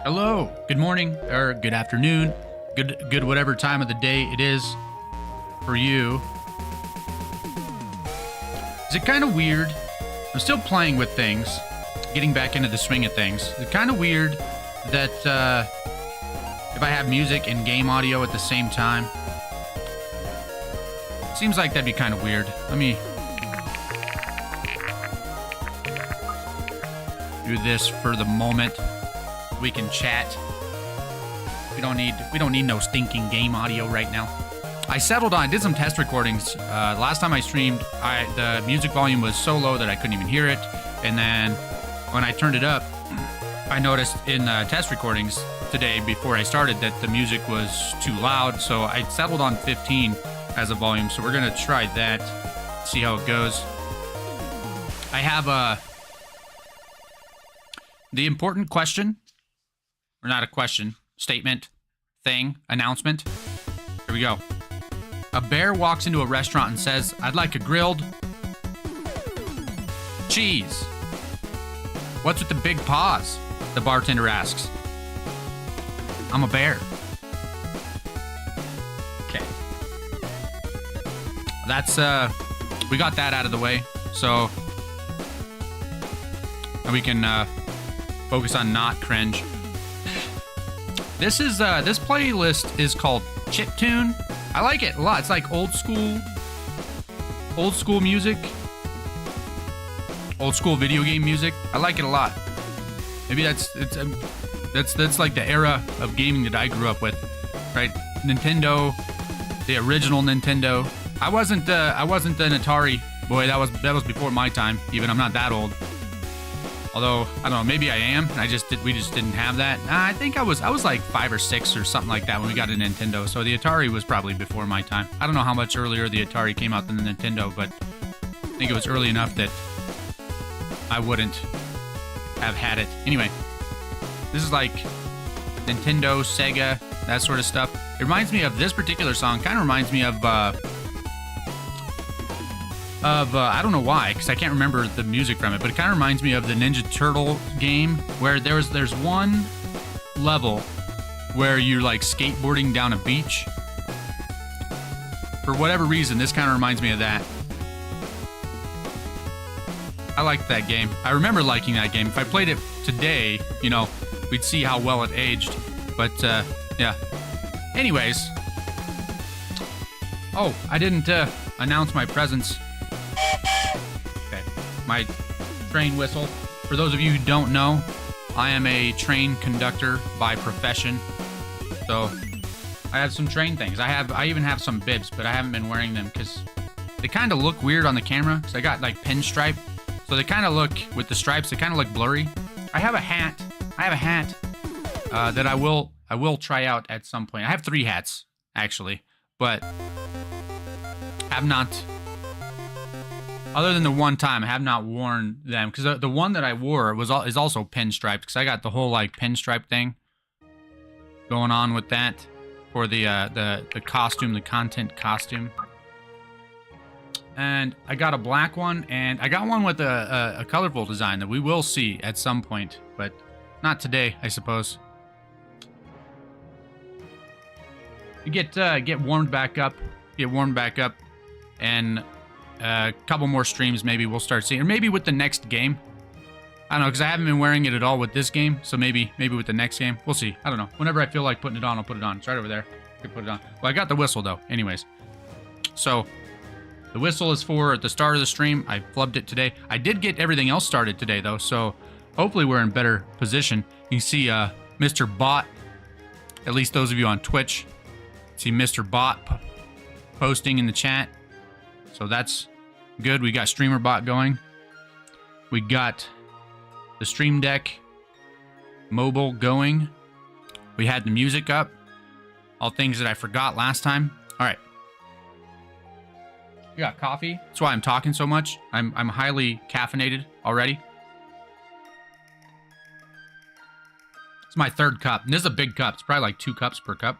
Hello, good morning, or good afternoon, good whatever time of the day it is for you. Is it kind of weird? I'm still playing with things, getting back into the swing of things. It's kind of weird that if I have music and game audio at the same time, seems like that'd be kind of weird. Let me do this for the moment. We can chat. We don't need no stinking game audio right now. I settled on, I did some test recordings. Last time I streamed, the music volume was so low that I couldn't even hear it. And then when I turned it up, I noticed in test recordings today before I started that the music was too loud. So I settled on 15 as a volume. So we're gonna try that, see how it goes. I have the important question, or not a question, statement, thing, announcement. Here we go. A bear walks into a restaurant and says, "I'd like a grilled cheese." What's with the big pause? The bartender asks. I'm a bear. Okay. That's, we got that out of the way. So, we can, focus on not cringe. This is, this playlist is called Chiptune. I like it a lot. It's like old school music. Old school video game music. I like it a lot. Maybe that's like the era of gaming that I grew up with, right? Nintendo, the original Nintendo. I wasn't an Atari boy. That was before my time. Even I'm not that old. Although I don't know, maybe I am. We just didn't have that. I think I was like 5 or 6 or something like that when we got a Nintendo. So the Atari was probably before my time. I don't know how much earlier the Atari came out than the Nintendo, but I think it was early enough that I wouldn't have had it. Anyway, this is like Nintendo, Sega, that sort of stuff. It reminds me of this particular song. Kind of reminds me of I don't know why, because I can't remember the music from it, but it kind of reminds me of the Ninja Turtle game, where there's one level where you're like skateboarding down a beach. For whatever reason, this kind of reminds me of that. I liked that game. I remember liking that game. If I played it today, you know, we'd see how well it aged. But, yeah. Anyways. Oh, I didn't announce my presence. Okay. My train whistle. For those of you who don't know, I am a train conductor by profession. So, I have some train things. I even have some bibs, but I haven't been wearing them because they kind of look weird on the camera. Because I got, like, pinstripe. So they kind of look, with the stripes, they kind of look blurry. I have a hat. That I will try out at some point. I have 3 hats, actually. But have not, other than the one time, I have not worn them. Because the one that I wore is also pinstriped. Because I got the whole, like, pinstripe thing going on with that. For the costume, the content costume. And I got a black one, and I got one with a colorful design that we will see at some point, but not today, I suppose. You get warmed back up, and a couple more streams maybe we'll start seeing, or maybe with the next game. I don't know, because I haven't been wearing it at all with this game, so maybe with the next game. We'll see. I don't know. Whenever I feel like putting it on, I'll put it on. It's right over there. I can put it on. Well, I got the whistle, though. Anyways. So, the whistle is for at the start of the stream. I flubbed it today. I did get everything else started today, though, so hopefully we're in better position. You can see Mr. Bot, at least those of you on Twitch, see Mr. Bot posting in the chat. So that's good. We got Streamer Bot going. We got the Stream Deck mobile going. We had the music up. All things that I forgot last time. All right. We got coffee. That's why I'm talking so much. I'm highly caffeinated already. It's my 3rd cup. And this is a big cup. It's probably like 2 cups per cup.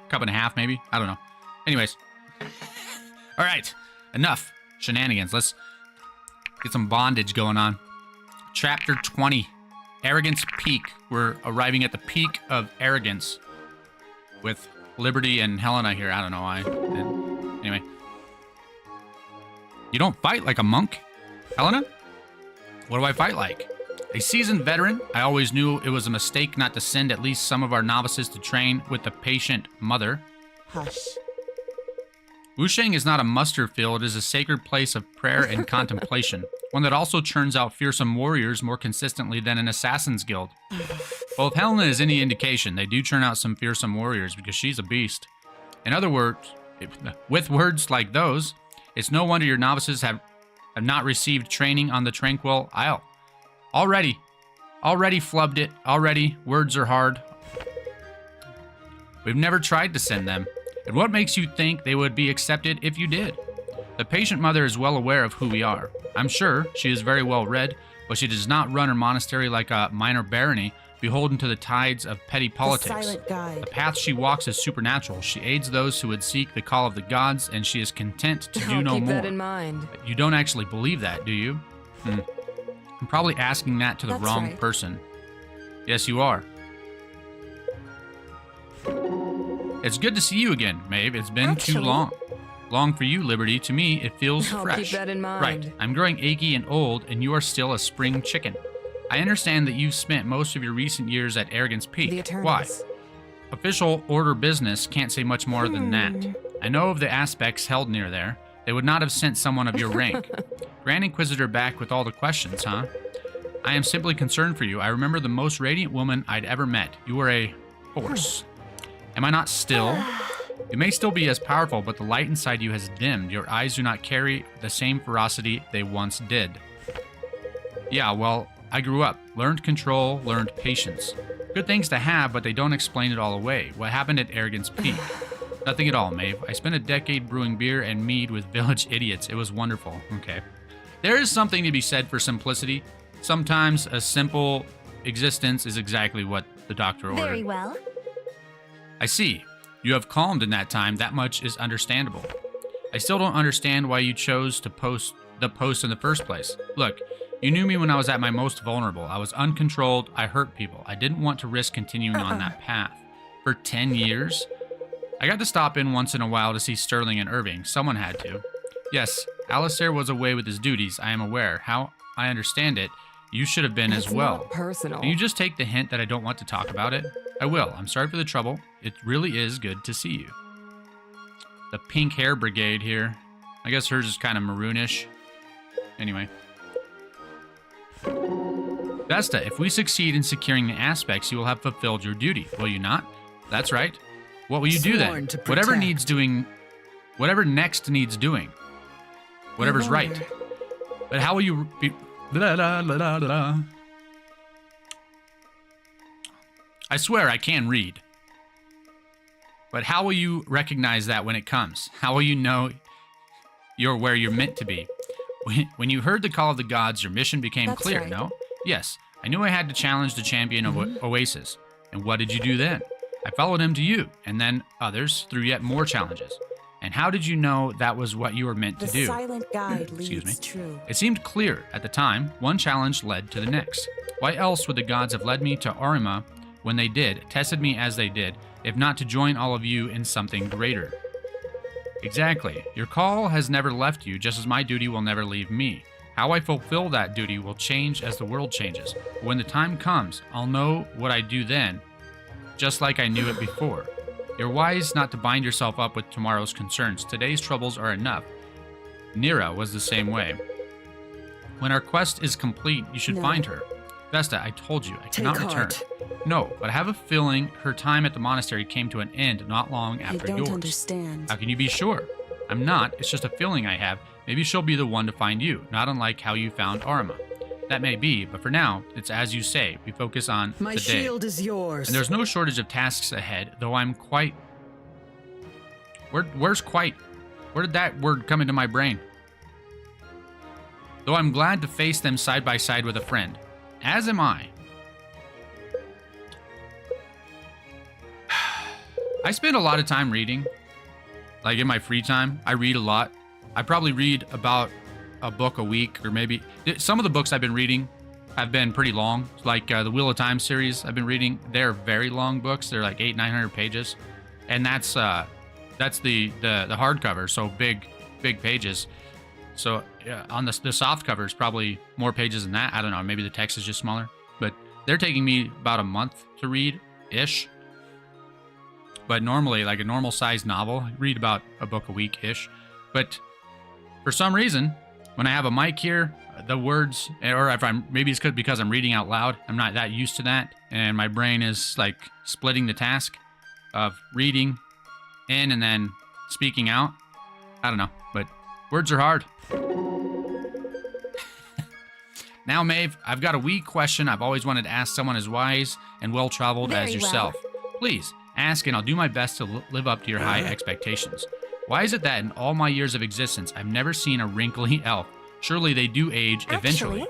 Cup and a half, maybe. I don't know. Anyways. All right. Enough shenanigans. Let's get some bondage going on. Chapter 20. Arrogance Peak. We're arriving at the peak of arrogance. With Liberty and Helena here. I don't know why. Anyway. You don't fight like a monk, Helena? What do I fight like? A seasoned veteran, I always knew it was a mistake not to send at least some of our novices to train with the patient mother. Hush. Wusheng is not a muster field, it is a sacred place of prayer and contemplation. One that also churns out fearsome warriors more consistently than an assassin's guild. Well, if Helena is any indication, they do churn out some fearsome warriors because she's a beast. In other words, with words like those, it's no wonder your novices have not received training on the Tranquil Isle. Already flubbed it. Already, words are hard. We've never tried to send them. And what makes you think they would be accepted if you did? The patient mother is well aware of who we are. I'm sure she is very well read, but she does not run her monastery like a minor barony, beholden to the tides of petty politics. The silent guide. The path she walks is supernatural. She aids those who would seek the call of the gods, and she is content to do no more. Keep that in mind. You don't actually believe that, do you? I'm probably asking that to the wrong person. Yes, you are. It's good to see you again, Maeve. It's been too long. Long for you, Liberty. To me, it feels fresh. Keep that in mind. Right. I'm growing achy and old, and you are still a spring chicken. I understand that you've spent most of your recent years at Arrogance Peak. Why? Official order business can't say much more than that. I know of the aspects held near there. They would not have sent someone of your rank. Grand Inquisitor back with all the questions, huh? I am simply concerned for you. I remember the most radiant woman I'd ever met. You were a force. Am I not still? You may still be as powerful, but the light inside you has dimmed. Your eyes do not carry the same ferocity they once did. Yeah, well, I grew up, learned control, learned patience. Good things to have, but they don't explain it all away. What happened at Arrogance Peak? Nothing at all, Maeve. I spent a decade brewing beer and mead with village idiots. It was wonderful. Okay. There is something to be said for simplicity. Sometimes a simple existence is exactly what the doctor ordered. Very well. I see. You have calmed in that time. That much is understandable. I still don't understand why you chose to post in the first place. Look, you knew me when I was at my most vulnerable. I was uncontrolled. I hurt people. I didn't want to risk continuing on that path. For 10 years? I got to stop in once in a while to see Sterling and Irving. Someone had to. Yes, Alistair was away with his duties. I am aware. How I understand it, you should have been as well. Not personal. Can you just take the hint that I don't want to talk about it? I will. I'm sorry for the trouble. It really is good to see you. The pink hair brigade here. I guess hers is kind of maroonish. Anyway. Vesta, if we succeed in securing the aspects, you will have fulfilled your duty, will you not? That's right. What will you do then? Whatever needs doing, whatever next needs doing. Whatever's right. But how will you be... Blah, blah, blah, blah, blah. I swear I can read. But how will you recognize that when it comes? How will you know you're where you're meant to be? When you heard the call of the gods, your mission became clear, right. no? Yes, I knew I had to challenge the champion of Oasis. And what did you do then? I followed him to you, and then others through yet more challenges. And how did you know that was what you were meant to do? The silent guide leads true. It seemed clear at the time. One challenge led to the next. Why else would the gods have led me to Arima when they did, tested me as they did, if not to join all of you in something greater? Exactly. Your call has never left you, just as my duty will never leave me. How I fulfill that duty will change as the world changes. But when the time comes, I'll know what I do then, just like I knew it before. You're wise not to bind yourself up with tomorrow's concerns. Today's troubles are enough. Nira was the same way. When our quest is complete, you should find her. Vesta, I told you, I cannot return. No, but I have a feeling her time at the monastery came to an end not long after yours. I don't understand. How can you be sure? I'm not. It's just a feeling I have. Maybe she'll be the one to find you, not unlike how you found Arima. That may be, but for now, it's as you say. We focus on the day. My shield is yours. And there's no shortage of tasks ahead, though I'm quite... Where's quite? Where did that word come into my brain? Though I'm glad to face them side by side with a friend. As am I. I spend a lot of time reading. Like in my free time, I read a lot. I probably read about a book a week, or maybe some of the books I've been reading have been pretty long. Like the Wheel of Time series I've been reading. They're very long books. They're like 800-900 pages, and that's the hardcover. So big pages. So on the soft cover is probably more pages than that. I don't know. Maybe the text is just smaller, but they're taking me about a month to read ish. But normally, like a normal sized novel, I read about a book a week ish. But for some reason, when I have a mic here, the words, or if maybe it's because I'm reading out loud, I'm not that used to that, and my brain is like splitting the task of reading in and then speaking out. I don't know, but words are hard. Now, Maeve, I've got a wee question I've always wanted to ask someone as wise and well-traveled as yourself. Please, ask and I'll do my best to live up to your high expectations. Why is it that in all my years of existence, I've never seen a wrinkly elf? Surely they do age eventually.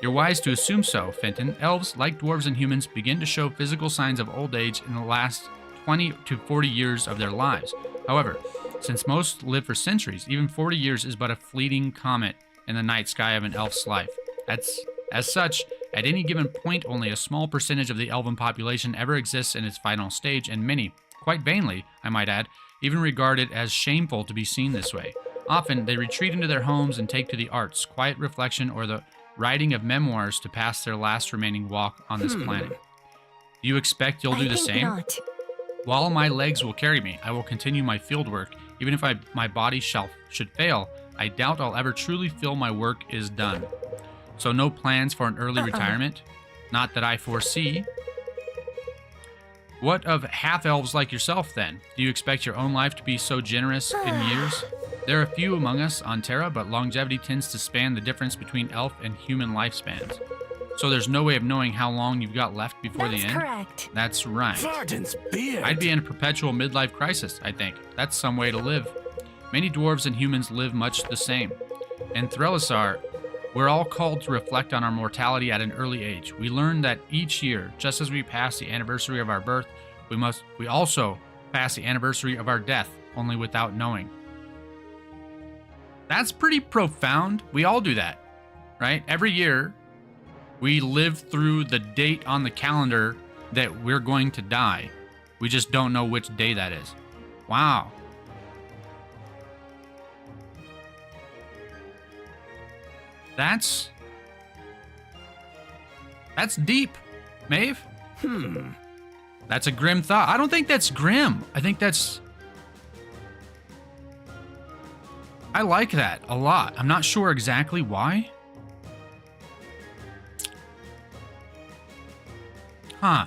You're wise to assume so, Fenton. Elves, like dwarves and humans, begin to show physical signs of old age in the last 20 to 40 years of their lives. However, since most live for centuries, even 40 years is but a fleeting comet in the night sky of an elf's life. That's As such, at any given point, only a small percentage of the elven population ever exists in its final stage, and many, quite vainly, I might add, even regard it as shameful to be seen this way. Often, they retreat into their homes and take to the arts, quiet reflection, or the writing of memoirs to pass their last remaining walk on this planet. Do you expect you'll do the same? Not. While my legs will carry me, I will continue my field work. Even if my body should fail, I doubt I'll ever truly feel my work is done. So no plans for an early retirement? Not that I foresee. What of half-elves like yourself, then? Do you expect your own life to be so generous in years? There are few among us on Terra, but longevity tends to span the difference between elf and human lifespans. So there's no way of knowing how long you've got left before the end? That's correct. That's right. Varden's beard. I'd be in a perpetual midlife crisis, I think. That's some way to live. Many dwarves and humans live much the same. In Threlisar, we're all called to reflect on our mortality at an early age. We learn that each year, just as we pass the anniversary of our birth, we also pass the anniversary of our death, only without knowing. That's pretty profound. We all do that, right? Every year, we live through the date on the calendar that we're going to die. We just don't know which day that is. Wow. That's deep, Maeve. That's a grim thought. I don't think that's grim. I think I like that a lot. I'm not sure exactly why. Huh.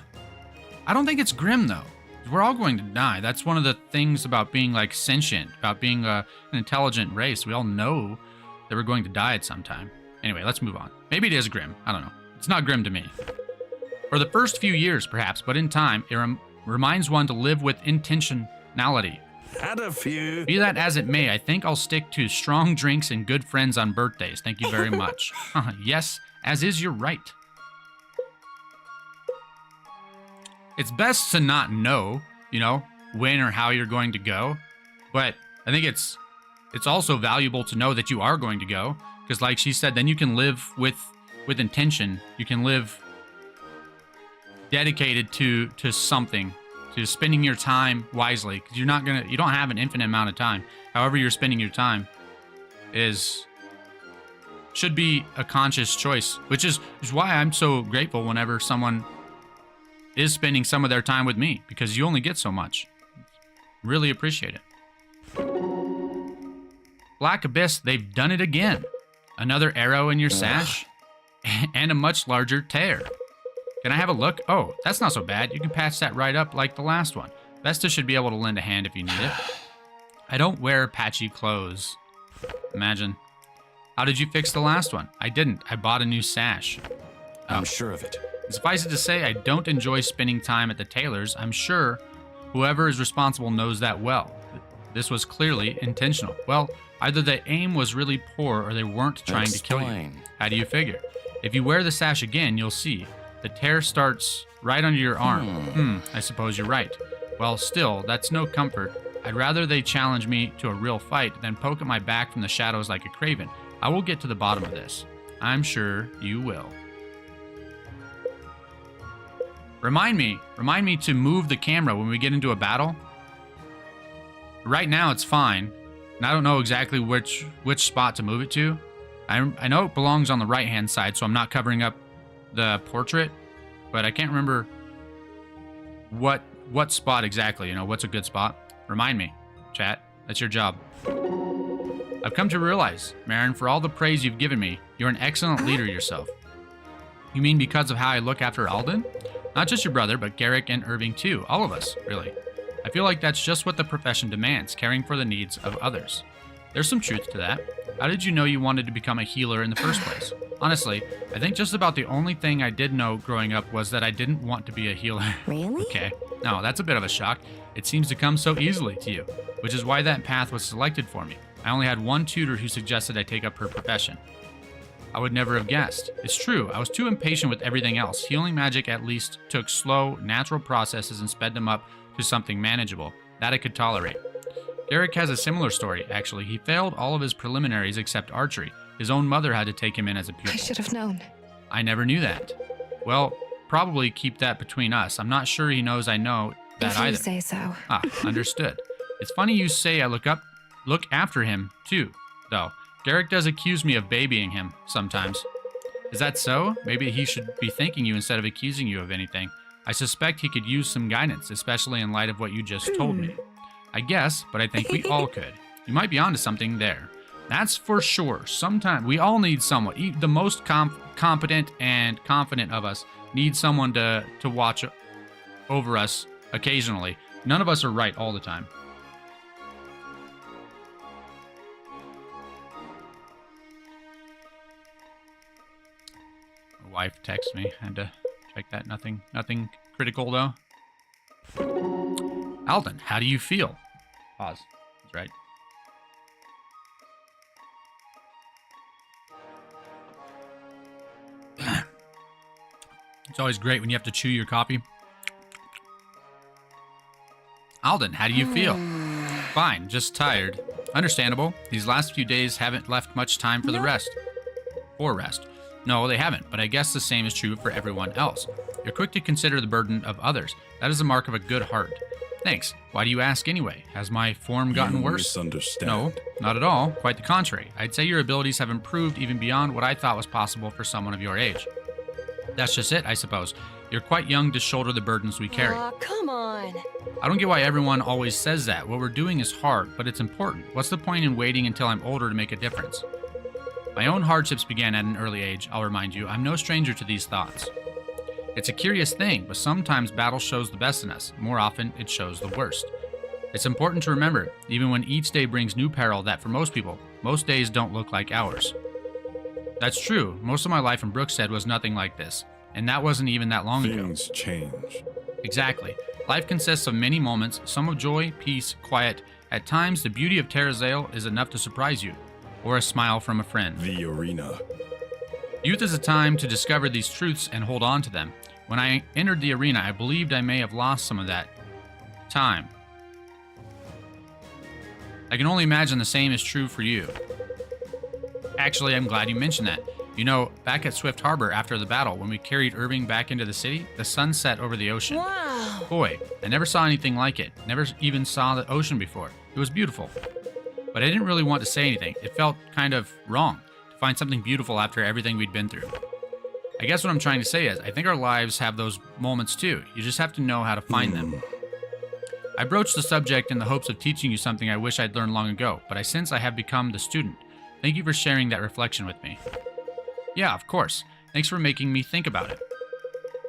I don't think it's grim, though. We're all going to die. That's one of the things about being, like, sentient, about being an intelligent race. We all know that we're going to die at some time. Anyway, let's move on. Maybe it is grim. I don't know. It's not grim to me. For the first few years, perhaps, but in time, it reminds one to live with intentionality. Had a few. Be that as it may, I think I'll stick to strong drinks and good friends on birthdays. Thank you very much. Yes, as is your right. It's best to not know, when or how you're going to go. But I think it's also valuable to know that you are going to go. Because like she said, then you can live with intention. You can live dedicated to something, to spending your time wisely. Because you don't have an infinite amount of time. However you're spending your time should be a conscious choice. Which is why I'm so grateful whenever someone is spending some of their time with me, because you only get so much. Really appreciate it. Black Abyss, they've done it again. Another arrow in your sash, and a much larger tear. Can I have a look? Oh, that's not so bad. You can patch that right up like the last one. Vesta should be able to lend a hand if you need it. I don't wear patchy clothes. Imagine. How did you fix the last one? I didn't. I bought a new sash. I'm sure of it. Suffice it to say, I don't enjoy spending time at the tailor's. I'm sure whoever is responsible knows that well. This was clearly intentional. Well, either the aim was really poor or they weren't trying to kill you. How do you figure? If you wear the sash again, you'll see. The tear starts right under your arm. I suppose you're right. Well, still, that's no comfort. I'd rather they challenge me to a real fight than poke at my back from the shadows like a craven. I will get to the bottom of this. I'm sure you will. Remind me to move the camera when we get into a battle. Right now it's fine, and I don't know exactly which spot to move it to. I know it belongs on the right-hand side, so I'm not covering up the portrait, but I can't remember what spot exactly, what's a good spot. Remind me, chat. That's your job. I've come to realize, Marin, for all the praise you've given me, you're an excellent leader yourself. You mean because of how I look after Alden? Not just your brother, but Garrick and Irving too. All of us, really. I feel like that's just what the profession demands, caring for the needs of others. There's some truth to that. How did you know you wanted to become a healer in the first place? Honestly, I think just about the only thing I did know growing up was that I didn't want to be a healer. Really? Okay. No, that's a bit of a shock. It seems to come so easily to you, which is why that path was selected for me. I only had one tutor who suggested I take up her profession. I would never have guessed. It's true, I was too impatient with everything else. Healing magic at least took slow, natural processes and sped them up to something manageable. That I could tolerate. Garrick has a similar story, actually. He failed all of his preliminaries except archery. His own mother had to take him in as a pupil. I should have known. I never knew that. Well, probably keep that between us. I'm not sure he knows I know that If you either. say so. Ah, understood. It's funny you say I look after him, too, though. Garrick does accuse me of babying him sometimes. Is that so? Maybe he should be thanking you instead of accusing you of anything. I suspect he could use some guidance, especially in light of what you just told me. I guess, but I think we all could. You might be onto something there. That's for sure. Sometimes we all need someone. The most competent and confident of us need someone to watch over us occasionally. None of us are right all the time. My wife texts me. Had to check that. Nothing critical though. Alden, how do you feel? Pause. That's right. It's always great when you have to chew your coffee. Alden, how do you feel? Fine, just tired. Understandable. These last few days haven't left much time for the rest. For rest. No, they haven't, but I guess the same is true for everyone else. You're quick to consider the burden of others. That is a mark of a good heart. Thanks. Why do you ask anyway? Has my form gotten worse? Misunderstand. No, not at all. Quite the contrary. I'd say your abilities have improved even beyond what I thought was possible for someone of your age. That's just it, I suppose. You're quite young to shoulder the burdens we carry. Aw, come on. I don't get why everyone always says that. What we're doing is hard, but it's important. What's the point in waiting until I'm older to make a difference? My own hardships began at an early age, I'll remind you. I'm no stranger to these thoughts. It's a curious thing, but sometimes battle shows the best in us. More often, it shows the worst. It's important to remember, even when each day brings new peril, that for most people, most days don't look like ours. That's true. Most of my life in Brookstead was nothing like this, and that wasn't even that long ago. Things change. Exactly. Life consists of many moments, some of joy, peace, quiet. At times, the beauty of Terrazale is enough to surprise you, or a smile from a friend. The arena. Youth is a time to discover these truths and hold on to them. When I entered the arena, I believed I may have lost some of that time. I can only imagine the same is true for you. Actually, I'm glad you mentioned that. You know, back at Swift Harbor after the battle, when we carried Irving back into the city, the sun set over the ocean. Wow. Boy, I never saw anything like it. Never even saw the ocean before. It was beautiful. But I didn't really want to say anything. It felt kind of wrong to find something beautiful after everything we'd been through. I guess what I'm trying to say is, I think our lives have those moments too. You just have to know how to find them. I broached the subject in the hopes of teaching you something I wish I'd learned long ago, but I sense I have become the student. Thank you for sharing that reflection with me. Yeah, of course. Thanks for making me think about it.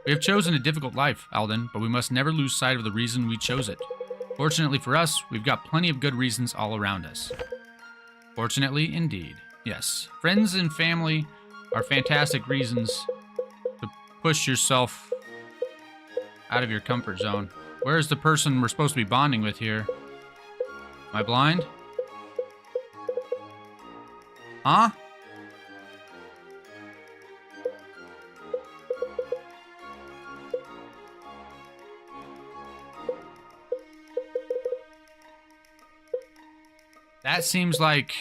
We have chosen a difficult life, Alden, but we must never lose sight of the reason we chose it. Fortunately for us, we've got plenty of good reasons all around us. Fortunately, indeed. Yes. Friends and family are fantastic reasons to push yourself out of your comfort zone. Where's the person we're supposed to be bonding with here? Am I blind? Huh? That seems like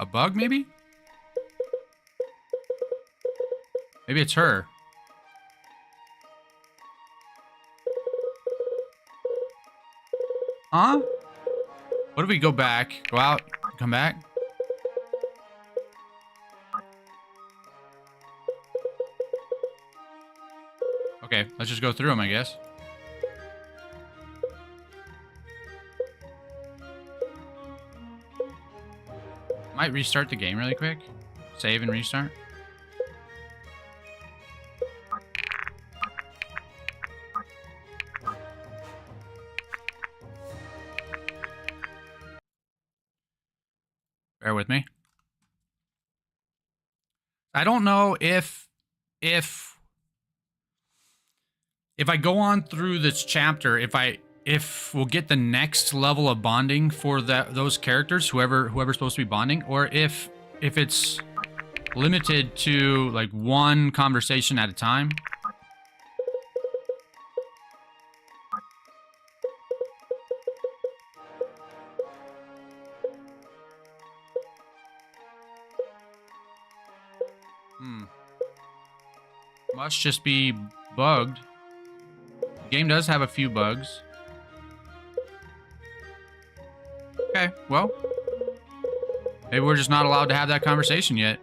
a bug, maybe? Maybe it's her. Huh? What if we go back? Go out, come back? Okay, let's just go through them, I guess. Might restart the game really quick. Save and restart. Bear with me. I don't know if I go on through this chapter, if we'll get the next level of bonding for those characters, whoever's supposed to be bonding, or if it's limited to like one conversation at a time. Must just be bugged. The game does have a few bugs. Okay, well. Maybe we're just not allowed to have that conversation yet.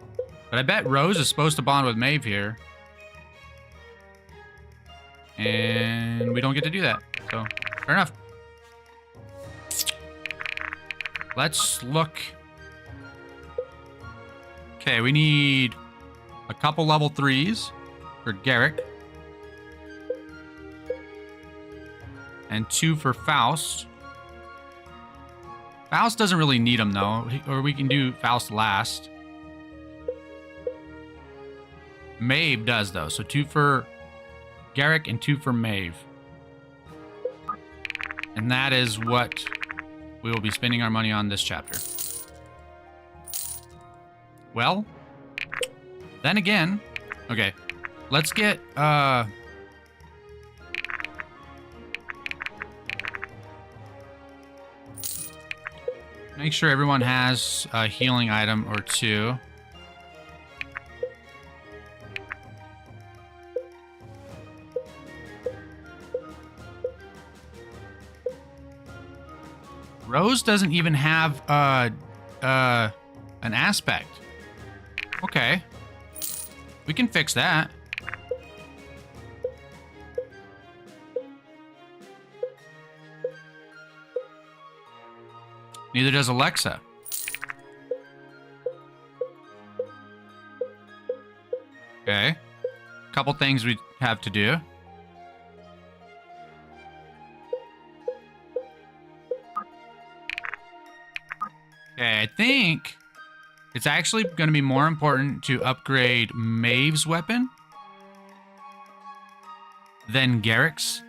But I bet Rose is supposed to bond with Maeve here. And we don't get to do that. So, fair enough. Let's look. Okay, we need a couple level 3s for Garrick. And 2 for Faust. Faust doesn't really need them, though. Or we can do Faust last. Maeve does, though. So 2 for Garrick and 2 for Maeve. And that is what we will be spending our money on this chapter. Well, then again, okay, let's get, make sure everyone has a healing item or 2. Rose doesn't even have an aspect. Okay. We can fix that. Neither does Alexa. Okay. Couple things we have to do. Okay, I think it's actually going to be more important to upgrade Maeve's weapon than Garrick's.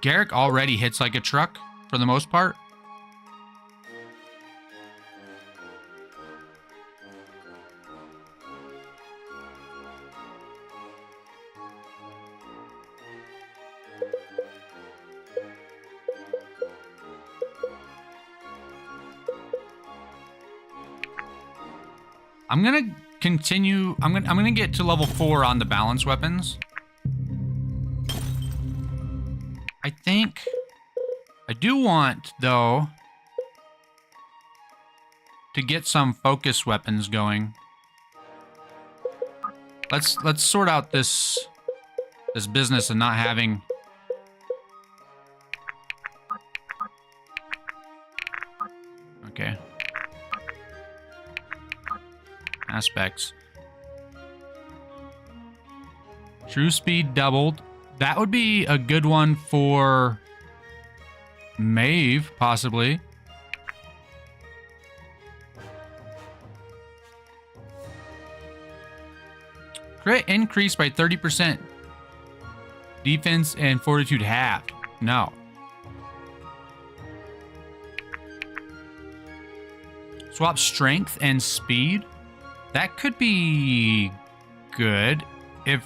Garrick already hits like a truck for the most part. I'm gonna continue. I'm gonna get to level 4 on the balance weapons. I think I do want, though, to get some focus weapons going. Let's sort out this business of not having. Okay. Aspects. True speed doubled. That would be a good one for Maeve, possibly. Crit increased by 30%. Defense and fortitude halved. No. Swap strength and speed. That could be good if...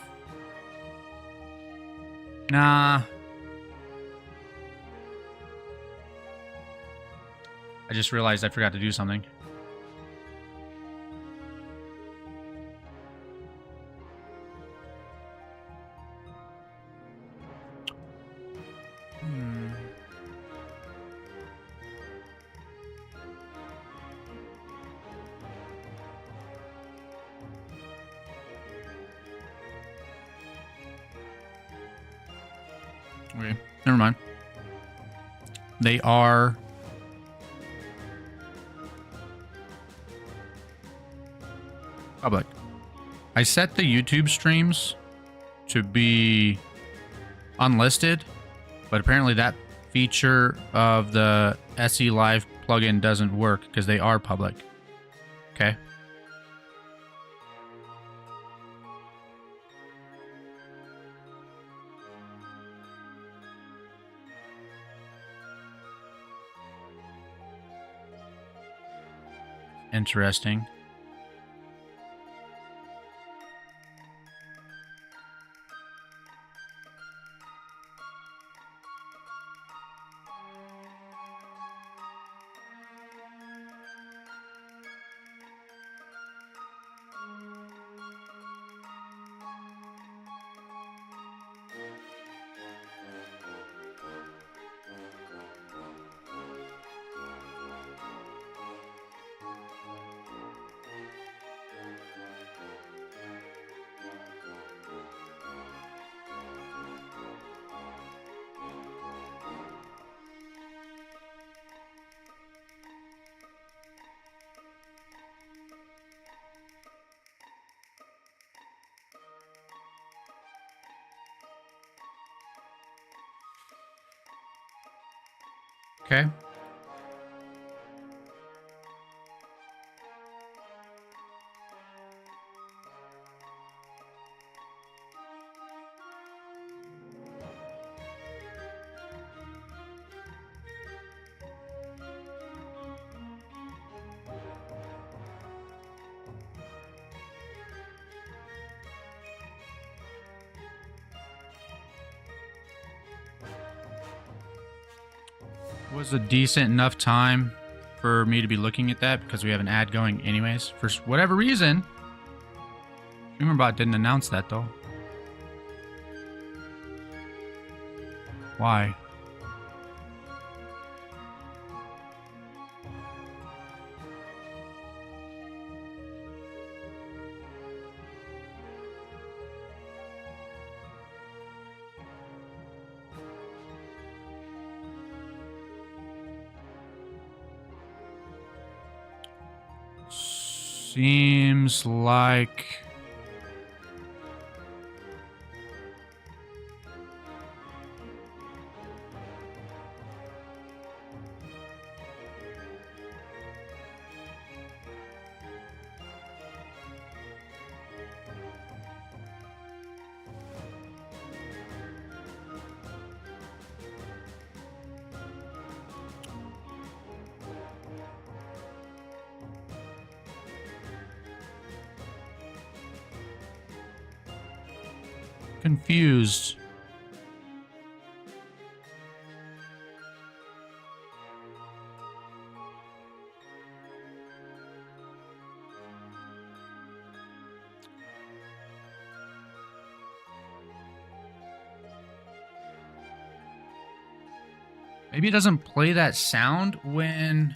Nah. I just realized I forgot to do something. Okay, never mind. They are... public. I set the YouTube streams to be unlisted, but apparently that feature of the SE Live plugin doesn't work because they are public. Okay. Interesting. Okay. Was a decent enough time for me to be looking at that because we have an ad going anyways. For whatever reason, StreamerBot didn't announce that though. Why? Seems like... confused. Maybe it doesn't play that sound when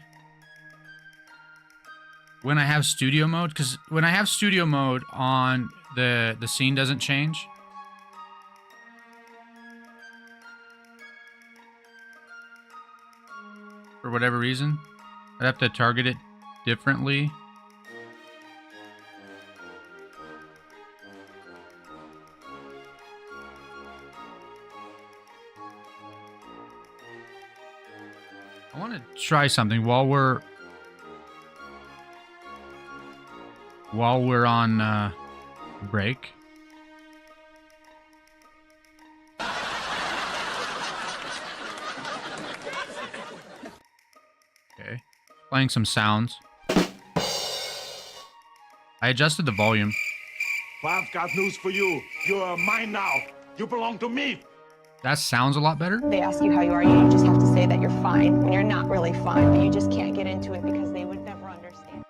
I have studio mode, because when I have studio mode on, the scene doesn't change. For whatever reason, I'd have to target it differently. I want to try something while we're on break. Okay, playing some sounds. I adjusted the volume. I've got news for you. You're mine now. You belong to me. That sounds a lot better. They ask you how you are, you just have to say that you're fine when you're not really fine, but you just can't get into it because they would never understand.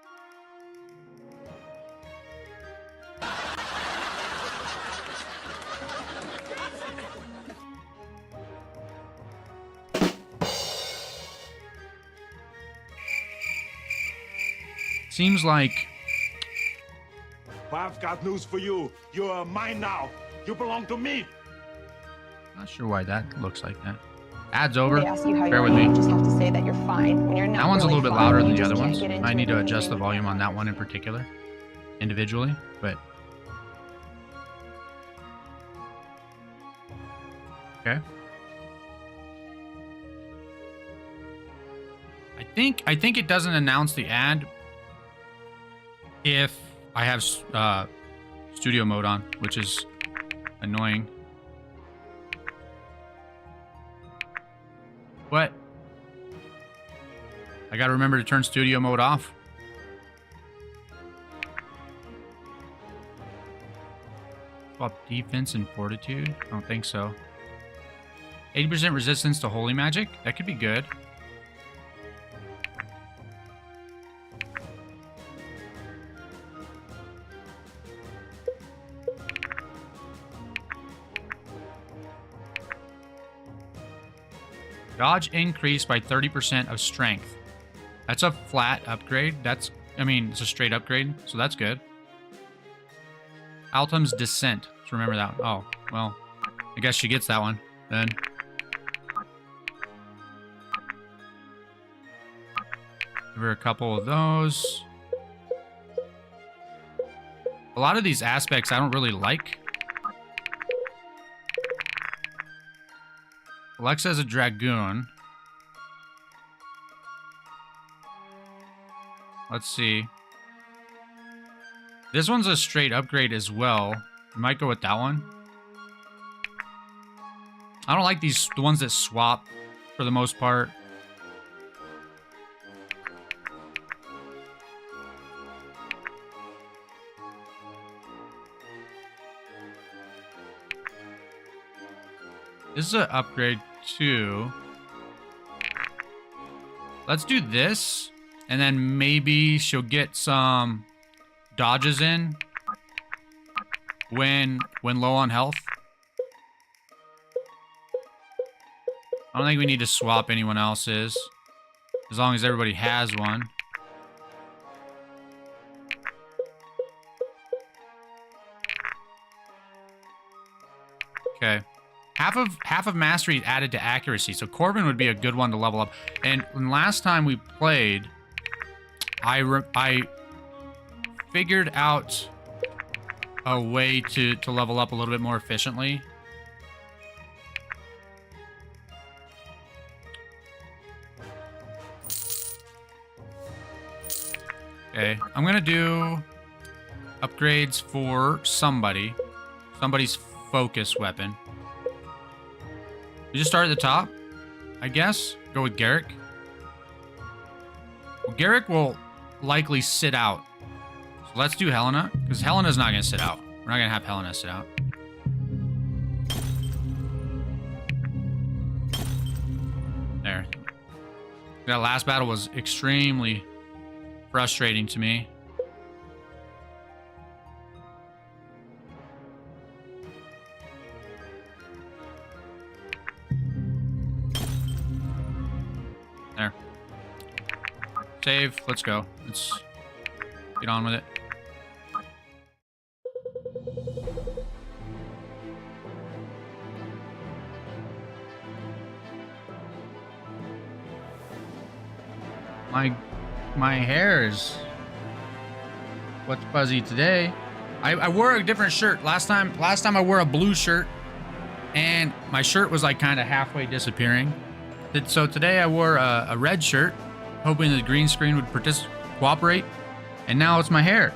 Seems like... I've got news for you. You're mine now. You belong to me. Not sure why that looks like that. Ad's over. They ask you how you Bear are, with me. you just have to say that you're fine when you're not That one's really a little bit fine, louder but than you the just other can't ones. get into I it need to because adjust they the would volume never on that one in particular, individually, but... Okay. I think it doesn't announce the ad if I have studio mode on, which is annoying. What? I gotta remember to turn studio mode off. Swap defense and fortitude? I don't think so. 80% resistance to holy magic? That could be good. Dodge increased by 30% of strength. That's a flat upgrade. I mean, it's a straight upgrade, so that's good. Altum's Descent. Let's remember that. Oh, well, I guess she gets that one, then. Give her a couple of those. A lot of these aspects I don't really like. Alexa's a Dragoon. Let's see. This one's a straight upgrade as well. I might go with that one. I don't like the ones that swap for the most part. This is an upgrade too. Let's do this, and then maybe she'll get some dodges in when low on health. I don't think we need to swap anyone else's, as long as everybody has one. Okay. Half of mastery added to accuracy, so Corbin would be a good one to level up. And last time we played, I figured out a way to level up a little bit more efficiently. Okay, I'm gonna do upgrades for somebody's focus weapon. You just start at the top, I guess. Go with Garrick. Well, Garrick will likely sit out. So let's do Helena, because Helena's not going to sit out. We're not going to have Helena sit out. There. That last battle was extremely frustrating to me. There. Save. Let's go. Let's get on with it. My hair is what's fuzzy today. I wore a different shirt last time. Last time I wore a blue shirt, and my shirt was like kind of halfway disappearing. So today I wore a red shirt, hoping the green screen would cooperate, and now it's my hair.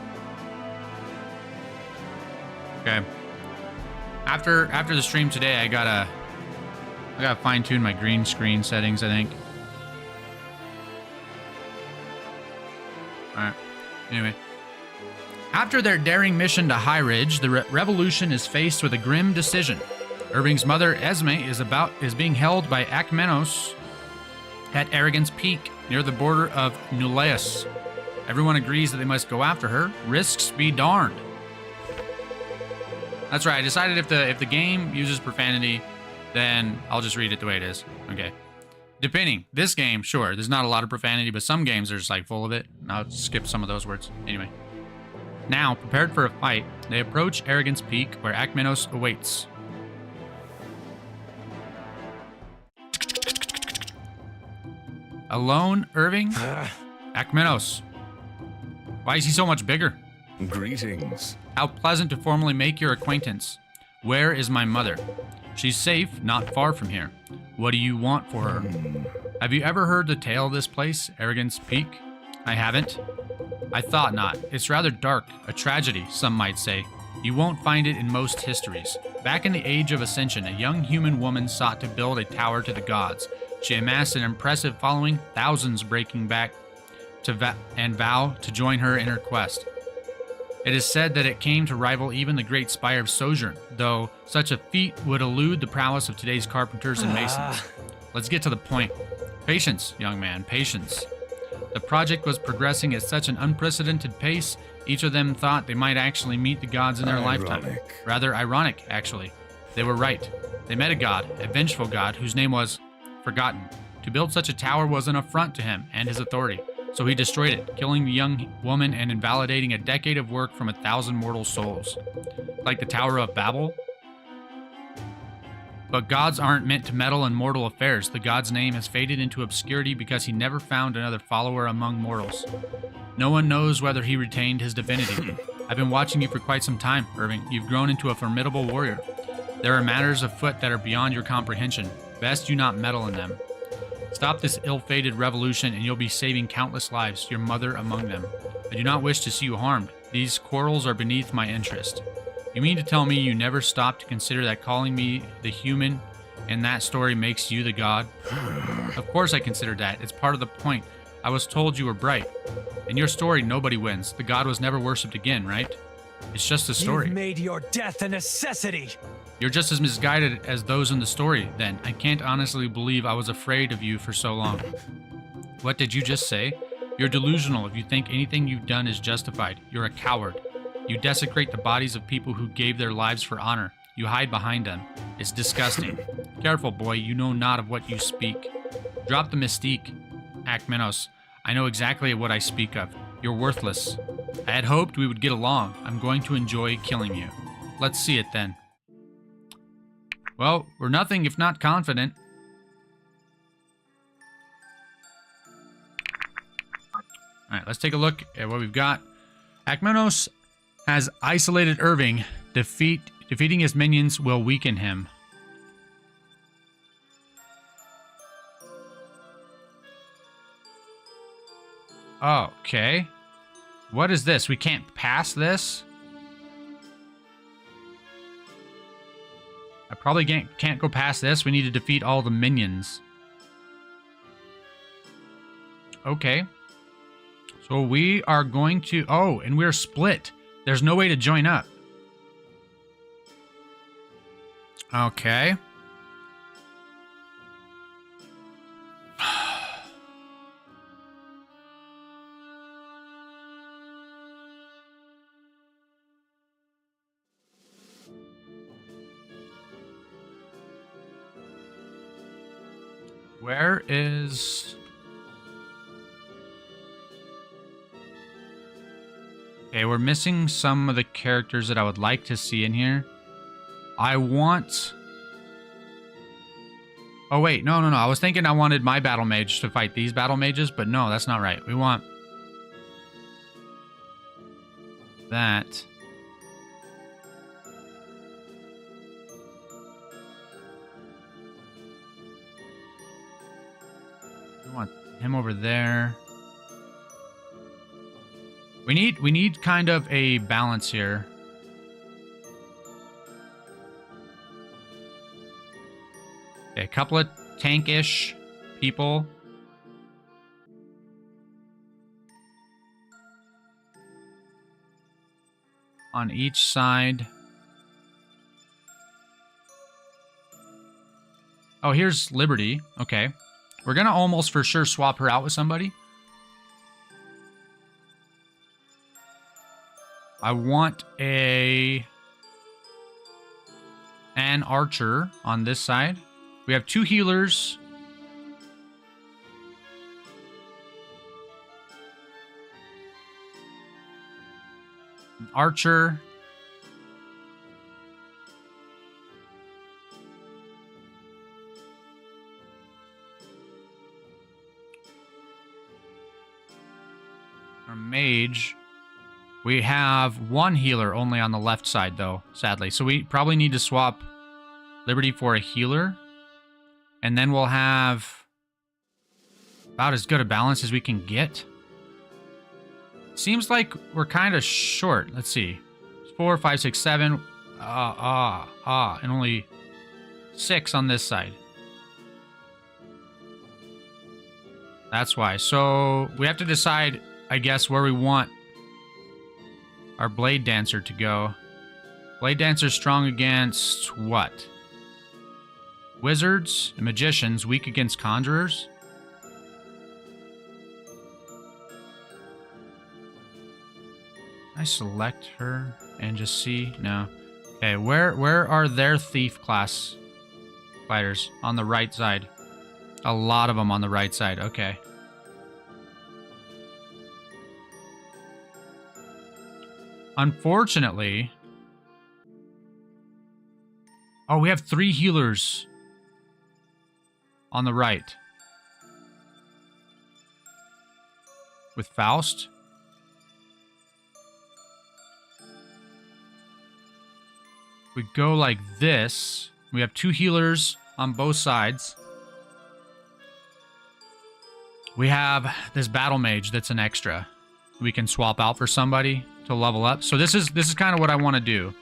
Okay. After the stream today, I gotta fine tune my green screen settings, I think. All right. Anyway. After their daring mission to High Ridge, the revolution is faced with a grim decision. Irving's mother, Esme, is being held by Akmenos at Arrogance Peak, near the border of Nuleus. Everyone agrees that they must go after her. Risks be darned. That's right. I decided if the game uses profanity, then I'll just read it the way it is. Okay. Depending. This game, sure, there's not a lot of profanity, but some games are just like full of it. I'll skip some of those words. Anyway. Now, prepared for a fight, they approach Arrogance Peak, where Akmenos awaits. Alone, Irving? Akmenos. Why is he so much bigger? Greetings. How pleasant to formally make your acquaintance. Where is my mother? She's safe, not far from here. What do you want for her? Have you ever heard the tale of this place, Arrogance Peak? I haven't. I thought not. It's rather dark, a tragedy, some might say. You won't find it in most histories. Back in the Age of Ascension, a young human woman sought to build a tower to the gods. She amassed an impressive following, thousands breaking back to and vow to join her in her quest. It is said that it came to rival even the great Spire of Sojourn, though such a feat would elude the prowess of today's carpenters and masons. Let's get to the point. Patience, young man, patience. The project was progressing at such an unprecedented pace, each of them thought they might actually meet the gods in their lifetime. Rather ironic, actually. They were right. They met a god, a vengeful god, whose name was forgotten. To build such a tower was an affront to him and his authority, so he destroyed it, killing the young woman and invalidating a decade of work from 1,000 mortal souls. Like the Tower of Babel? But gods aren't meant to meddle in mortal affairs. The god's name has faded into obscurity because he never found another follower among mortals. No one knows whether he retained his divinity. I've been watching you for quite some time, Irving. You've grown into a formidable warrior. There are matters afoot that are beyond your comprehension. Best you not meddle in them. Stop this ill-fated revolution and you'll be saving countless lives, your mother among them. I do not wish to see you harmed. These quarrels are beneath my interest. You mean to tell me you never stopped to consider that calling me the human in that story makes you the god? Of course I considered that. It's part of the point. I was told you were bright. In your story, nobody wins. The god was never worshipped again, right? It's just a story. You've made your death a necessity. You're just as misguided as those in the story, then. I can't honestly believe I was afraid of you for so long. What did you just say? You're delusional if you think anything you've done is justified. You're a coward. You desecrate the bodies of people who gave their lives for honor. You hide behind them. It's disgusting. Careful, boy. You know not of what you speak. Drop the mystique, Akmenos. I know exactly what I speak of. You're worthless. I had hoped we would get along. I'm going to enjoy killing you. Let's see it then. Well, we're nothing if not confident. Alright, let's take a look at what we've got. Akmenos has isolated Irving. Defeating his minions will weaken him. Okay. What is this? We can't pass this? I probably can't go past this. We need to defeat all the minions. Okay. So we are going to... Oh, and we're split. There's no way to join up. Okay. Where is... Okay, we're missing some of the characters that I would like to see in here. I want... Oh, wait. No. I was thinking I wanted my battle mage to fight these battle mages, but no, that's not right. We want... that. We want him over there. We need kind of a balance here. Okay, a couple of tankish people. On each side. Oh, here's Liberty. Okay. We're gonna almost for sure swap her out with somebody. I want an archer on this side. We have 2 healers. An archer. Our mage. We have 1 healer only on the left side, though, sadly. So we probably need to swap Liberty for a healer. And then we'll have about as good a balance as we can get. Seems like we're kind of short. Let's see. 4, 5, 6, 7. And only 6 on this side. That's why. So we have to decide, I guess, where we want our Blade Dancer to go. Blade Dancer's strong against what? Wizards and magicians, weak against conjurers. I select her and just see? No. Okay, where are their thief class fighters? On the right side. A lot of them on the right side. Okay. Unfortunately... Oh, we have 3 healers on the right. With Faust. We go like this. We have 2 healers on both sides. We have this battle mage that's an extra. We can swap out for somebody to level up. So this is kind of what I want to do.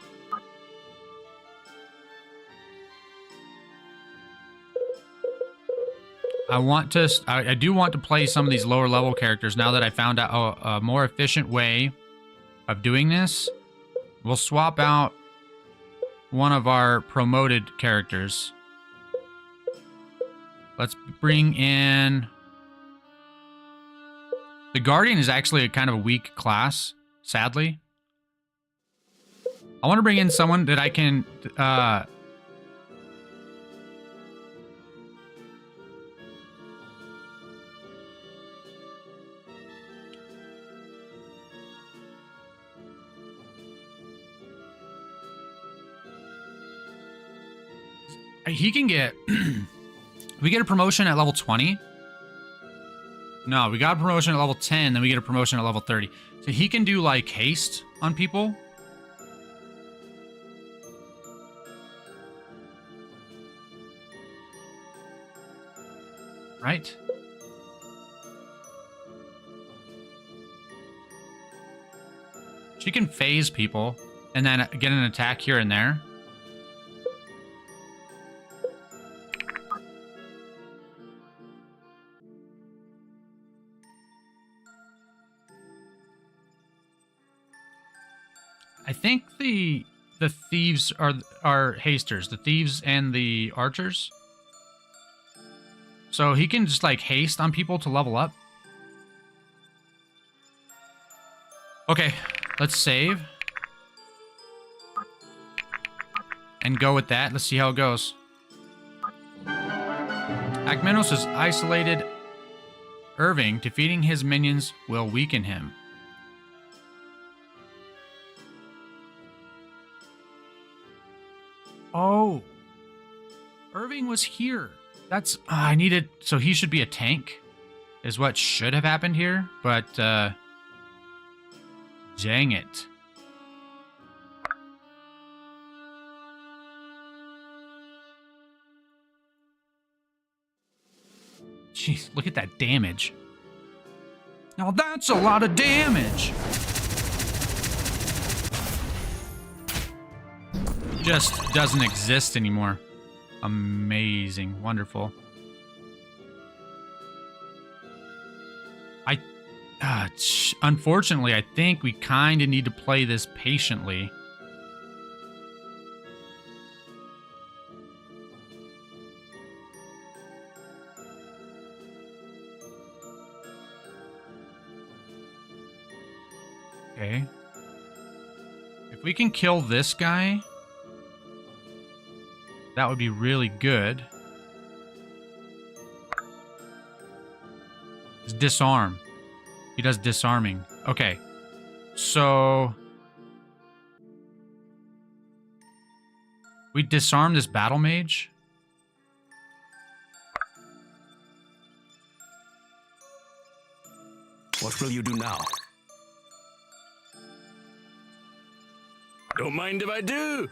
I do want to play some of these lower level characters now that I found out a more efficient way of doing this. We'll swap out one of our promoted characters. Let's bring in... The Guardian is actually a kind of a weak class, sadly. I want to bring in someone that I can... he can get... we get a promotion at level 20. No, we got a promotion at level 10, then we get a promotion at level 30. So he can do, like, haste on people. Right? She can phase people and then get an attack here and there. I think the thieves are hasters, the thieves and the archers. So he can just like haste on people to level up. Okay, let's save. And go with that. Let's see how it goes. Akmenos is isolated Irving. Defeating his minions will weaken him. Oh, Irving was here. That's, I needed, so he should be a tank, is what should have happened here, but, dang it. Jeez, look at that damage. Now that's a lot of damage. Just doesn't exist anymore. Amazing. Wonderful. Unfortunately, I think we kind of need to play this patiently. Okay. If we can kill this guy... that would be really good. It's disarm. He does disarming. Okay. So... we disarm this battle mage. What will you do now? Don't mind if I do.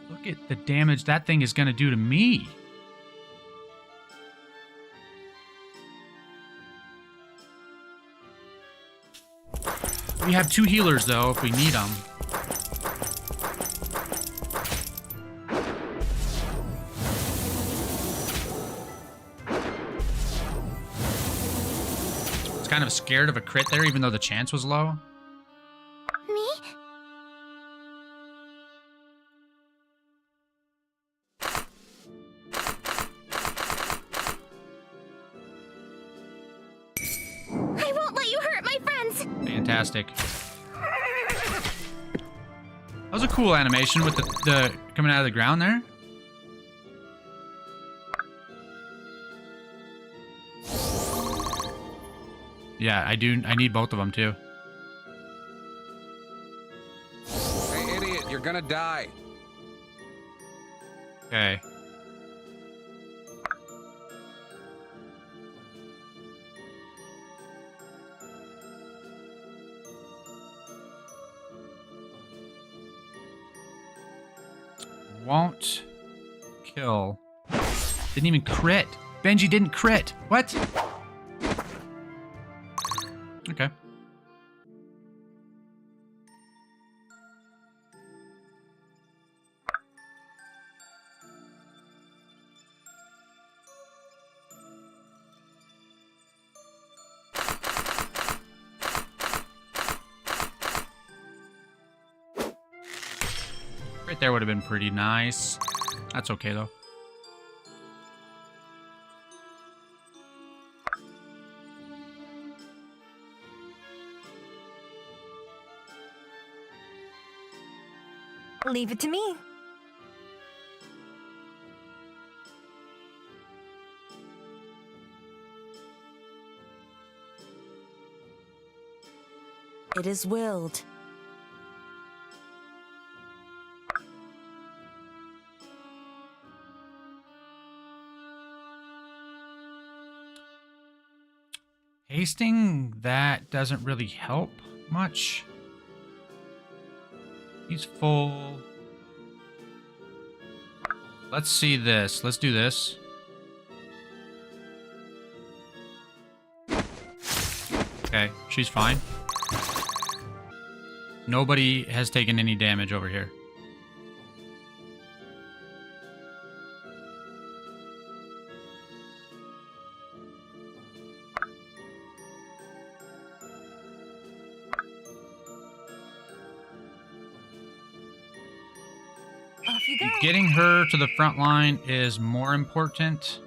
Look at the damage that thing is going to do to me. We have 2 healers, though, if we need them. I was kind of scared of a crit there, even though the chance was low. Me? I won't let you hurt my friends. Fantastic. That was a cool animation with the coming out of the ground there. Yeah, I need both of them too. Hey, idiot, you're gonna die. Okay. Won't kill. Didn't even crit. Benji didn't crit. What? Okay. Right there would have been pretty nice. That's okay, though. Leave it to me. It is willed. Hasting that doesn't really help much. He's full. Let's see this. Let's do this. Okay, she's fine. Nobody has taken any damage over here. Off you go. Getting her to the front line is more important.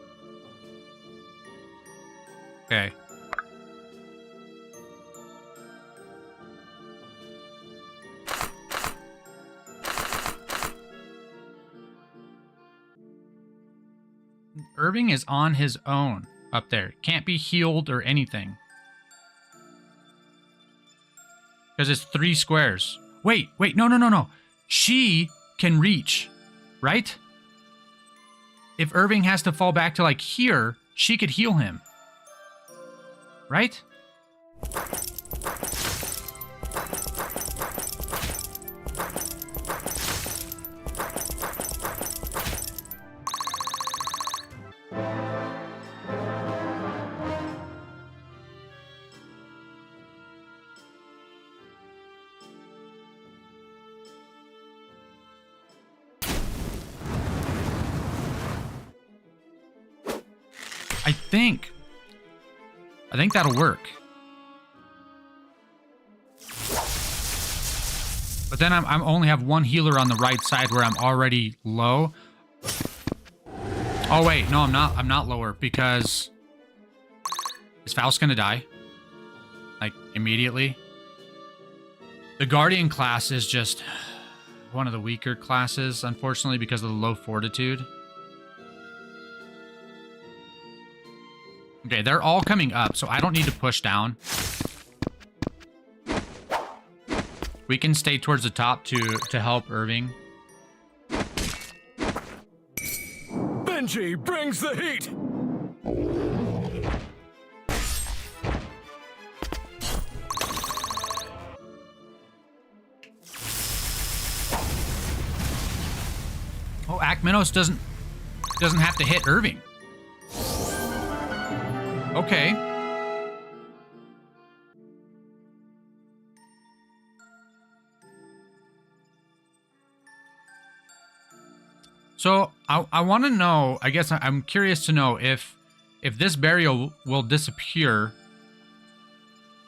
Okay. Irving is on his own up there. Can't be healed or anything. Because it's 3 squares. Wait, no. She can reach, right? If Irving has to fall back to like here, she could heal him. Right? I think that'll work. But then I'm only have 1 healer on the right side where I'm already low. Oh wait, no, I'm not lower because is Faust gonna die? Like immediately? The Guardian class is just one of the weaker classes, unfortunately, because of the low fortitude. Okay, they're all coming up, so I don't need to push down. We can stay towards the top to help Irving. Benji brings the heat! Oh, Akmenos doesn't have to hit Irving. Okay. So I want to know, I guess I'm curious to know if this barrier will disappear,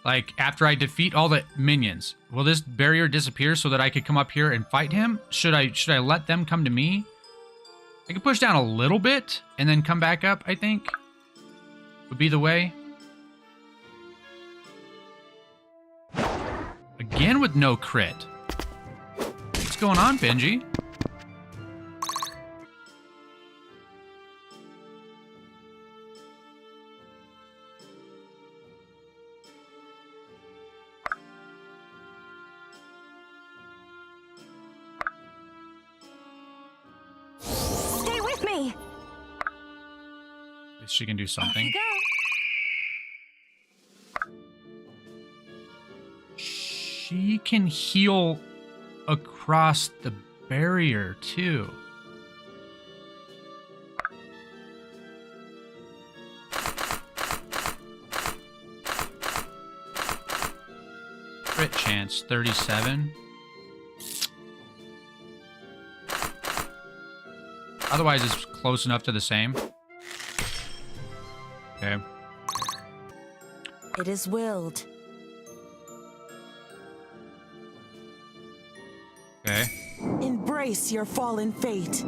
like after I defeat all the minions. Will this barrier disappear so that I could come up here and fight him? Should I let them come to me? I could push down a little bit and then come back up, I think. Would be the way. Again with no crit. What's going on, Benji? Stay with me. At least she can do Off something. you go. She can heal across the barrier, too. crit chance, 37. Otherwise, it's close enough to the same. Okay. It is willed. Okay. Embrace your fallen fate.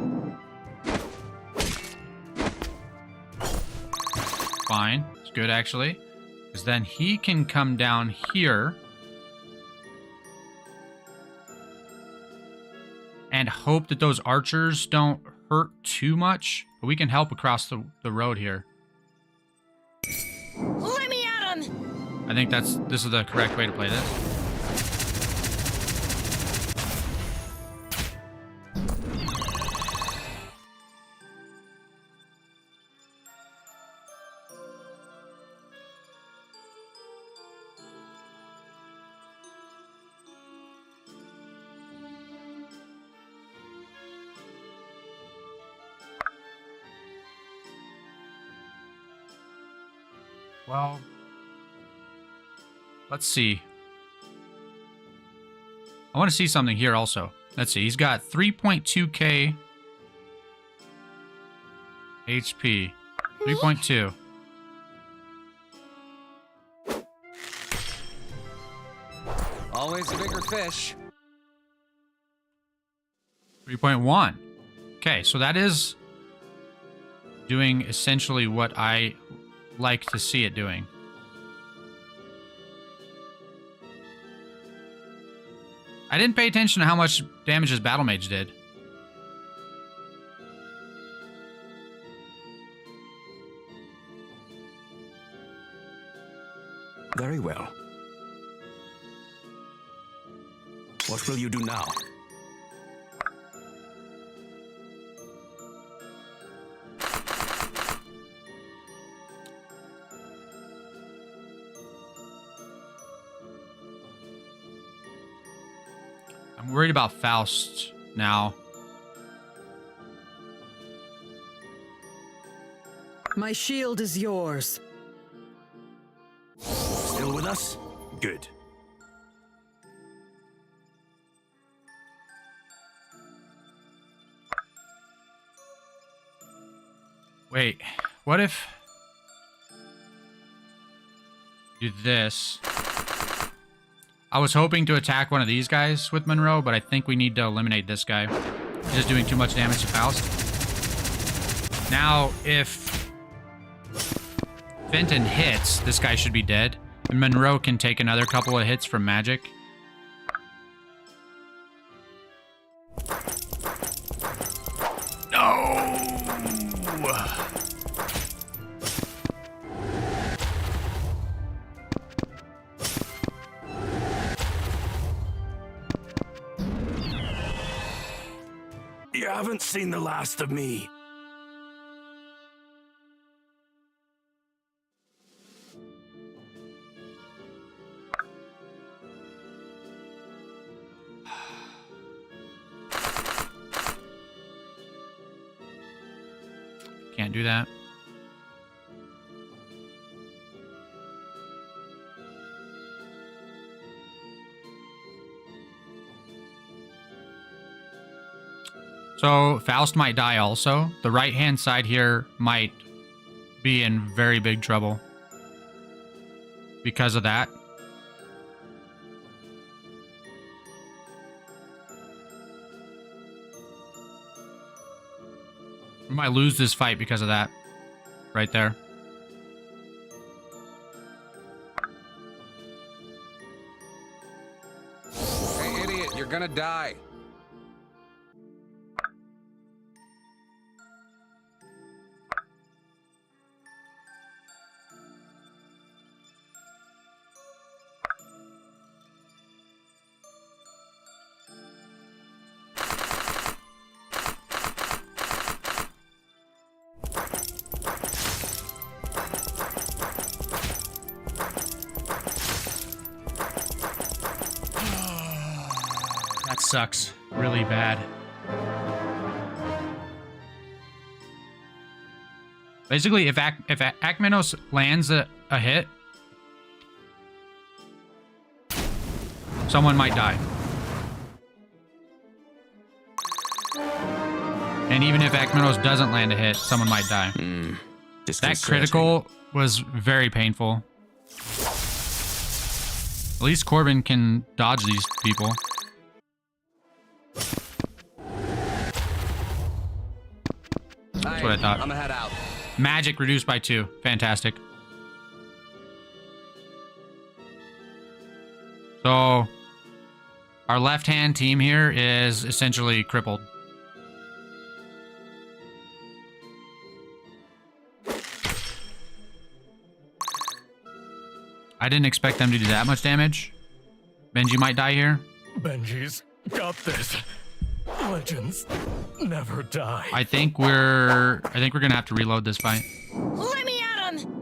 Fine. It's good, actually. Because then he can come down here and hope that those archers don't hurt too much. But we can help across the road here. Let me at him! I think this is the correct way to play this. Well, let's see. I want to see something here also. Let's see. He's got 3.2k HP. 3.2. Always a bigger fish. 3.1. Okay, so that is doing essentially what I like to see it doing. I didn't pay attention to how much damage his battle mage did. Very well. What will you do now? I'm worried about Faust now. My shield is yours. Still with us? Good. Wait, what if do this? I was hoping to attack one of these guys with Monroe, but I think we need to eliminate this guy. He's just doing too much damage to Faust. Now, if Fenton hits, this guy should be dead. And Monroe can take another couple of hits from magic. No! You haven't seen the last of me. Can't do that. So Faust might die also. The right-hand side here might be in very big trouble because of that. We might lose this fight because of that. Right there. Hey, idiot, you're gonna die. That sucks really bad. Basically, if Akmenos lands a hit, Someone might die. And even if Akmenos doesn't land a hit, someone might die. That critical was very painful. At least Corbin can dodge these people. That's what I thought. I'm gonna head out. Magic reduced by 2. Fantastic. So, our left-hand team here is essentially crippled. I didn't expect them to do that much damage. Benji might die here. Benji's got this. Legends never die. I think we're gonna have to reload this fight. Let me at him!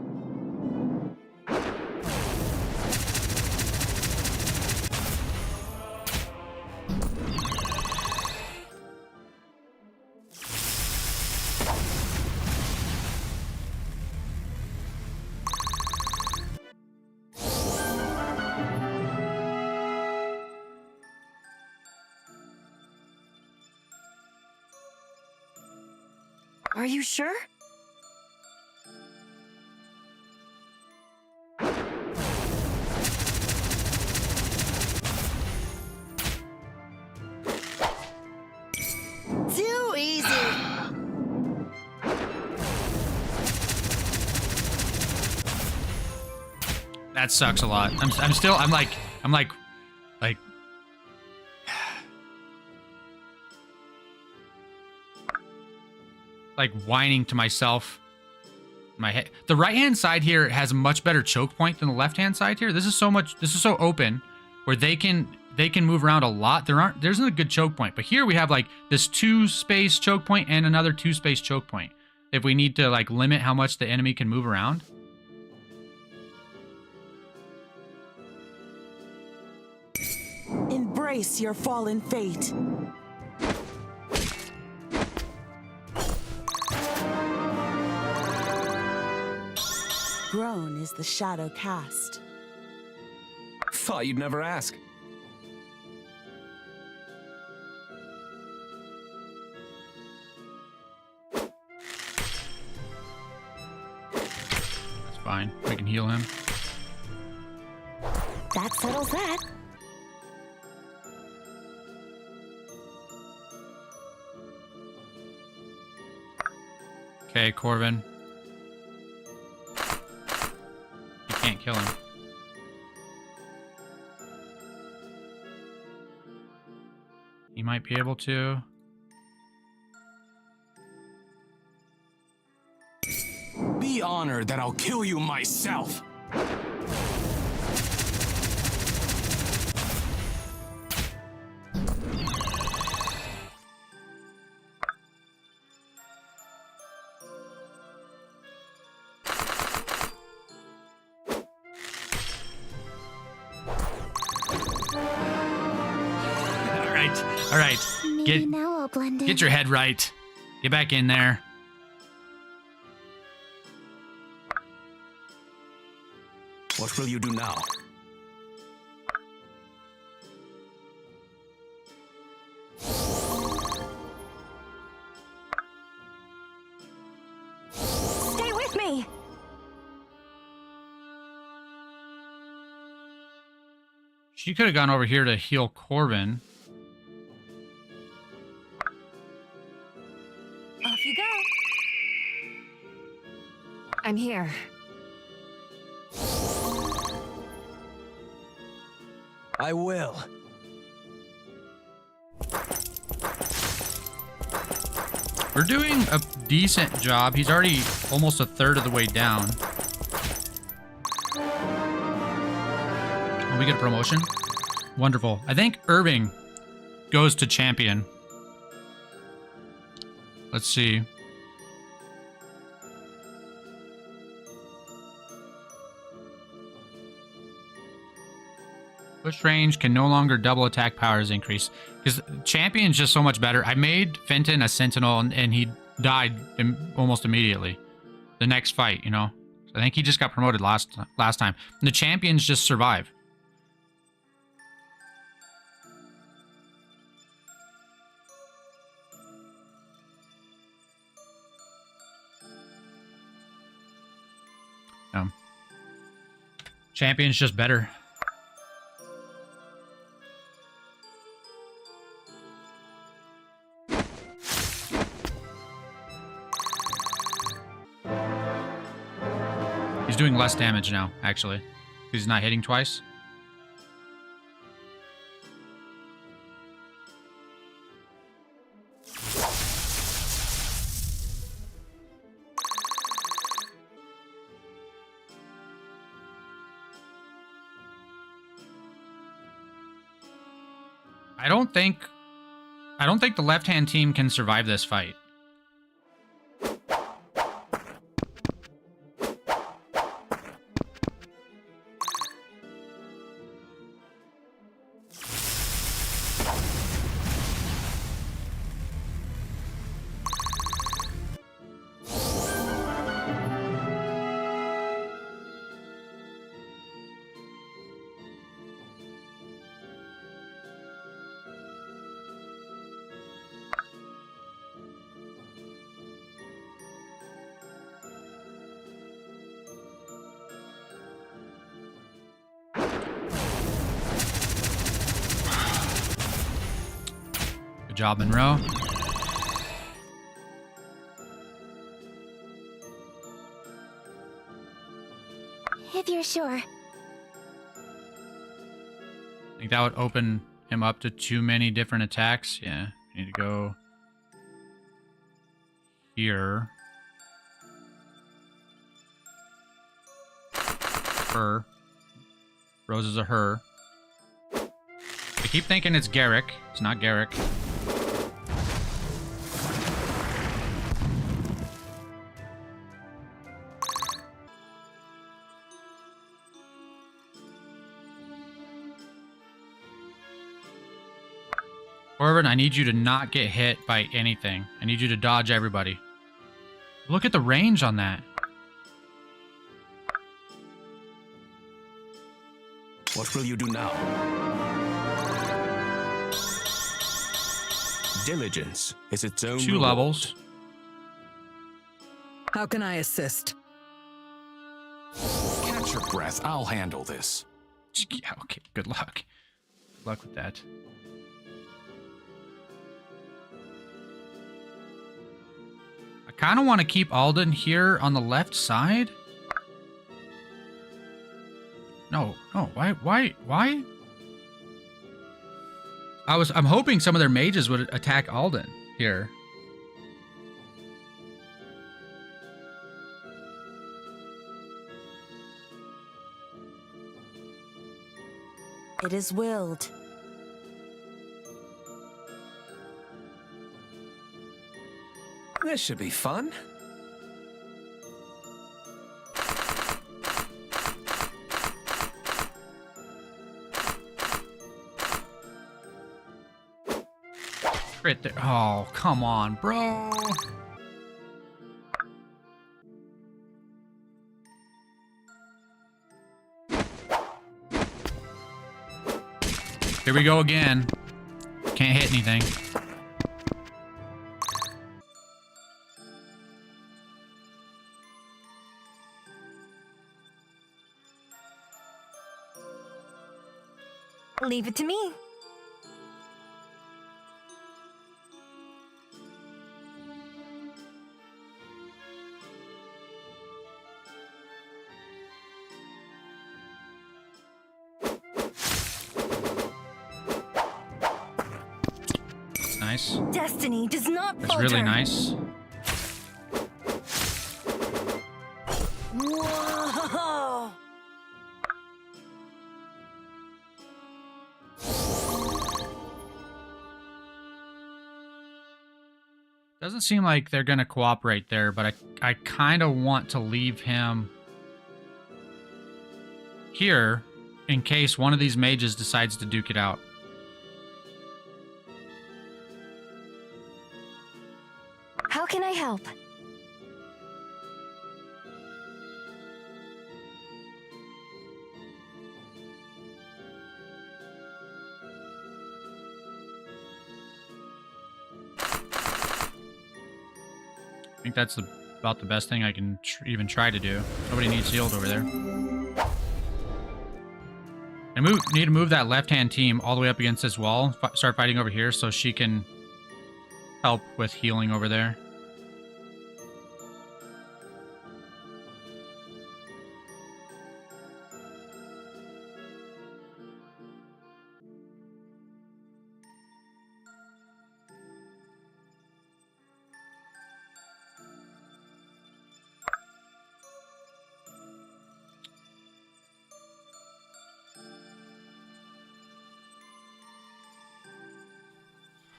Are you sure? Too easy. That sucks a lot. I'm like whining to myself in my head. The right hand side here has a much better choke point than the left hand side here. This is so open where they can move around a lot. There isn't a good choke point, but here we have like this 2-space choke point and another 2-space choke point if we need to like limit how much the enemy can move around. Embrace your fallen fate. Grown is the shadow cast. Thought you'd never ask. That's fine. We can heal him. That settles that. Okay, Corvin. You can't kill him. You might be able to. Be honored that I'll kill you myself. All right. Now I'll blend in. Get your head right. Get back in there. What will you do now? Stay with me! She could have gone over here to heal Corbin. Off you go. I'm here. I will. We're doing a decent job. He's already almost a third of the way down. Will we get a promotion? Wonderful. I think Irving goes to champion. Let's see. Push range can no longer double attack powers increase. Because champion's just so much better. I made Fenton a sentinel and he died almost immediately. The next fight, you know. I think he just got promoted last time. And the champions just survive. Champion's just better. He's doing less damage now, actually. He's not hitting twice. I don't think the left-hand team can survive this fight. Good job, Monroe. If you're sure. I think that would open him up to too many different attacks. Yeah, need to go here. Her. Rose is a her. I keep thinking it's Garrick. It's not Garrick. Corbin, I need you to not get hit by anything. I need you to dodge everybody. Look at the range on that. What will you do now? Diligence is its own 2 reward. levels. How can I assist? Catch your breath. I'll handle this. Yeah, okay, good luck. Good luck with that. I kind of want to keep Alden here on the left side. No, why? I'm hoping some of their mages would attack Alden here. It is willed. This should be fun. Crit there. Oh, come on, bro. Here we go again. Can't hit anything. Leave it to me. That's nice. Destiny does not That's falter. really nice. Whoa! Doesn't seem like they're going to cooperate there, but I kind of want to leave him here in case one of these mages decides to duke it out. How can I help? I think that's the about the best thing I can even try to do. Nobody needs healed over there. I need to move that left-hand team all the way up against this wall. Start fighting over here so she can help with healing over there.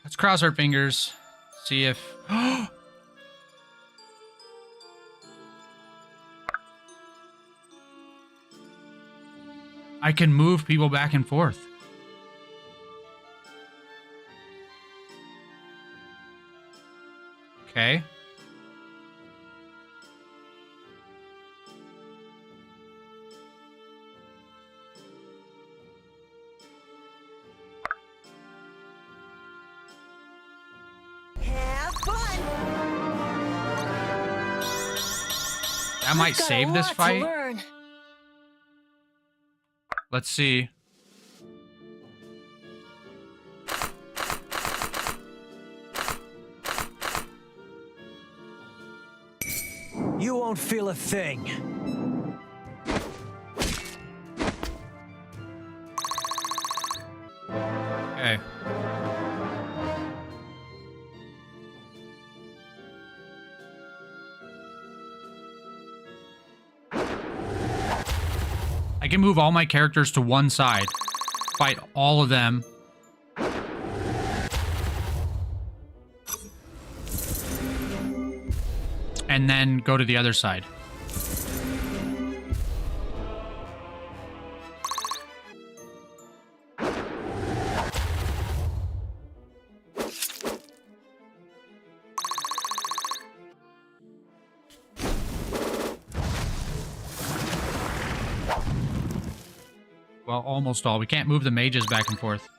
Let's cross our fingers. See if... I can move people back and forth. Okay. Have fun. That might I've got save a this lot to fight. learn. Let's see. You won't feel a thing. Okay. I can move all my characters to one side, fight all of them. And then go to the other side. Well, almost all. We can't move the mages back and forth.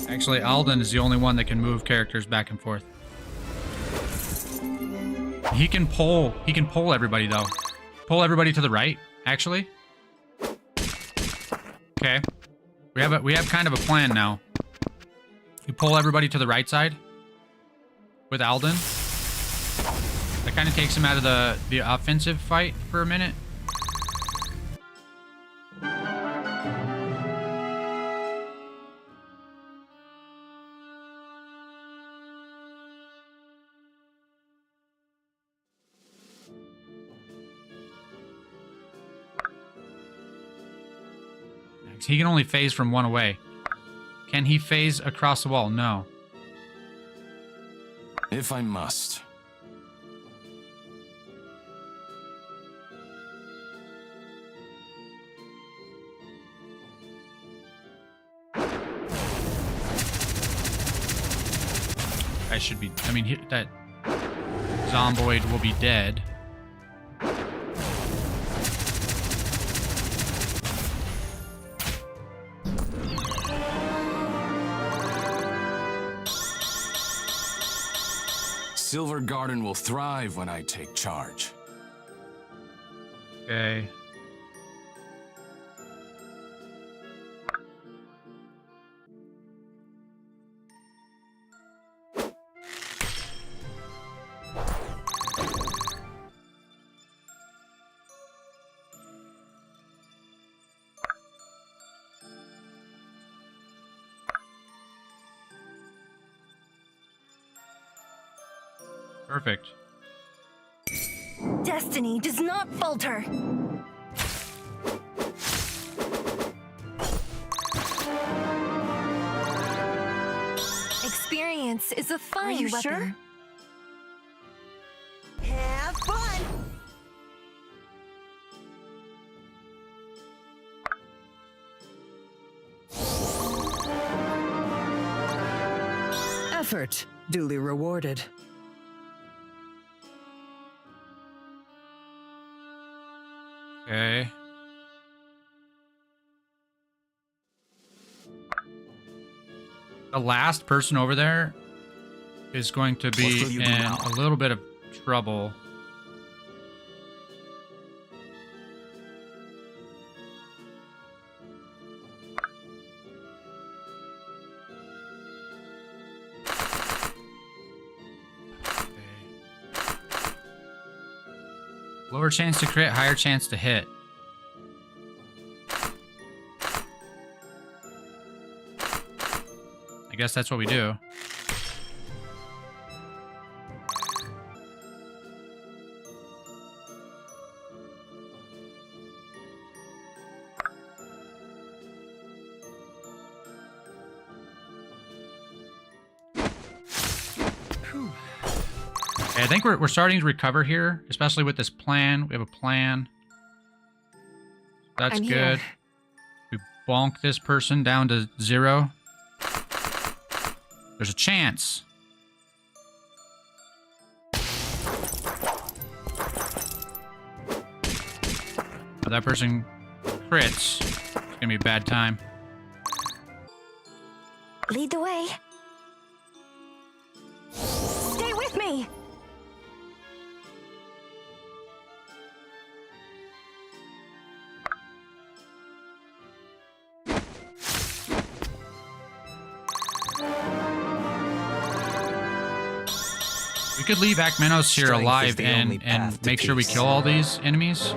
Actually, Alden is the only one that can move characters back and forth. He can pull everybody though. Pull everybody to the right, actually. Okay. We have kind of a plan now. We pull everybody to the right side with Alden. That kind of takes him out of the offensive fight for a minute. He can only phase from one away. Can he phase across the wall? No. If I must. I should be... I mean, that Zomboid will be dead. Silver Garden will thrive when I take charge. Okay. Perfect. Destiny does not falter. Experience is a fine Are you weapon. sure? Have fun. Effort duly rewarded. Okay. The last person over there is going to be in a little bit of trouble. Lower chance to crit, higher chance to hit. I guess that's what we do. Okay, I think we're starting to recover here, especially with this plan. We have a plan. That's I'm good. here. We bonk this person down to 0. There's a chance. If that person crits, it's gonna be a bad time. Lead the way. Stay with me. We could leave Akmenos here Strength is alive the only and path to make sure we peace. kill all these enemies.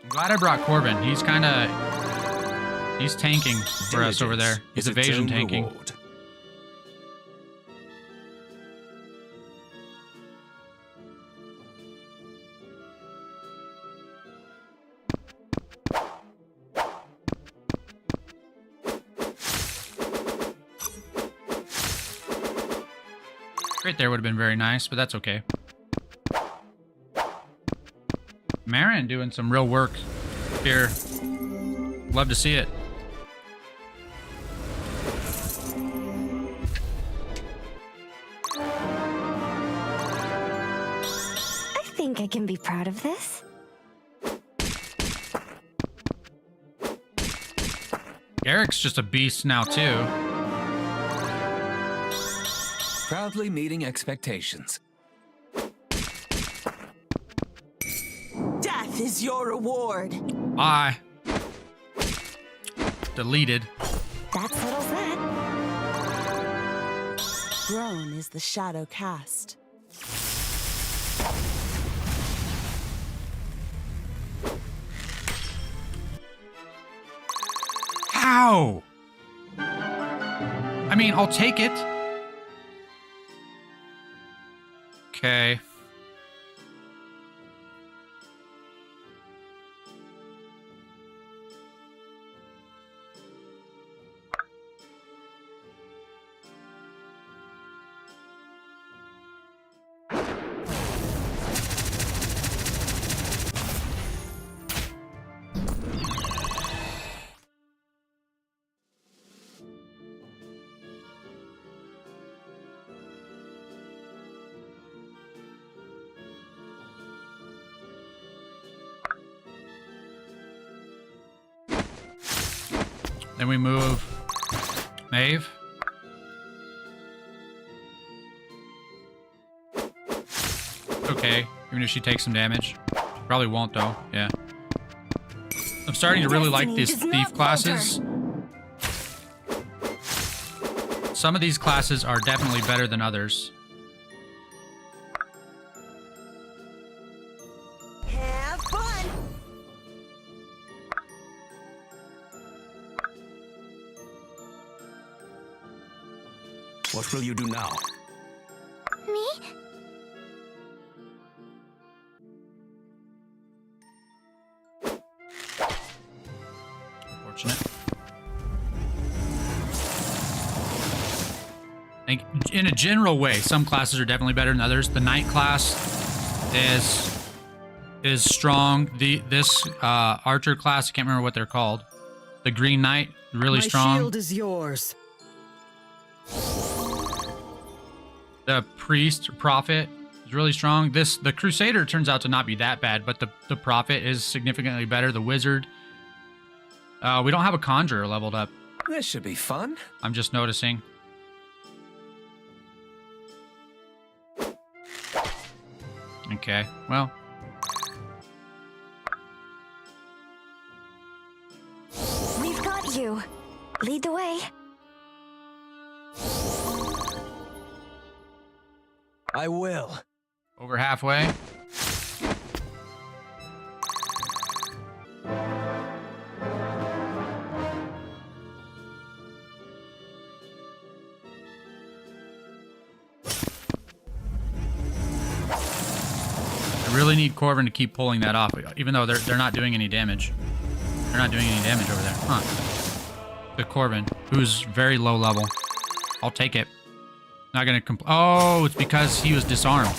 I'm glad I brought Corbin. He's tanking for us over there. He's evasion tanking. Reward. Right there would have been very nice, but that's okay. Marin doing some real work here. Love to see it. I think I can be proud of this. Eric's just a beast now, too. Proudly meeting expectations. Death is your reward. Bye. Deleted. That settles that. Grown is the shadow cast. How? I mean, I'll take it. Okay. Then we move Maeve. Okay, even if she takes some damage. She probably won't though, yeah. I'm starting to really like these Destiny thief does not classes. Some of these classes are definitely better than others. Have fun. What will you do now? Me? Unfortunate. I think in a general way, some classes are definitely better than others. The knight class is is strong. This archer class, I can't remember what they're called. The Green Knight, really My strong. shield is yours. The priest or prophet is really strong. The crusader turns out to not be that bad, but the prophet is significantly better. The wizard. We don't have a conjurer leveled up. This should be fun. I'm just noticing. Okay, well. We've got you. Lead the way. I will. Over halfway. I really need Corvin to keep pulling that off, even though they're not doing any damage. They're not doing any damage over there. Huh. The Corvin, who's very low level. I'll take it. Not gonna oh, it's because he was disarmed.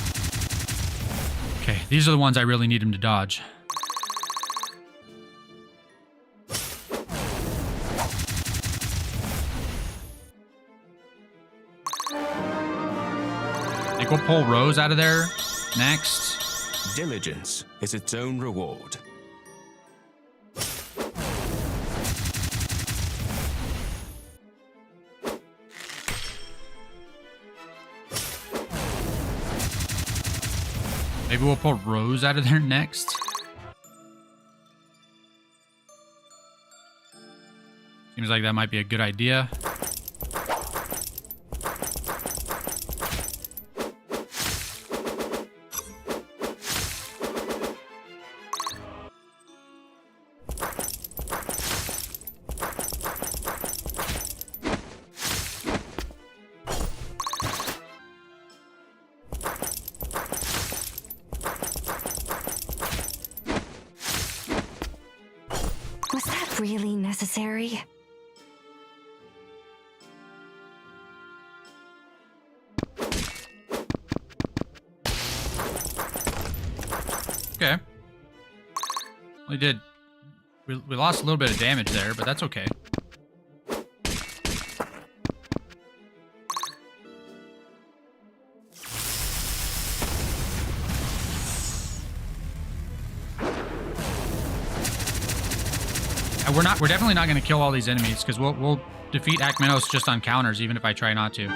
Okay, these are the ones I really need him to dodge. I think we'll pull Rose out of there next. Diligence is its own reward. Maybe we'll pull Rose out of there next. Seems like that might be a good idea. Was that really necessary? Okay. We lost a little bit of damage there, but that's okay. We're definitely not going to kill all these enemies, because we'll defeat Akmenos just on counters, even if I try not to.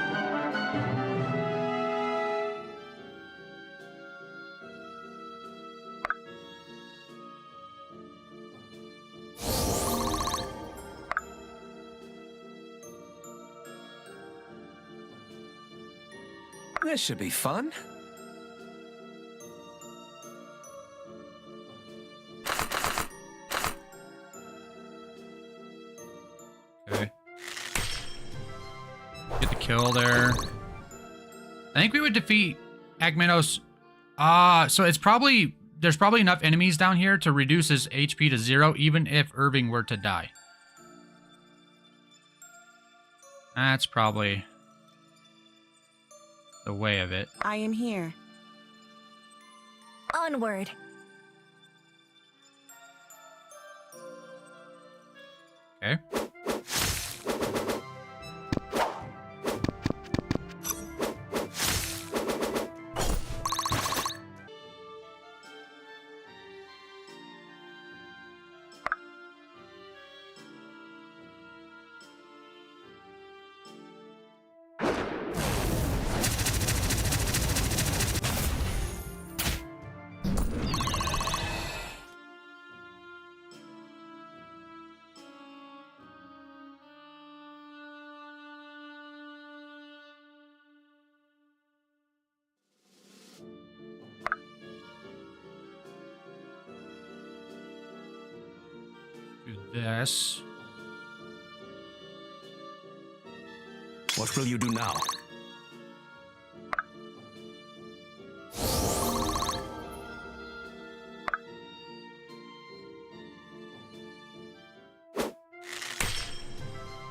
This should be fun. Okay. Get the kill there. I think we would defeat Akmenos. So it's probably... There's probably enough enemies down here to reduce his HP to 0, even if Irving were to die. That's probably the way of it. I am here. Onward. Okay. Do this. What will you do now?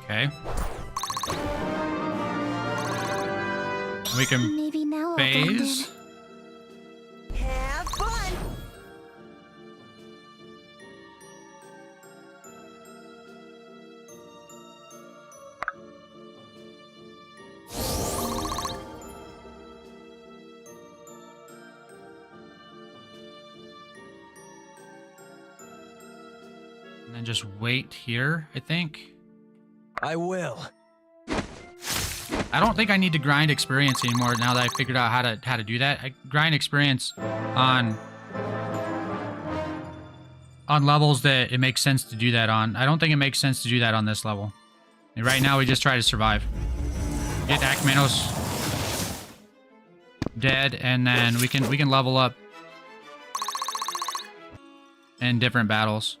Okay. We can Maybe now I'll Have phase. fun. And just wait here, I think. I will. I don't think I need to grind experience anymore now that I figured out how to do that. I grind experience on levels that it makes sense to do that on. I don't think it makes sense to do that on this level. And right now we just try to survive. Get Akmenos dead, and then we can level up in different battles.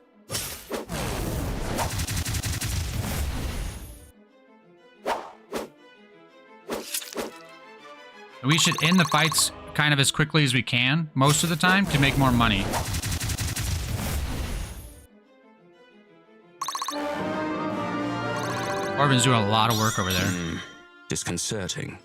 We should end the fights kind of as quickly as we can, most of the time, to make more money. Orban's doing a lot of work over there. Disconcerting.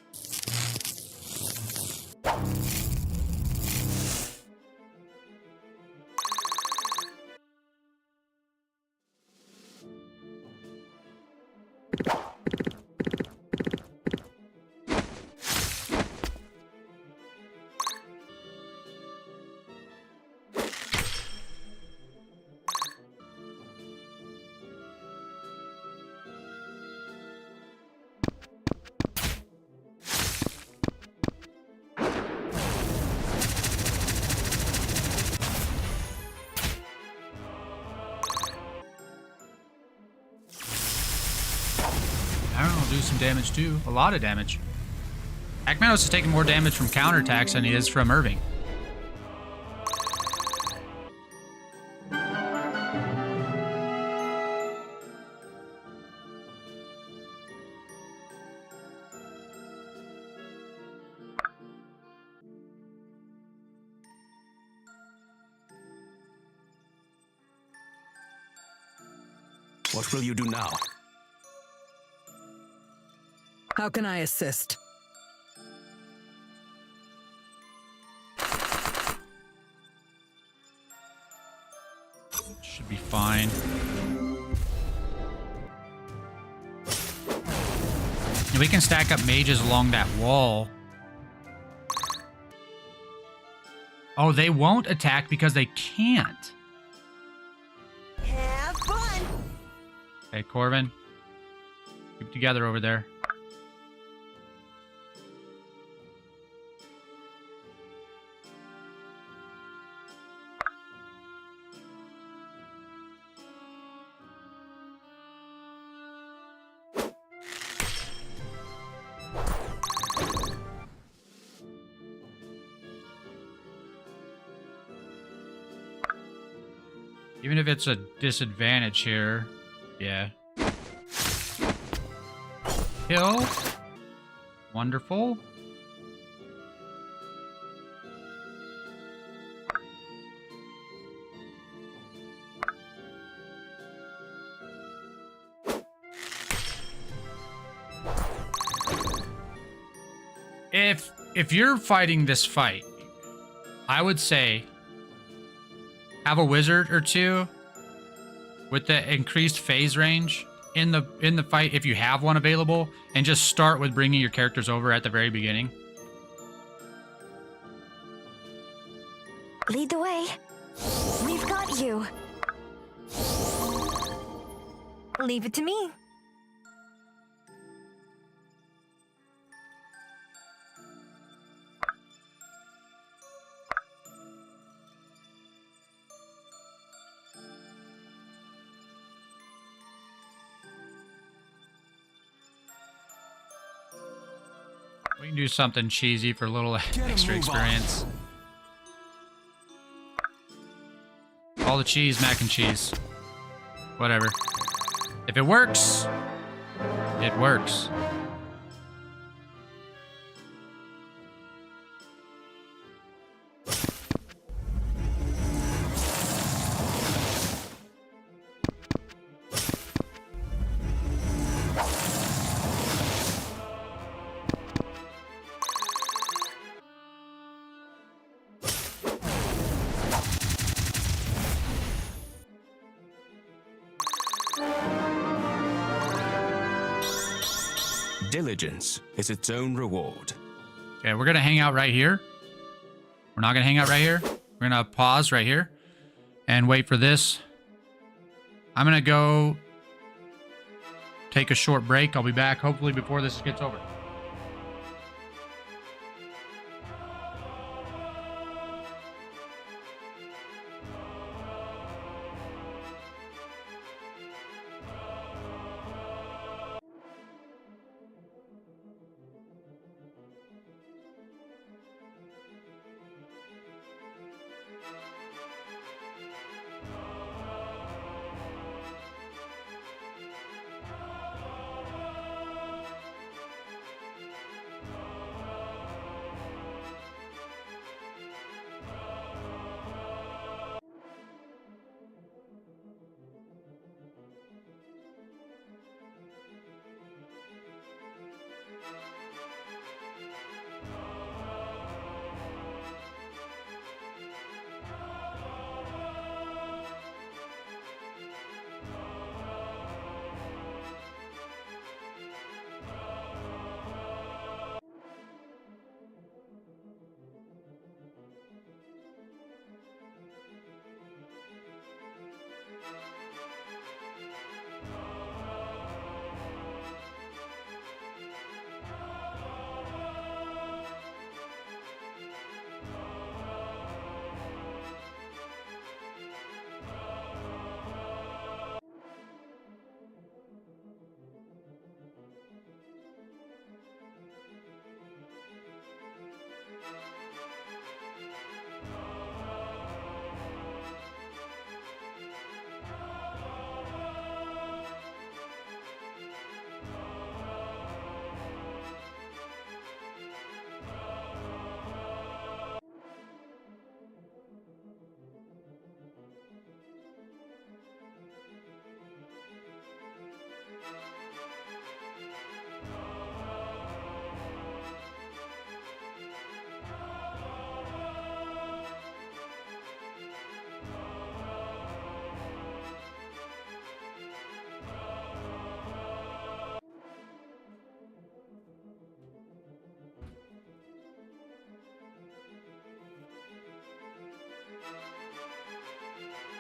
Aaron will do some damage too. A lot of damage. Akmenos is taking more damage from counterattacks than he is from Irving. What will you do now? How can I assist? Should be fine. And we can stack up mages along that wall. Oh, they won't attack because they can't. Have fun. Okay, Corvin. Keep it together over there. Even if it's a disadvantage here. Yeah. Kill. Wonderful. If you're fighting this fight, I would say have a wizard or two with the increased phase range in the fight if you have one available, and just start with bringing your characters over at the very beginning. Lead the way. We've got you. Leave it to me. We can do something cheesy for a little extra experience. All the cheese, mac and cheese. Whatever. If it works, it works. Diligence is its own reward. Okay, we're gonna hang out right here. We're not gonna hang out right here. We're gonna pause right here and wait for this I'm going to go take a short break. I'll be back hopefully before this gets over.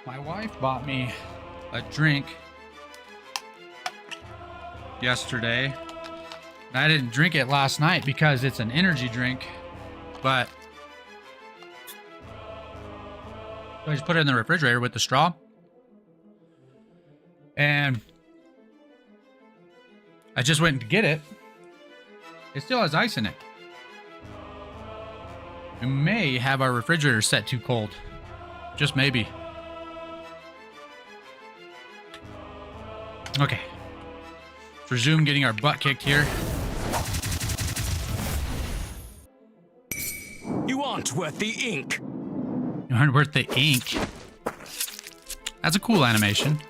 My wife bought me a drink yesterday. And I didn't drink it last night because it's an energy drink, but I just put it in the refrigerator with the straw. And I just went to get it. It still has ice in it. We may have our refrigerator set too cold. Just maybe. Okay. Let's resume getting our butt kicked here. You aren't worth the ink. You aren't worth the ink. That's a cool animation.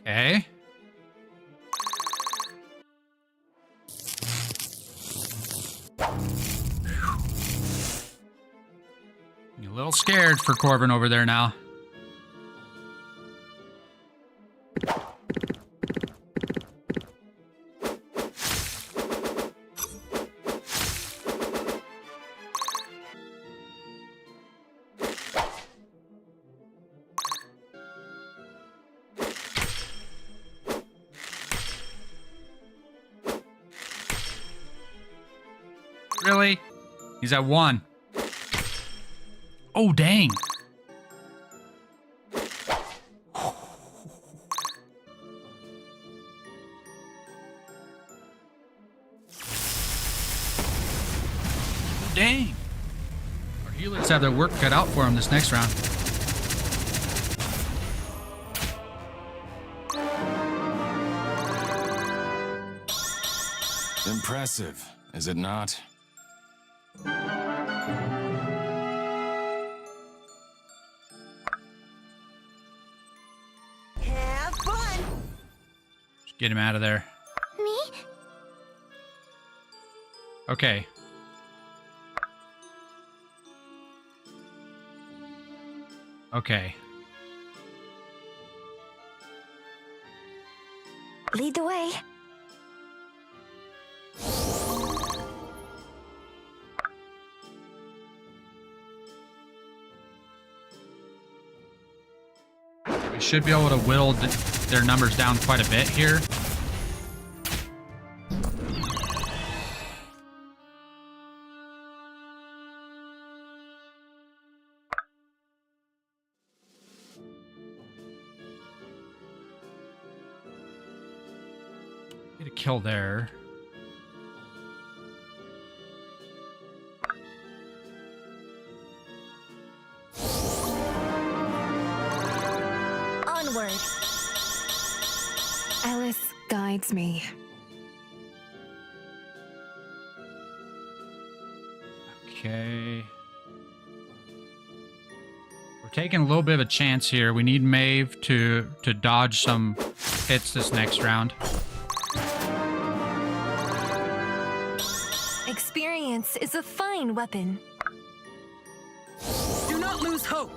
Okay. You're a little scared for Corbin over there now. Really? He's at 1. Oh, dang. Dang. Our healers have their work cut out for them this next round. Impressive, is it not? Have fun. Just get him out of there. Me? Okay. Okay. Lead the way. We should be able to whittle their numbers down quite a bit here. Get a kill there. Onward. Alice guides me. Okay. We're taking a little bit of a chance here. We need Maeve to dodge some hits this next round. Experience is a fine weapon. Do not lose hope.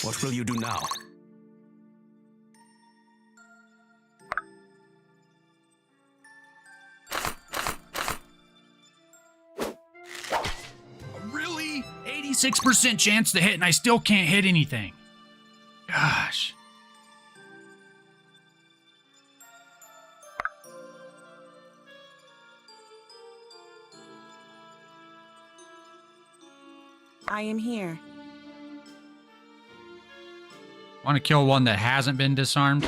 What will you do now? Really? 86% chance to hit and I still can't hit anything. Gosh. I am here. Want to kill one that hasn't been disarmed?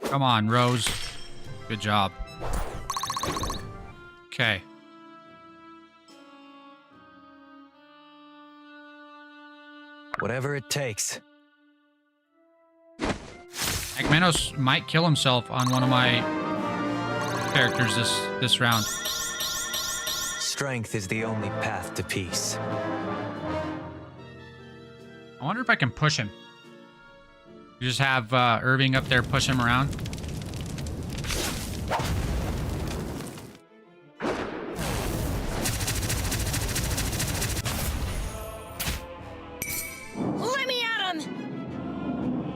Come on, Rose. Good job. Okay. Whatever it takes. Agmenos might kill himself on one of my characters this round. Strength is the only path to peace. I wonder if I can push him. You just have Irving up there push him around. Let me at him!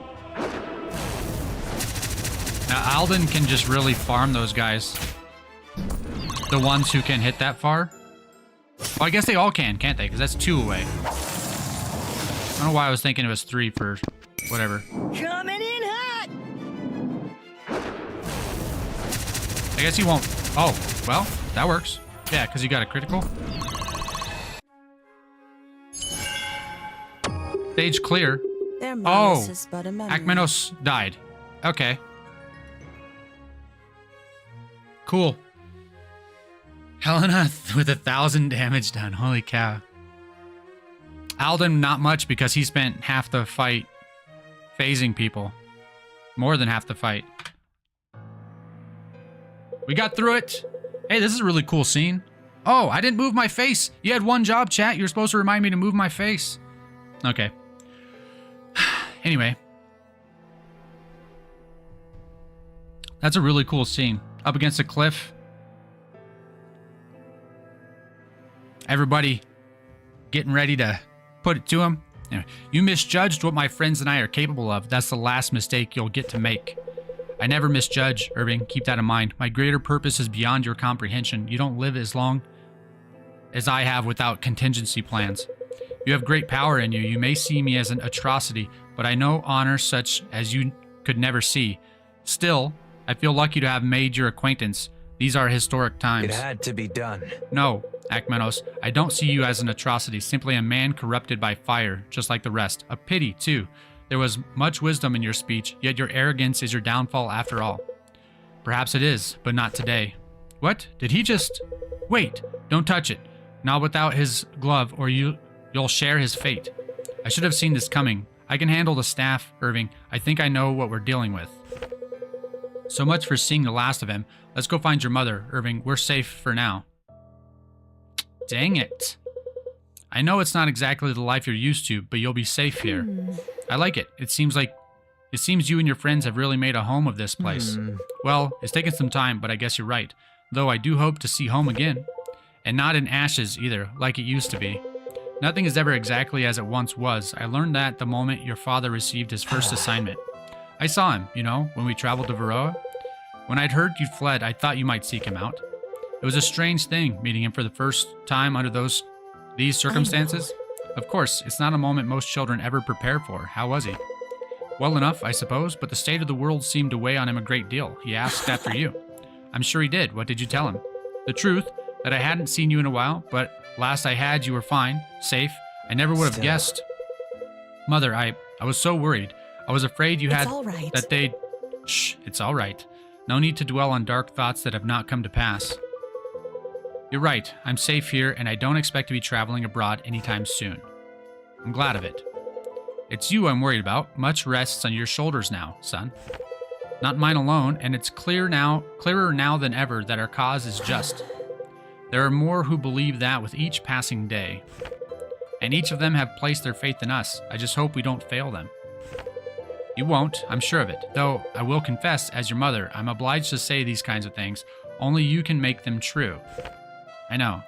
Now Alden can just really farm those guys. The ones who can hit that far. Well, I guess they all can, can't they? Because that's 2 away. I don't know why I was thinking it was 3 for whatever. Coming in hot! I guess he won't. Oh, well, that works. Yeah, because he got a critical. Stage clear. Their malice Oh, is but a memory. Agmenos died. Okay. Cool. Helena with 1,000 damage done. Holy cow. Alden, not much because he spent half the fight phasing people. More than half the fight. We got through it. Hey, this is a really cool scene. Oh, I didn't move my face. You had one job, chat. You're supposed to remind me to move my face. Okay. Anyway. That's a really cool scene. Up against a cliff. Everybody getting ready to put it to him. Anyway, you misjudged what my friends and I are capable of. That's the last mistake you'll get to make. I never misjudge, Irving. Keep that in mind. My greater purpose is beyond your comprehension. You don't live as long as I have without contingency plans. You have great power in you. You may see me as an atrocity, but I know honor such as you could never see. Still, I feel lucky to have made your acquaintance. These are historic times. It had to be done. No, Agmenos, I don't see you as an atrocity, simply a man corrupted by fire, just like the rest. A pity, too. There was much wisdom in your speech, yet your arrogance is your downfall after all. Perhaps it is, but not today. What? Did he just... Wait, don't touch it. Not without his glove, or you'll share his fate. I should have seen this coming. I can handle the staff, Irving. I think I know what we're dealing with. So much for seeing the last of him. Let's go find your mother, Irving. We're safe for now. Dang it. I know it's not exactly the life you're used to, but you'll be safe here. I like it. It seems you and your friends have really made a home of this place. Well, it's taken some time, but I guess you're right. Though I do hope to see home again. And not in ashes either, like it used to be. Nothing is ever exactly as it once was. I learned that the moment your father received his first assignment. I saw him, you know, when we traveled to Varroa. When I'd heard you'd fled, I thought you might seek him out. It was a strange thing, meeting him for the first time under these circumstances. Of course, it's not a moment most children ever prepare for. How was he? Well enough, I suppose, but the state of the world seemed to weigh on him a great deal. He asked after you. I'm sure he did. What did you tell him? The truth, that I hadn't seen you in a while, but last I had, you were fine, safe. I never would have guessed. Mother, I was so worried. I was afraid you had... It's all right. That they'd... Shh, it's all right. No need to dwell on dark thoughts that have not come to pass. You're right. I'm safe here, and I don't expect to be traveling abroad anytime soon. I'm glad of it. It's you I'm worried about. Much rests on your shoulders now, son. Not mine alone, and it's clearer now than ever that our cause is just. There are more who believe that with each passing day. And each of them have placed their faith in us. I just hope we don't fail them. You won't, I'm sure of it. Though, I will confess, as your mother, I'm obliged to say these kinds of things. Only you can make them true. I know.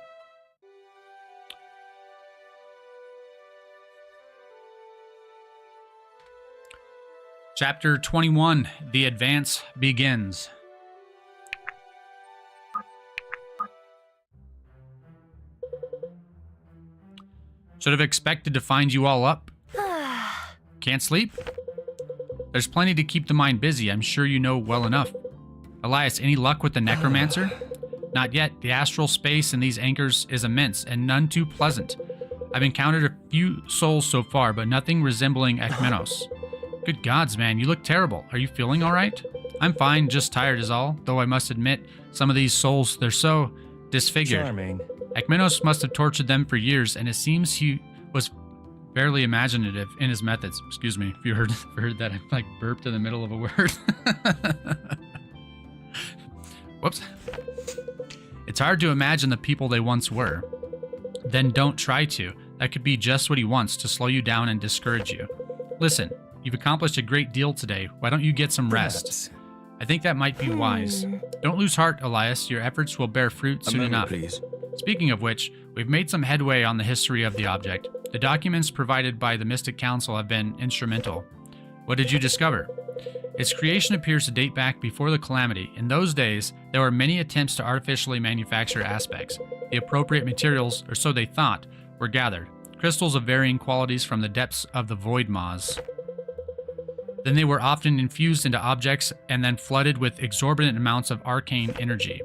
Chapter 21, The Advance Begins. Should have expected to find you all up. Can't sleep? There's plenty to keep the mind busy, I'm sure you know well enough. Elias, any luck with the necromancer? Not yet. The astral space in these anchors is immense, and none too pleasant. I've encountered a few souls so far, but nothing resembling Ekmenos. Good gods, man, you look terrible. Are you feeling all right? I'm fine, just tired is all, though I must admit, some of these souls, they're so disfigured. Charming. Ekmenos must have tortured them for years, and it seems he was fairly imaginative in his methods. Excuse me, if you heard that, I like burped in the middle of a word. Whoops. It's hard to imagine the people they once were. Then don't try to. That could be just what he wants, to slow you down and discourage you. Listen, you've accomplished a great deal today. Why don't you get some rest? I think that might be wise. Don't lose heart, Elias. Your efforts will bear fruit soon enough. Please. Speaking of which, we've made some headway on the history of the object. The documents provided by the Mystic Council have been instrumental. What did you discover? Its creation appears to date back before the Calamity. In those days, there were many attempts to artificially manufacture aspects. The appropriate materials, or so they thought, were gathered. Crystals of varying qualities from the depths of the void maws. Then they were often infused into objects and then flooded with exorbitant amounts of arcane energy.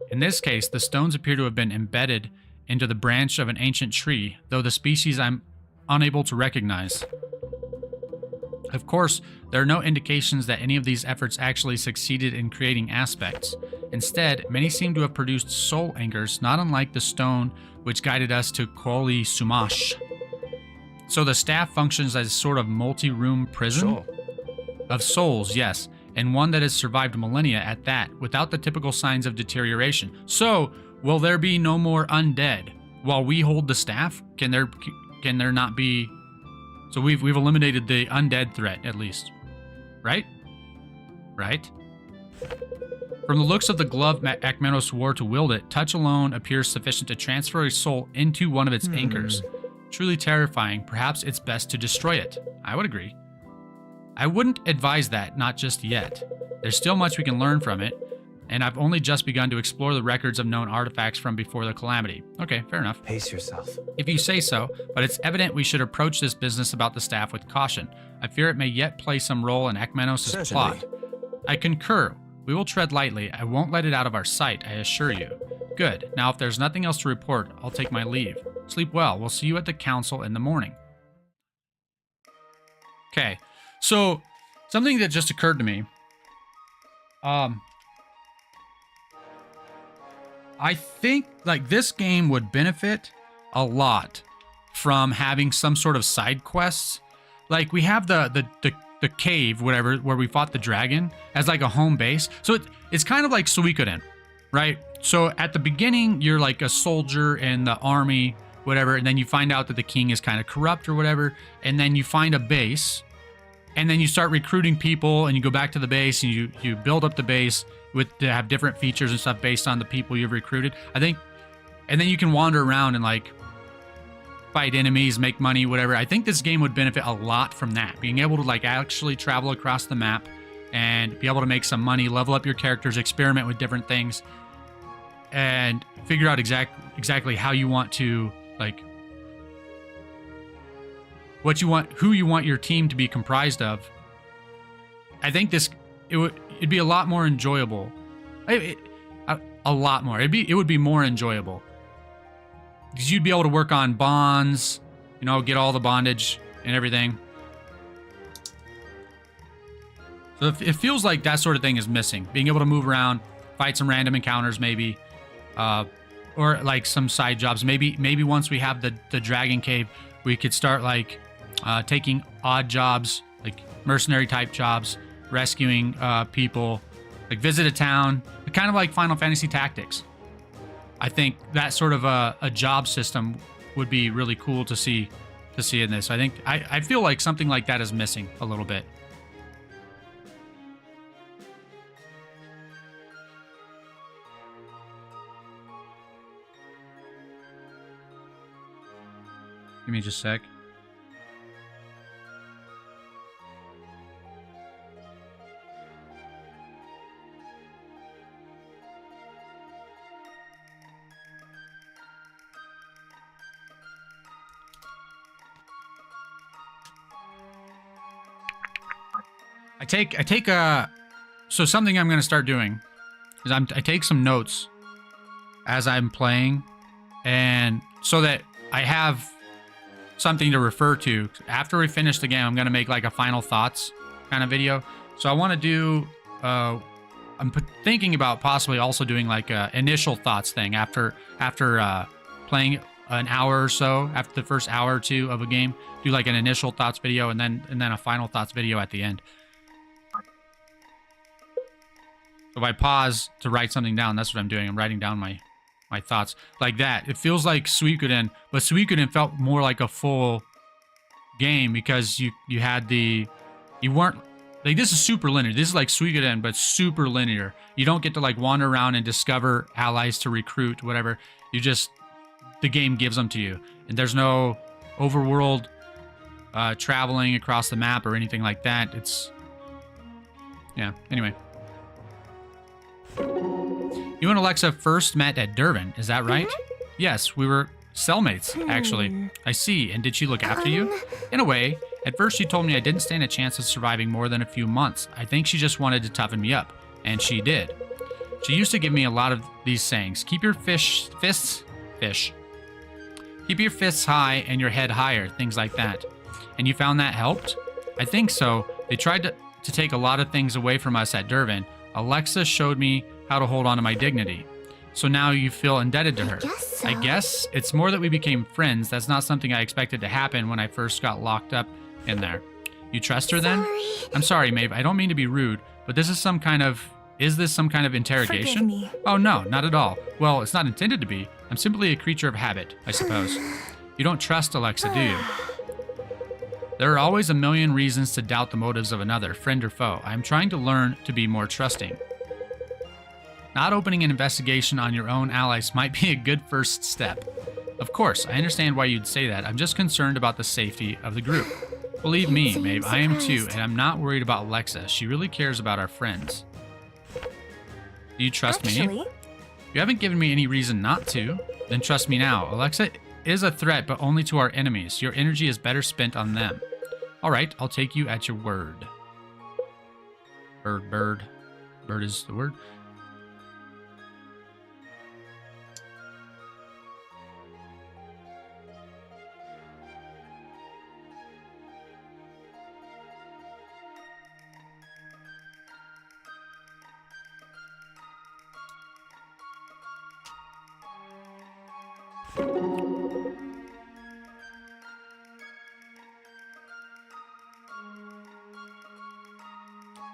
In this case, the stones appear to have been embedded into the branch of an ancient tree, though the species I'm unable to recognize. Of course, there are no indications that any of these efforts actually succeeded in creating aspects. Instead, many seem to have produced soul anchors, not unlike the stone which guided us to Koli Sumash. So the staff functions as a sort of multi-room prison? Sure. Of souls, yes, and one that has survived millennia at that, without the typical signs of deterioration. So, will there be no more undead while we hold the staff? Can there not be? So we've eliminated the undead threat, at least, right? Right? From the looks of the glove Ekmenos wore to wield it, touch alone appears sufficient to transfer a soul into one of its anchors. Truly terrifying. Perhaps it's best to destroy it. I would agree. I wouldn't advise that, not just yet. There's still much we can learn from it, and I've only just begun to explore the records of known artifacts from before the Calamity. Okay, fair enough. Pace yourself. If you say so, but it's evident we should approach this business about the staff with caution. I fear it may yet play some role in Ekmenos' plot. I concur. We will tread lightly. I won't let it out of our sight, I assure you. Good. Now, if there's nothing else to report, I'll take my leave. Sleep well. We'll see you at the council in the morning. Okay. So, something that just occurred to me. I think like this game would benefit a lot from having some sort of side quests. Like we have the cave, whatever, where we fought the dragon as like a home base. So it's kind of like Suikoden, right? So at the beginning, you're like a soldier in the army, whatever, and then you find out that the king is kind of corrupt or whatever, and then you find a base, and then you start recruiting people, and you go back to the base, and you build up the base to have different features and stuff based on the people you've recruited, I think, and then you can wander around and like fight enemies, make money, whatever. I think this game would benefit a lot from that. Being able to like actually travel across the map and be able to make some money, level up your characters, experiment with different things, and figure out exactly how you want to, like, what you want, who you want your team to be comprised of. I think it'd be a lot more enjoyable. A lot more. It would be more enjoyable. Because you'd be able to work on bonds, you know, get all the bondage and everything. So it feels like that sort of thing is missing. Being able to move around, fight some random encounters maybe, or like some side jobs. Maybe once we have the Dragon Cave, we could start like taking odd jobs, like mercenary type jobs, rescuing people, like visit a town, kind of like Final Fantasy Tactics. I think that sort of a job system would be really cool to see in this. I feel like something like that is missing a little bit. Give me just a sec. So something I'm going to start doing is I take some notes as I'm playing, and so that I have something to refer to. After we finish the game, I'm going to make like a final thoughts kind of video. So I want to do, I'm thinking about possibly also doing like a initial thoughts thing after playing an hour or so, after the first hour or two of a game, do like an initial thoughts video and then a final thoughts video at the end. So if I pause to write something down, that's what I'm doing. I'm writing down my thoughts like that. It feels like Suikoden, but Suikoden felt more like a full game because you weren't like, this is super linear. This is like Suikoden, but super linear. You don't get to like wander around and discover allies to recruit, whatever. The game gives them to you, and there's no overworld traveling across the map or anything like that. Anyway. You and Alexa first met at Durban, is that right? Yes, we were cellmates, actually. I see, and did she look after you? In a way. At first she told me I didn't stand a chance of surviving more than a few months. I think she just wanted to toughen me up, and she did. She used to give me a lot of these sayings. Keep your fists high and your head higher, things like that. And you found that helped? I think so. They tried to take a lot of things away from us at Durban. Alexa showed me how to hold on to my dignity. So now you feel indebted to her. I guess it's more that we became friends. That's not something I expected to happen when I first got locked up in there. You trust her then? I'm sorry, Maeve. I don't mean to be rude, but is this some kind of interrogation? Forgive me. Oh no, not at all. Well, it's not intended to be. I'm simply a creature of habit, I suppose. You don't trust Alexa, do you? There are always a million reasons to doubt the motives of another, friend or foe. I am trying to learn to be more trusting. Not opening an investigation on your own allies might be a good first step. Of course, I understand why you'd say that. I'm just concerned about the safety of the group. Believe me, Maeve, I am too, and I'm not worried about Alexa. She really cares about our friends. Do you trust me? You haven't given me any reason not to. Then trust me now. Alexa is a threat, but only to our enemies. Your energy is better spent on them. All right, I'll take you at your word. Bird is the word.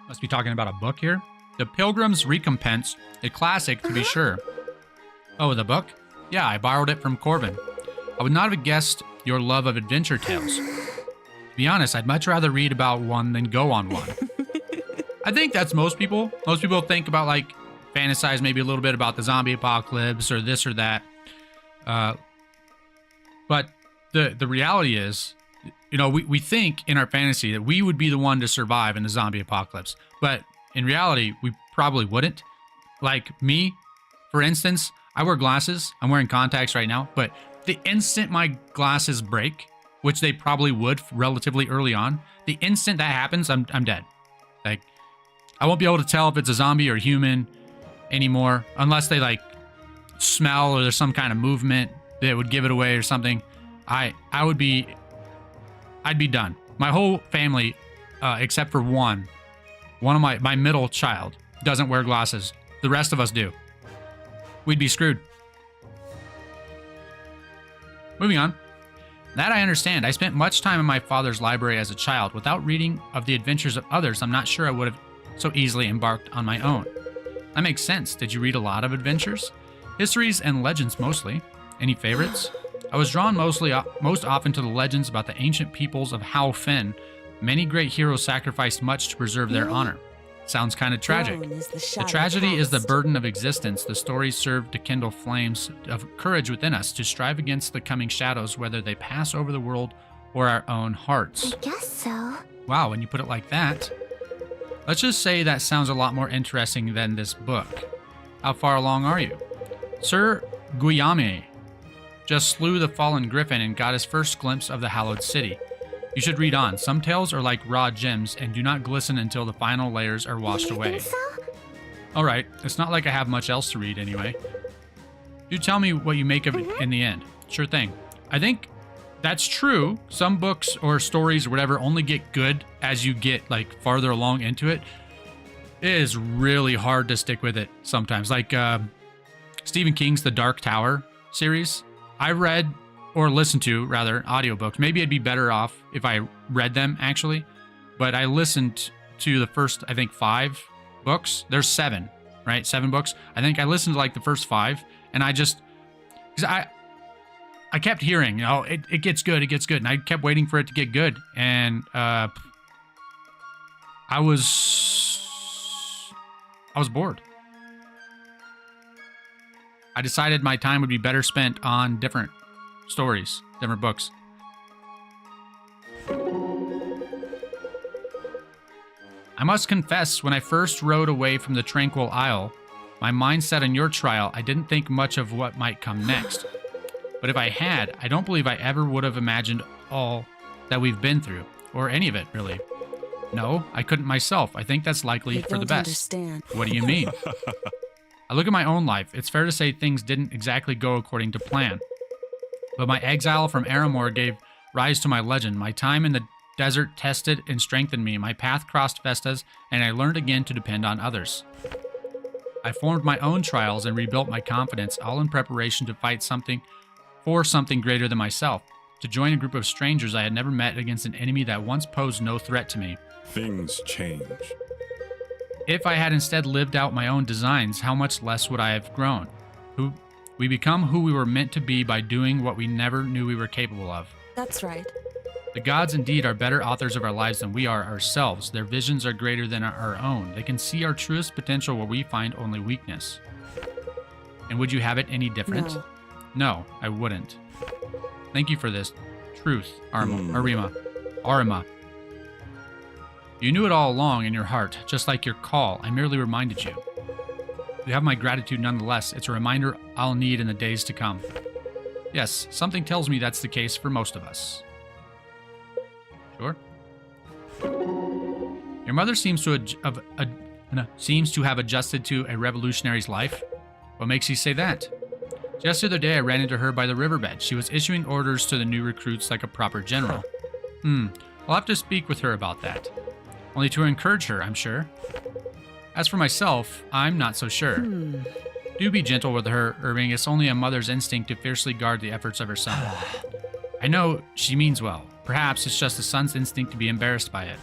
Must be talking about a book here. The Pilgrim's Recompense, a classic to be sure. Oh, the book? Yeah, I borrowed it from Corbin. I would not have guessed your love of adventure tales. To be honest, I'd much rather read about one than go on one. I think that's most people. Most people think about, like, fantasize maybe a little bit about the zombie apocalypse or this or that. But the reality is, you know, we think in our fantasy that we would be the one to survive in the zombie apocalypse, but in reality, we probably wouldn't. Like me, for instance, I wear glasses. I'm wearing contacts right now, but the instant my glasses break, which they probably would relatively early on, the instant that happens, I'm dead. Like, I won't be able to tell if it's a zombie or human anymore, unless they like smell or there's some kind of movement that would give it away or something. I'd be done. My whole family, except for one of my middle child doesn't wear glasses. The rest of us do. We'd be screwed. Moving on. That I understand. I spent much time in my father's library as a child. Without reading of the adventures of others, I'm not sure I would have so easily embarked on my own. That makes sense. Did you read a lot of adventures? Histories and legends mostly. Any favorites? I was drawn most often to the legends about the ancient peoples of How Fen. Many great heroes sacrificed much to preserve their honor. Sounds kind of tragic. The tragedy is the burden of existence. The stories serve to kindle flames of courage within us to strive against the coming shadows, whether they pass over the world or our own hearts. I guess so. Wow, when you put it like that. Let's just say that sounds a lot more interesting than this book. How far along are you? Sir Guillaume just slew the fallen griffin and got his first glimpse of the hallowed city. You should read on. Some tales are like raw gems and do not glisten until the final layers are washed away. Think so? Alright, it's not like I have much else to read anyway. Do tell me what you make of it in the end. Sure thing. I think that's true. Some books or stories or whatever only get good as you get like farther along into it. It is really hard to stick with it sometimes. Like Stephen King's The Dark Tower series. I read, or listened to, rather, audiobooks. Maybe I'd be better off if I read them, actually. But I listened to the first, I think, 5 books. There's 7, right? 7 books. I think I listened to, like, the first 5. And I just... Because I kept hearing, you know, it gets good, it gets good. And I kept waiting for it to get good. And I was bored. I decided my time would be better spent on different stories, different books. I must confess, when I first rode away from the Tranquil Isle, my mind set on your trial, I didn't think much of what might come next. But if I had, I don't believe I ever would have imagined all that we've been through, or any of it, really. No, I couldn't myself. I think that's likely for the best. Understand. What do you mean? I look at my own life. It's fair to say things didn't exactly go according to plan. But my exile from Aramor gave rise to my legend. My time in the desert tested and strengthened me. My path crossed Vestas, and I learned again to depend on others. I formed my own trials and rebuilt my confidence, all in preparation to fight for something greater than myself, to join a group of strangers I had never met against an enemy that once posed no threat to me. Things change. If I had instead lived out my own designs, how much less would I have grown? We become who we were meant to be by doing what we never knew we were capable of. That's right. The gods indeed are better authors of our lives than we are ourselves. Their visions are greater than our own. They can see our truest potential where we find only weakness. And would you have it any different? No. No, I wouldn't. Thank you for this. Truth, Arima. You knew it all along in your heart, just like your call. I merely reminded you. You have my gratitude nonetheless. It's a reminder I'll need in the days to come. Yes, something tells me that's the case for most of us. Sure. Your mother seems to have adjusted to a revolutionary's life. What makes you say that? Just the other day, I ran into her by the riverbed. She was issuing orders to the new recruits like a proper general. I'll have to speak with her about that. Only to encourage her, I'm sure. As for myself, I'm not so sure. Do be gentle with her, Irving. It's only a mother's instinct to fiercely guard the efforts of her son. I know she means well. Perhaps it's just a son's instinct to be embarrassed by it.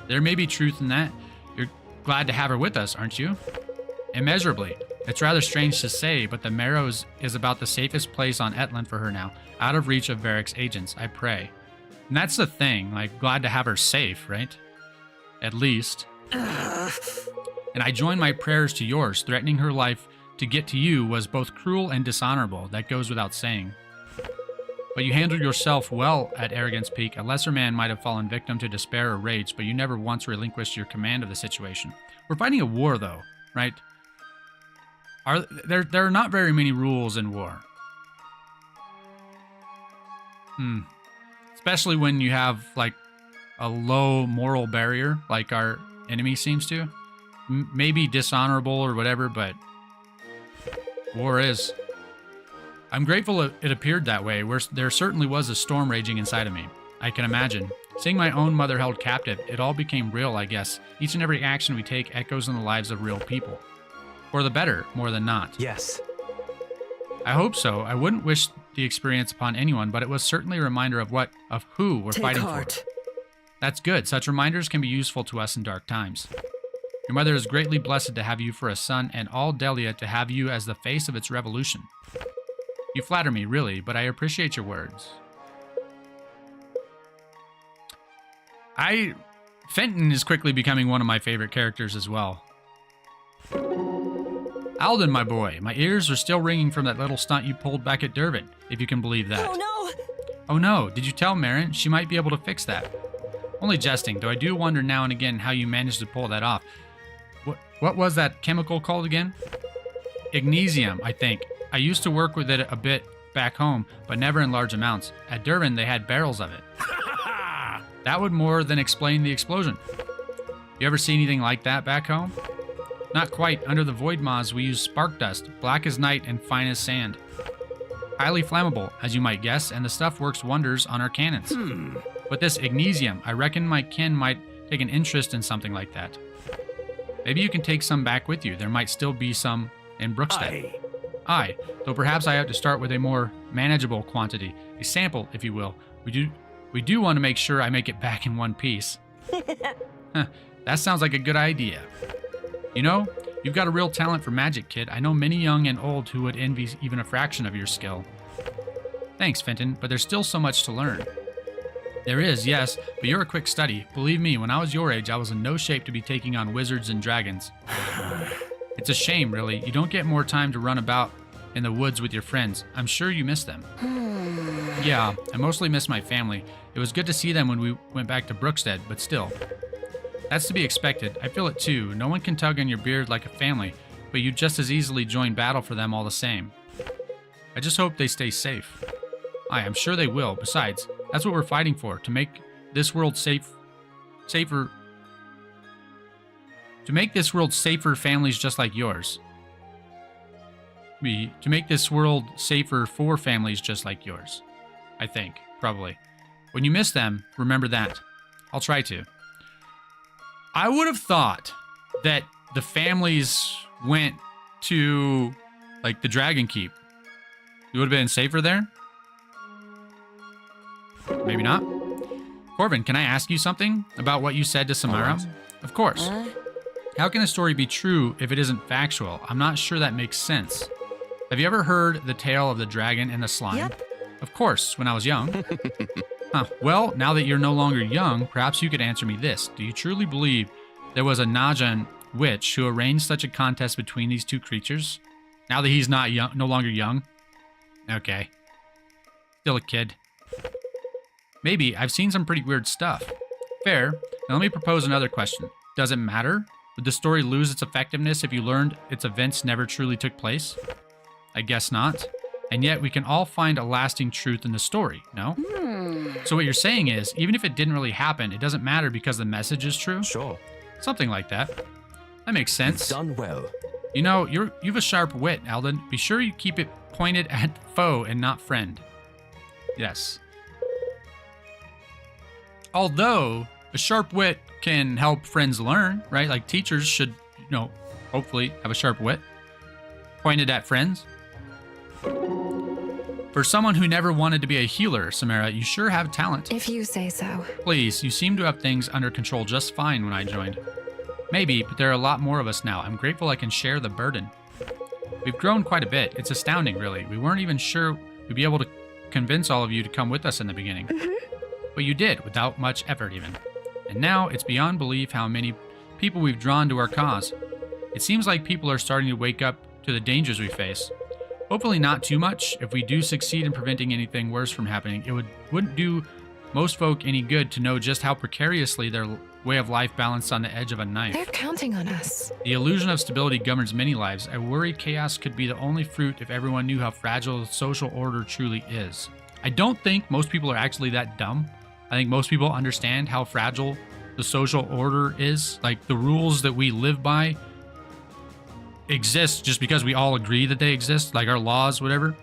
There may be truth in that. You're glad to have her with us, aren't you? Immeasurably. It's rather strange to say, but the Marrows is about the safest place on Etland for her now, out of reach of Varric's agents, I pray. And that's the thing, like, glad to have her safe, right? At least. And I join my prayers to yours. Threatening her life to get to you was both cruel and dishonorable. That goes without saying. But you handled yourself well at Arrogance Peak. A lesser man might have fallen victim to despair or rage, but you never once relinquished your command of the situation. We're fighting a war, though, right? There are not very many rules in war. Especially when you have, like, a low moral barrier, like our enemy seems to. Maybe dishonorable or whatever, but war is. I'm grateful it appeared that way, where there certainly was a storm raging inside of me. I can imagine. Seeing my own mother held captive, it all became real, I guess. Each and every action we take echoes in the lives of real people. For the better, more than not. Yes. I hope so. I wouldn't wish the experience upon anyone, but it was certainly a reminder of who we're fighting for. That's good. Such reminders can be useful to us in dark times. Your mother is greatly blessed to have you for a son, and all Delia to have you as the face of its revolution. You flatter me, really, but I appreciate your words. Fenton is quickly becoming one of my favorite characters as well. Alden, my boy, my ears are still ringing from that little stunt you pulled back at Durban, if you can believe that. Oh no! Oh no, did you tell Marin? She might be able to fix that. Only jesting, though I do wonder now and again how you managed to pull that off. What was that chemical called again? Magnesium, I think. I used to work with it a bit back home, but never in large amounts. At Durban, they had barrels of it. That would more than explain the explosion. You ever see anything like that back home? Not quite. Under the Void Maws, we use spark dust, black as night and fine as sand. Highly flammable, as you might guess, and the stuff works wonders on our cannons. But this magnesium, I reckon my kin might take an interest in something like that. Maybe you can take some back with you. There might still be some in Brookstead. Aye, though perhaps I have to start with a more manageable quantity, a sample, if you will. We do want to make sure I make it back in one piece. That sounds like a good idea. You know, you've got a real talent for magic, kid. I know many young and old who would envy even a fraction of your skill. Thanks, Fenton, but there's still so much to learn. There is, yes, but you're a quick study. Believe me, when I was your age, I was in no shape to be taking on wizards and dragons. It's a shame, really. You don't get more time to run about in the woods with your friends. I'm sure you miss them. Yeah, I mostly miss my family. It was good to see them when we went back to Brookstead, but still. That's to be expected. I feel it too. No one can tug on your beard like a family, but you'd just as easily join battle for them all the same. I just hope they stay safe. Aye, I'm sure they will. Besides, that's what we're fighting for, to make this world safer. To make this world safer families just like yours. To make this world safer for families just like yours. I think, probably. When you miss them, remember that. I'll try to. I would have thought that the families went to, like, the Dragon Keep. You would have been safer there? Maybe not. Corvin, can I ask you something about what you said to Samara? Of course. How can a story be true if it isn't factual? I'm not sure that makes sense. Have you ever heard the tale of the dragon and the slime? Yep. Of course, when I was young. Well, now that you're no longer young, perhaps you could answer me this. Do you truly believe there was a Najan witch who arranged such a contest between these two creatures? Now that he's not young, no longer young? Okay. Still a kid. Maybe. I've seen some pretty weird stuff. Fair. Now let me propose another question. Does it matter? Would the story lose its effectiveness if you learned its events never truly took place? I guess not. And yet we can all find a lasting truth in the story, no? So what you're saying is, even if it didn't really happen, it doesn't matter because the message is true? Sure. Something like that. That makes sense. Done well. You know, you've a sharp wit, Alden. Be sure you keep it pointed at foe and not friend. Yes. Although, a sharp wit can help friends learn, right? Like teachers should, you know, hopefully have a sharp wit. Pointed at friends. For someone who never wanted to be a healer, Samara, you sure have talent. If you say so. Please, you seem to have things under control just fine when I joined. Maybe, but there are a lot more of us now. I'm grateful I can share the burden. We've grown quite a bit. It's astounding, really. We weren't even sure we'd be able to convince all of you to come with us in the beginning. But you did, without much effort even. And now, it's beyond belief how many people we've drawn to our cause. It seems like people are starting to wake up to the dangers we face. Hopefully not too much. If we do succeed in preventing anything worse from happening, it wouldn't do most folk any good to know just how precariously their way of life balanced on the edge of a knife. They're counting on us. The illusion of stability governs many lives. I worry chaos could be the only fruit if everyone knew how fragile the social order truly is. I don't think most people are actually that dumb. I think most people understand how fragile the social order is. Like, the rules that we live by exist just because we all agree that they exist, like our laws, whatever.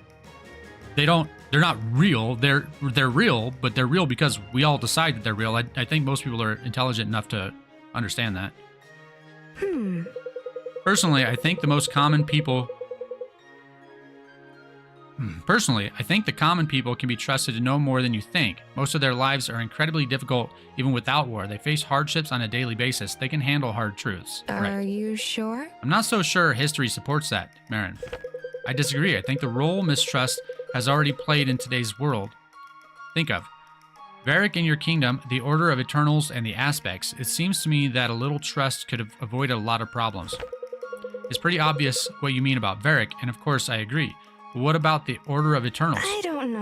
They're not real. They're real, but they're real because we all decide that they're real. I think most people are intelligent enough to understand that. Personally, I think the common people can be trusted to know more than you think. Most of their lives are incredibly difficult even without war. They face hardships on a daily basis. They can handle hard truths. Are you sure? I'm not so sure history supports that, Marin. I disagree. I think the role mistrust has already played in today's world. Think of Varric in your kingdom, the Order of Eternals, and the Aspects. It seems to me that a little trust could have avoided a lot of problems. It's pretty obvious what you mean about Varric, and of course I agree. But what about the Order of Eternals? I don't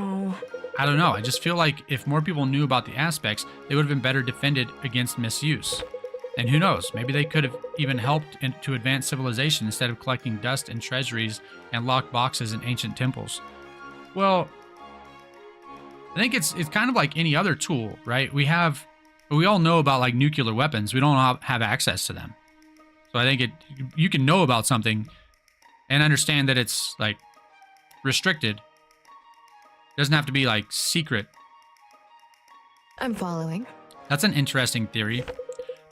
know. I just feel like if more people knew about the Aspects, they would have been better defended against misuse. And who knows, maybe they could have even helped to advance civilization instead of collecting dust and treasuries and locked boxes in ancient temples. Well, I think it's kind of like any other tool, right? We all know about like nuclear weapons. We don't have access to them. So I think you can know about something and understand that it's like restricted. It doesn't have to be like secret. I'm following. That's an interesting theory.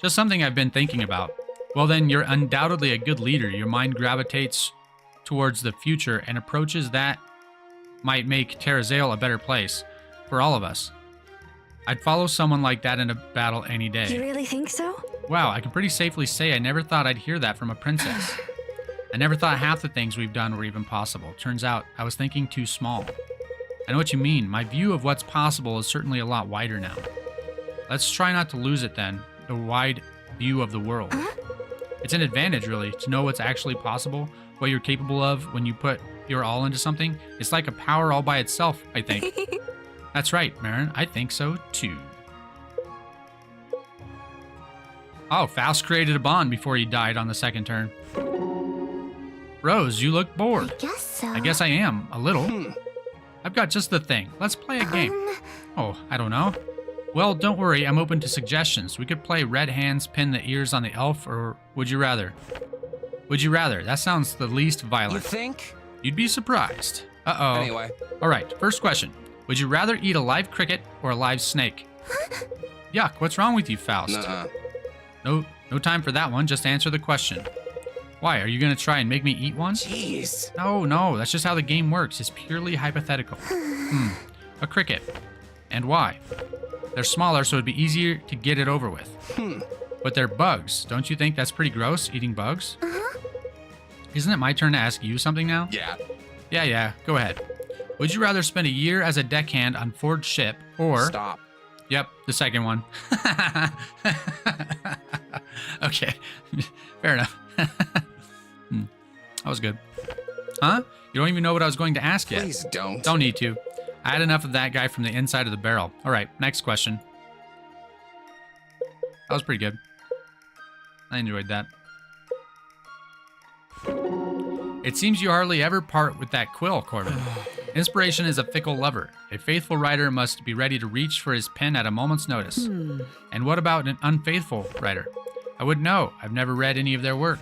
Just something I've been thinking about. Well, then you're undoubtedly a good leader. Your mind gravitates towards the future and approaches that might make Terrazale a better place for all of us. I'd follow someone like that in a battle any day. You really think so? Wow, I can pretty safely say I never thought I'd hear that from a princess. I never thought half the things we've done were even possible. Turns out I was thinking too small. I know what you mean. My view of what's possible is certainly a lot wider now. Let's try not to lose it then, the wide view of the world. It's an advantage, really, to know what's actually possible, what you're capable of when you put your all into something. It's like a power all by itself, I think. That's right, Marin. I think so, too. Oh, Faust created a bond before he died on the second turn. Rose, you look bored. I guess so. I guess I am, a little. I've got just the thing. Let's play a game. Oh, I don't know. Well, don't worry, I'm open to suggestions. We could play Red Hands Pin the Ears on the Elf, or Would You Rather? Would you rather? That sounds the least violent. You think? You'd be surprised. Uh-oh. Anyway. All right, first question. Would you rather eat a live cricket or a live snake? Yuck, what's wrong with you, Faust? Nuh-uh. No time for that one. Just answer the question. Why, are you going to try and make me eat one? Jeez. No, that's just how the game works. It's purely hypothetical. A cricket. And why? They're smaller, so it'd be easier to get it over with. But they're bugs. Don't you think that's pretty gross, eating bugs? Isn't it my turn to ask you something now? Yeah. Yeah, go ahead. Would you rather spend a year as a deckhand on Ford's ship, or... Stop. Yep, the second one. Okay, fair enough. That was good. Huh? You don't even know what I was going to ask yet. Please don't. Don't need to. I had enough of that guy from the inside of the barrel. All right, next question. That was pretty good. I enjoyed that. It seems you hardly ever part with that quill, Corbin. Inspiration is a fickle lover. A faithful writer must be ready to reach for his pen at a moment's notice. And what about an unfaithful writer? I wouldn't know. I've never read any of their work.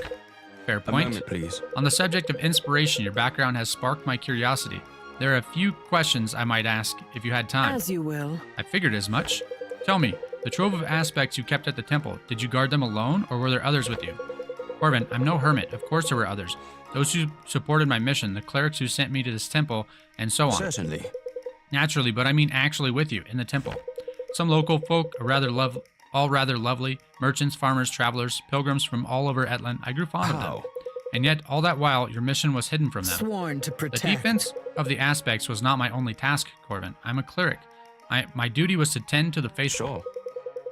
Fair point. A moment, please. On the subject of inspiration, your background has sparked my curiosity. There are a few questions I might ask if you had time. As you will. I figured as much. Tell me, the trove of aspects you kept at the temple, did you guard them alone, or were there others with you? Corbin, I'm no hermit. Of course there were others. Those who supported my mission, the clerics who sent me to this temple, and so on. Certainly. Naturally, but I mean actually with you, in the temple. Some local folk, all rather lovely, merchants, farmers, travelers, pilgrims from all over Etland. I grew fond of them. And yet, all that while, your mission was hidden from them. Sworn to protect. The defense of the aspects was not my only task, Corbin. I'm a cleric. My duty was to tend to the faithful. Sure.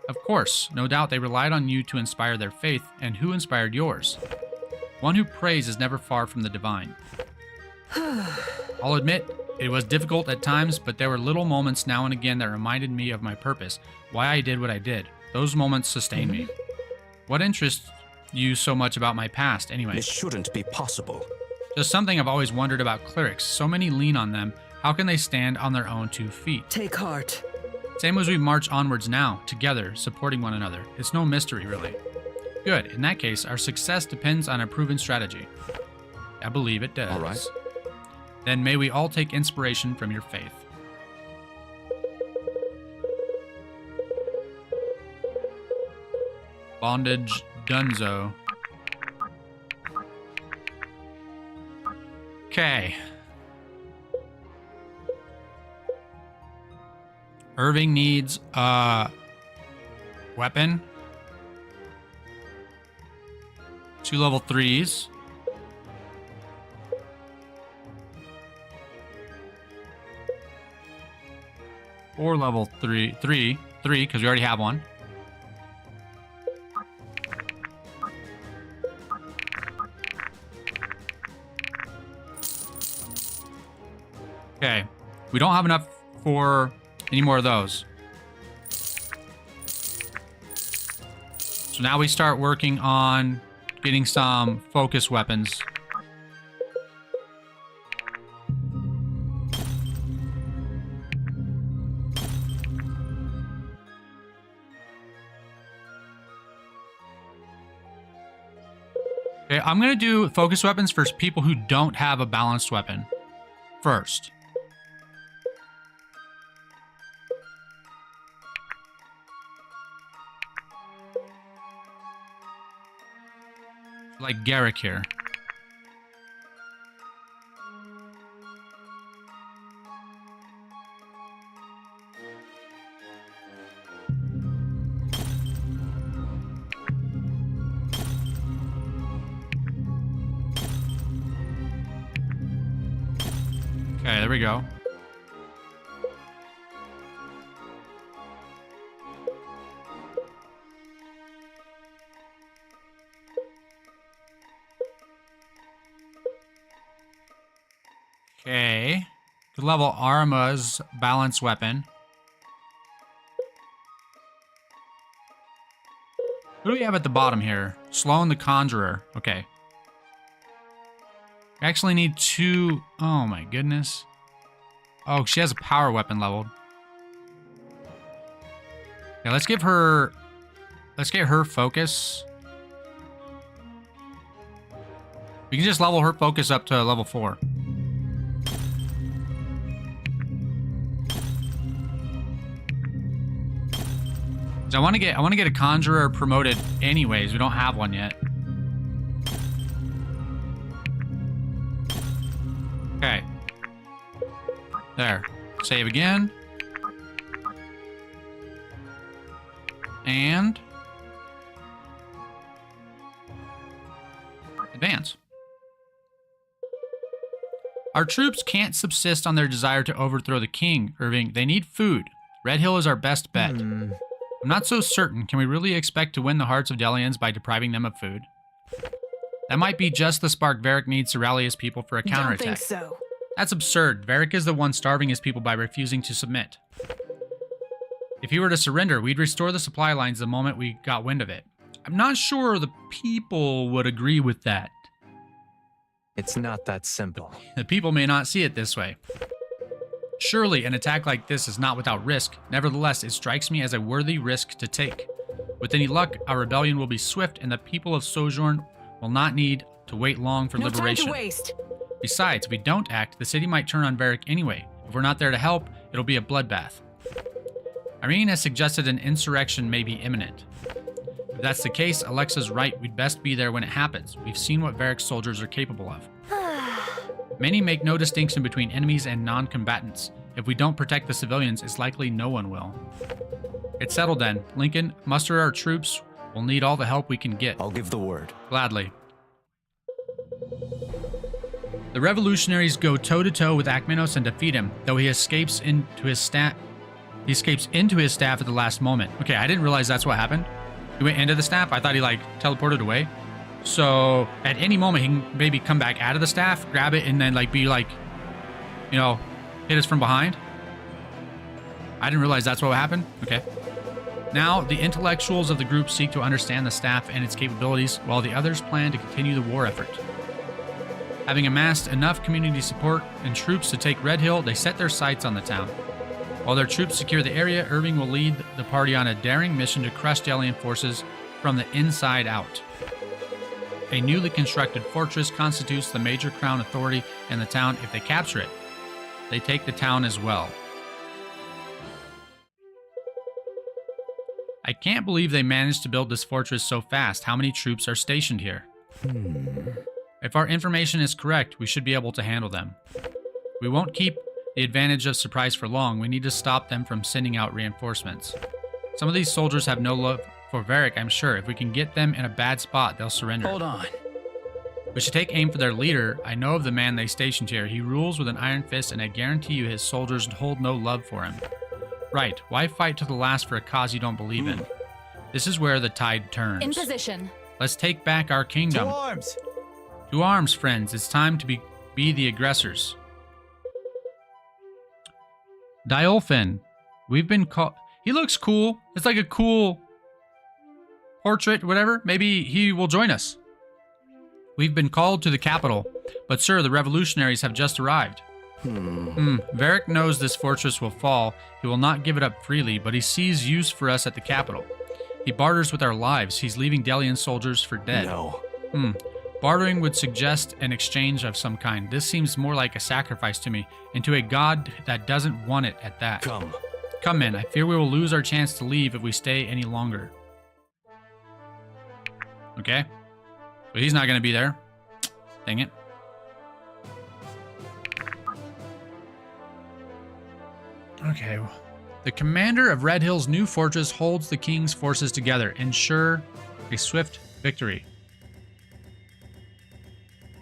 Of course, no doubt they relied on you to inspire their faith, and who inspired yours? One who prays is never far from the divine. I'll admit, it was difficult at times, but there were little moments now and again that reminded me of my purpose, why I did what I did. Those moments sustained me. What interests you so much about my past, anyway? This shouldn't be possible. Just something I've always wondered about clerics. So many lean on them. How can they stand on their own 2 feet? Take heart. Same as we march onwards now, together, supporting one another. It's no mystery, really. Good. In that case, our success depends on a proven strategy. I believe it does. All right. Then may we all take inspiration from your faith. Bondage Dunzo. Okay. Irving needs a weapon. 2 level 3s. Or level 3, because we already have one. Okay, we don't have enough for any more of those. So now we start working on getting some focus weapons. Okay, I'm going to do focus weapons for people who don't have a balanced weapon first. Like Garrick here. Okay, there we go. Okay. Good level Arma's balance weapon. Who do we have at the bottom here? Sloan the Conjurer. Okay. We actually need 2. Oh my goodness. Oh, she has a power weapon leveled. Yeah, let's give her... Let's get her focus. We can just level her focus up to level 4. I want to get a conjurer promoted anyways. We don't have one yet. Okay. There. Save again. And advance. Our troops can't subsist on their desire to overthrow the king, Irving. They need food. Red Hill is our best bet. I'm not so certain. Can we really expect to win the hearts of Delians by depriving them of food? That might be just the spark Varric needs to rally his people for a counterattack. Don't think so. That's absurd. Varric is the one starving his people by refusing to submit. If he were to surrender, we'd restore the supply lines the moment we got wind of it. I'm not sure the people would agree with that. It's not that simple. The people may not see it this way. Surely an attack like this is not without risk. Nevertheless, it strikes me as a worthy risk to take. With any luck, our rebellion will be swift and the people of Sojourn will not need to wait long for liberation. No time to waste. Besides, if we don't act, the city might turn on Varric anyway. If we're not there to help, it'll be a bloodbath. Irene has suggested an insurrection may be imminent. If that's the case, Alexa's right. We'd best be there when it happens. We've seen what Varric's soldiers are capable of. Many make no distinction between enemies and non-combatants. If we don't protect the civilians, it's likely no one will. It's settled then. Lincoln, muster our troops. We'll need all the help we can get. I'll give the word. Gladly. The revolutionaries go toe-to-toe with Akmenos and defeat him, though he escapes into his staff. He escapes into his staff at the last moment. Okay, I didn't realize that's what happened. He went into the staff? I thought he, like, teleported away. So at any moment, he can maybe come back out of the staff, grab it, and then like be like, you know, hit us from behind. I didn't realize that's what happened. Okay. Now, the intellectuals of the group seek to understand the staff and its capabilities, while the others plan to continue the war effort. Having amassed enough community support and troops to take Red Hill, they set their sights on the town. While their troops secure the area, Irving will lead the party on a daring mission to crush the alien forces from the inside out. A newly constructed fortress constitutes the major crown authority in the town. If they capture it, they take the town as well. I can't believe they managed to build this fortress so fast. How many troops are stationed here? If our information is correct, we should be able to handle them. We won't keep the advantage of surprise for long. We need to stop them from sending out reinforcements. Some of these soldiers have no love for Varric, I'm sure. If we can get them in a bad spot, they'll surrender. Hold on. We should take aim for their leader. I know of the man they stationed here. He rules with an iron fist, and I guarantee you his soldiers hold no love for him. Right. Why fight to the last for a cause you don't believe in? This is where the tide turns. In position. Let's take back our kingdom. To arms! To arms, friends. It's time to be the aggressors. Diolfin. We've been called... He looks cool. It's like a cool portrait, whatever. Maybe he will join us. We've been called to the capital. But sir, the revolutionaries have just arrived. Varric knows this fortress will fall. He will not give it up freely, but he sees use for us at the capital. He barters with our lives. He's leaving Delian soldiers for dead. No. Bartering would suggest an exchange of some kind. This seems more like a sacrifice to me, and to a god that doesn't want it at that. Come men, I fear we will lose our chance to leave if we stay any longer. Okay. So he's not going to be there. Dang it. Okay. The commander of Red Hill's new fortress holds the king's forces together. Ensure a swift victory.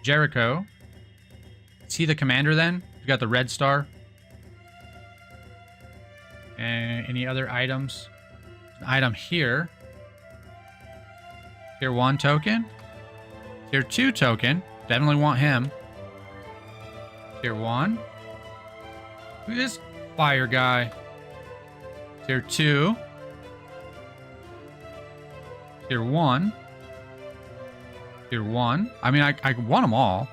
Jericho. Is he the commander then? We got the red star. And any other items? An item here. Tier 1 token. Tier 2 token. Definitely want him. Tier 1. Look at this fire guy. Tier 2. Tier 1. Tier 1. I mean, I want them all.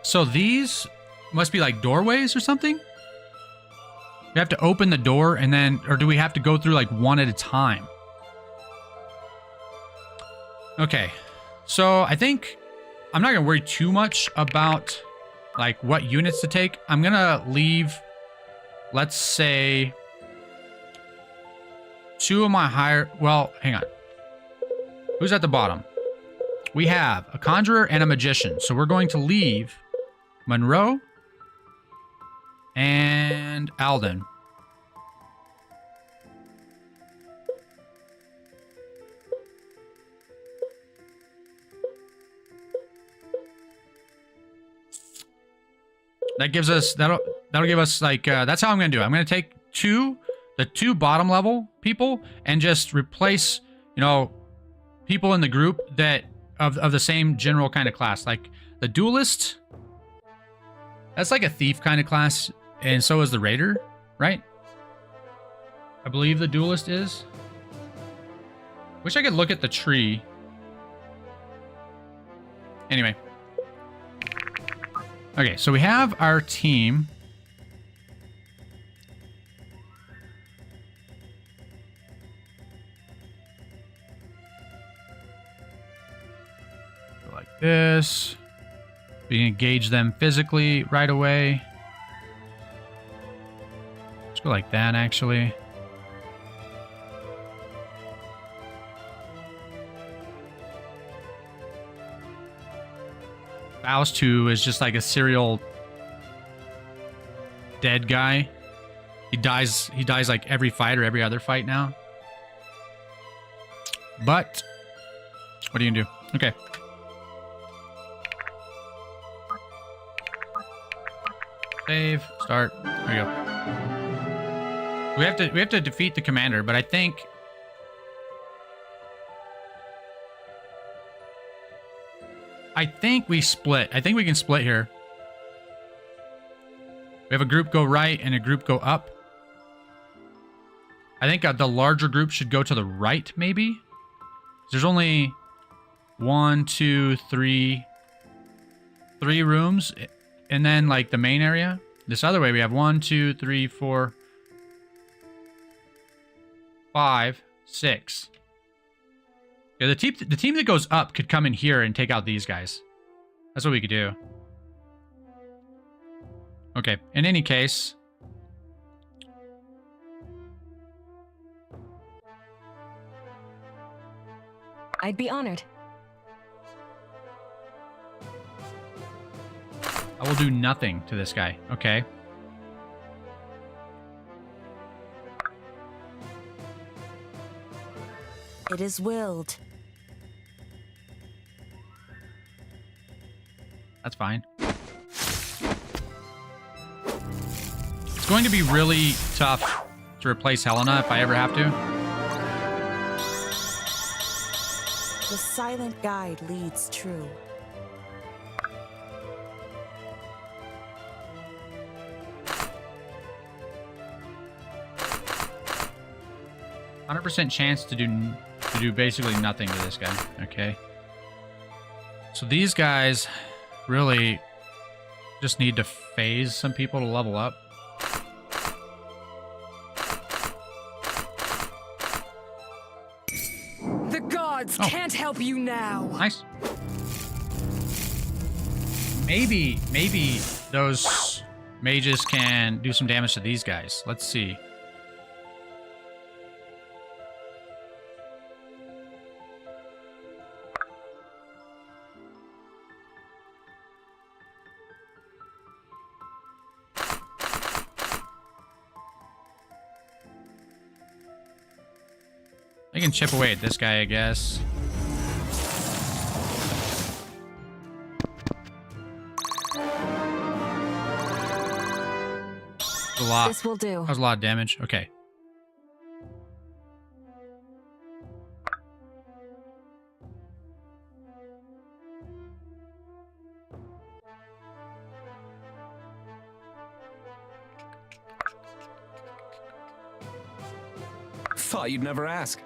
So these must be like doorways or something? We have to open the door and then... Or do we have to go through like one at a time? Okay. So I think... I'm not going to worry too much about like what units to take. I'm going to leave... Let's say... 2 of my higher... Well, hang on. Who's at the bottom? We have a conjurer and a magician. So we're going to leave Monroe and Alden. That gives us... That'll give us like... that's how I'm going to do it. I'm going to take the two bottom level people and just replace, you know, people in the group that of the same general kind of class. Like the duelist, that's like a thief kind of class, and so is the raider, right? I believe the duelist is. Wish I could look at the tree. Anyway. Okay, so we have our team. Like this. We engage them physically right away. Let's go like that, actually. Faust 2 is just like a serial dead guy. He dies like every fight or every other fight now. But what are you gonna do? Okay. Save, start. There we go. We have to defeat the commander, but I think I think we split. I think we can split here. We have a group go right and a group go up. I think the larger group should go to the right, maybe? There's only 1, 2, 3 rooms. And then, like, the main area. This other way, we have 1, 2, 3, 4, 5, 6. Yeah, the team that goes up could come in here and take out these guys. That's what we could do. Okay, in any case... I'd be honored. I will do nothing to this guy. Okay. It is willed. That's fine. It's going to be really tough to replace Helena if I ever have to. The silent guide leads true. %100% chance to do basically nothing to this guy. Okay. So these guys really just need to phase some people to level up. The gods can't help you now. Nice. Maybe those mages can do some damage to these guys. Let's see. I can chip away at this guy, I guess. A lot. This will do. That was a lot of damage. Okay. Thought you'd never ask.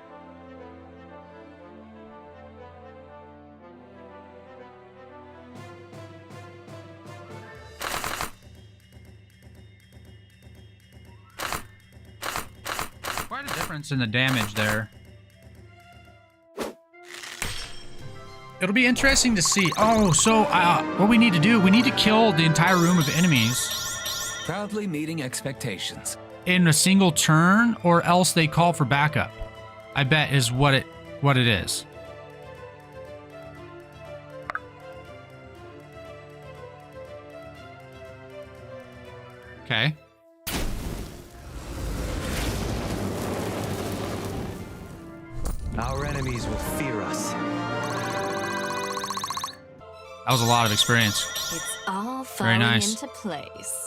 Quite a difference in the damage there. It'll be interesting to see. Oh, so what we need to do, we need to kill the entire room of enemies Proudly meeting expectations. in a single turn, or else they call for backup. I bet is what it is. Okay. Our enemies will fear us. That was a lot of experience. It's all Very falling nice. into place.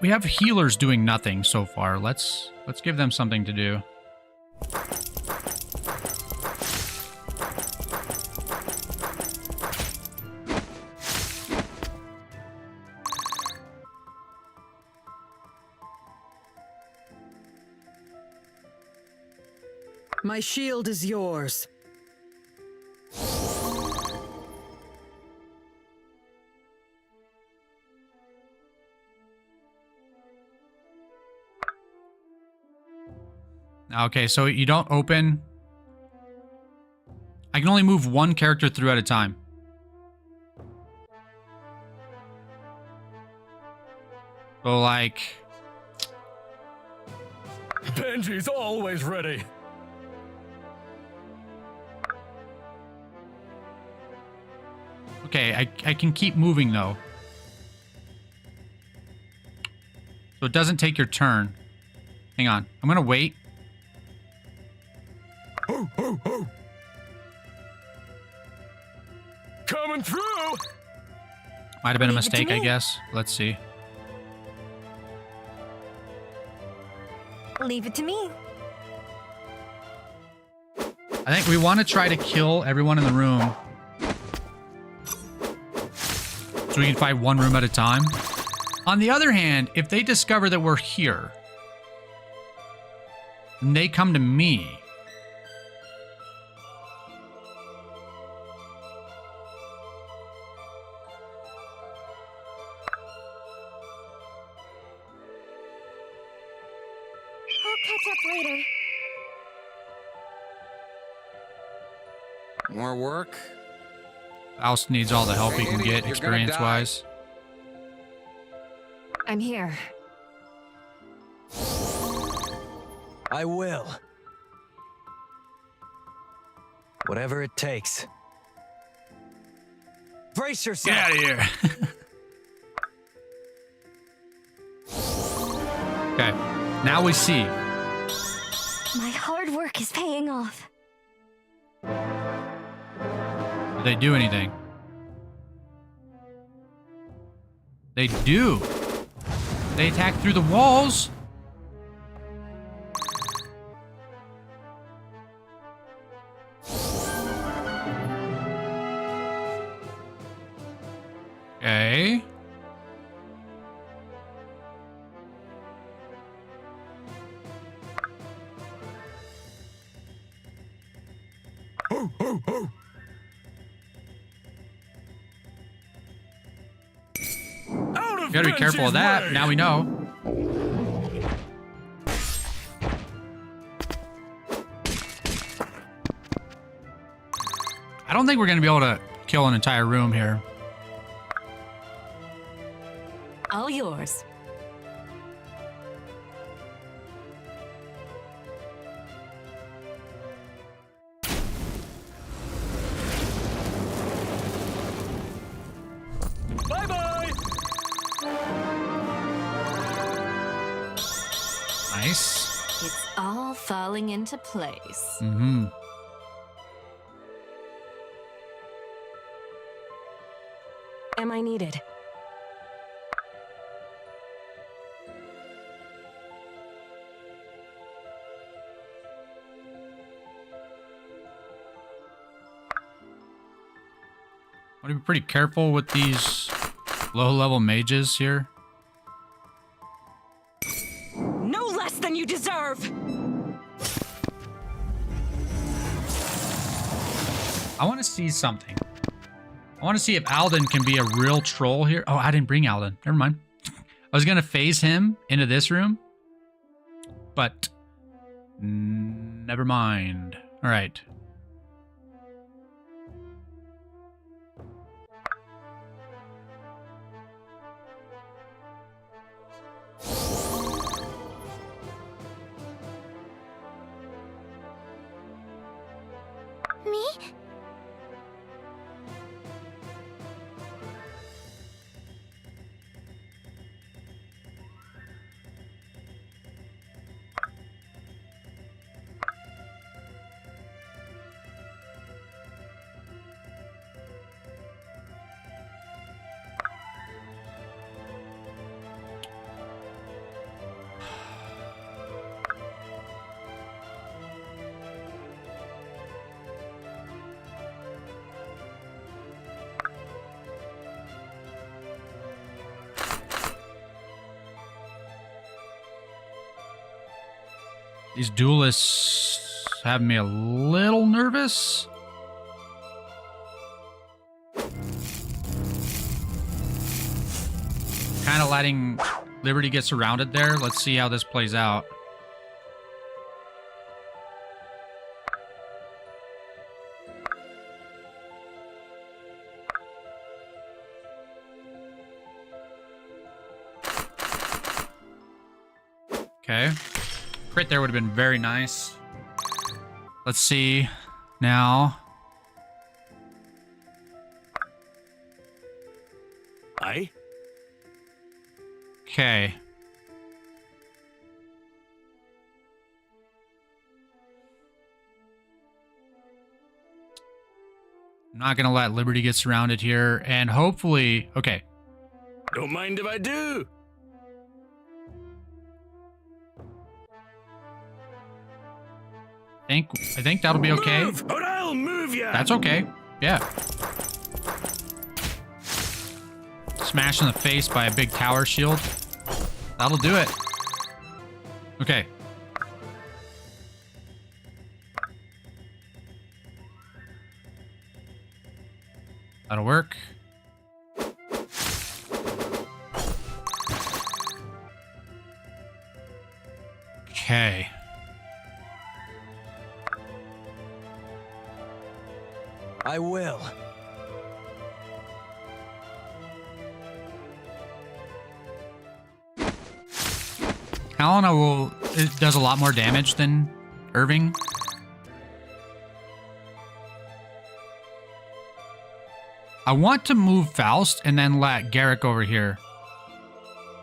We have healers doing nothing so far. Let's give them something to do. My shield is yours. Okay, so you don't open... I can only move one character through at a time. So, like... Benji's always ready. Okay, I can keep moving, though. So it doesn't take your turn. Hang on. I'm going to wait. Ho, ho, ho. Coming through. Might have been a Leave it to mistake, I me. guess. Let's see. Leave it to me. I think we want to try to kill everyone in the room. So we can fight one room at a time. On the other hand, if they discover that we're here, and they come to me, I'll catch up later. More work? Faust needs all the help he can Idiot, get you're gonna experience-wise. I'm here. I will. Whatever it takes. Brace yourself! Get out of here. Okay, now we see. My hard work is paying off. Do they do anything? They do. They attack through the walls. Okay. Ho, ho, ho! Out of Gotta be careful of that. way. Now we know. I don't think we're gonna be able to kill an entire room here. All yours. Bye-bye! Nice. It's all falling into place. Mm-hmm. Am I needed? Want to be pretty careful with these low-level mages here. No less than you deserve! I want to see something. I want to see if Alden can be a real troll here. Oh, I didn't bring Alden. Never mind. I was going to phase him into this room, but never mind. All right. Me? These duelists have me a little nervous. Kind of letting Liberty get surrounded there. Let's see how this plays out. Okay. Crit there would have been very nice. Let's see now. Aye? Okay. I'm not going to let Liberty get surrounded here. And hopefully... Okay. Don't mind if I do. I think that'll be okay. Move, or I'll move ya! That's okay. Yeah. Smashed in the face by a big tower shield. That'll do it. Okay. That'll work. Okay. I will. Helena it does a lot more damage than Irving. I want to move Faust and then let Garrick over here.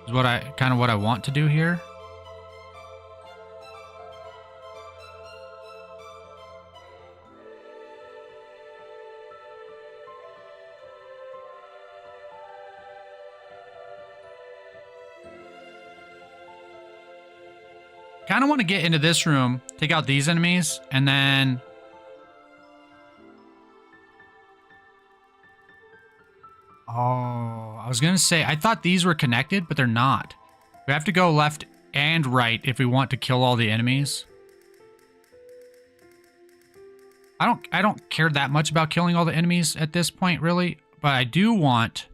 Is what I want to do here. Kind of want to get into this room, take out these enemies, and then I was gonna say I thought these were connected, but they're not. We have to go left and right if we want to kill all the enemies. I don't care that much about killing all the enemies at this point, really, but I do want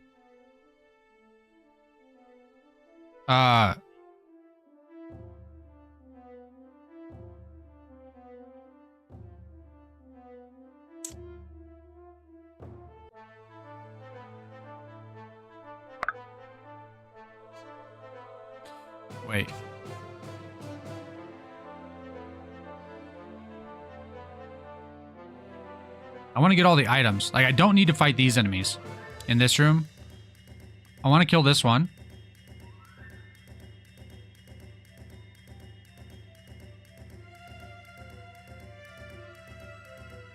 wait. I want to get all the items. Like, I don't need to fight these enemies in this room. I want to kill this one.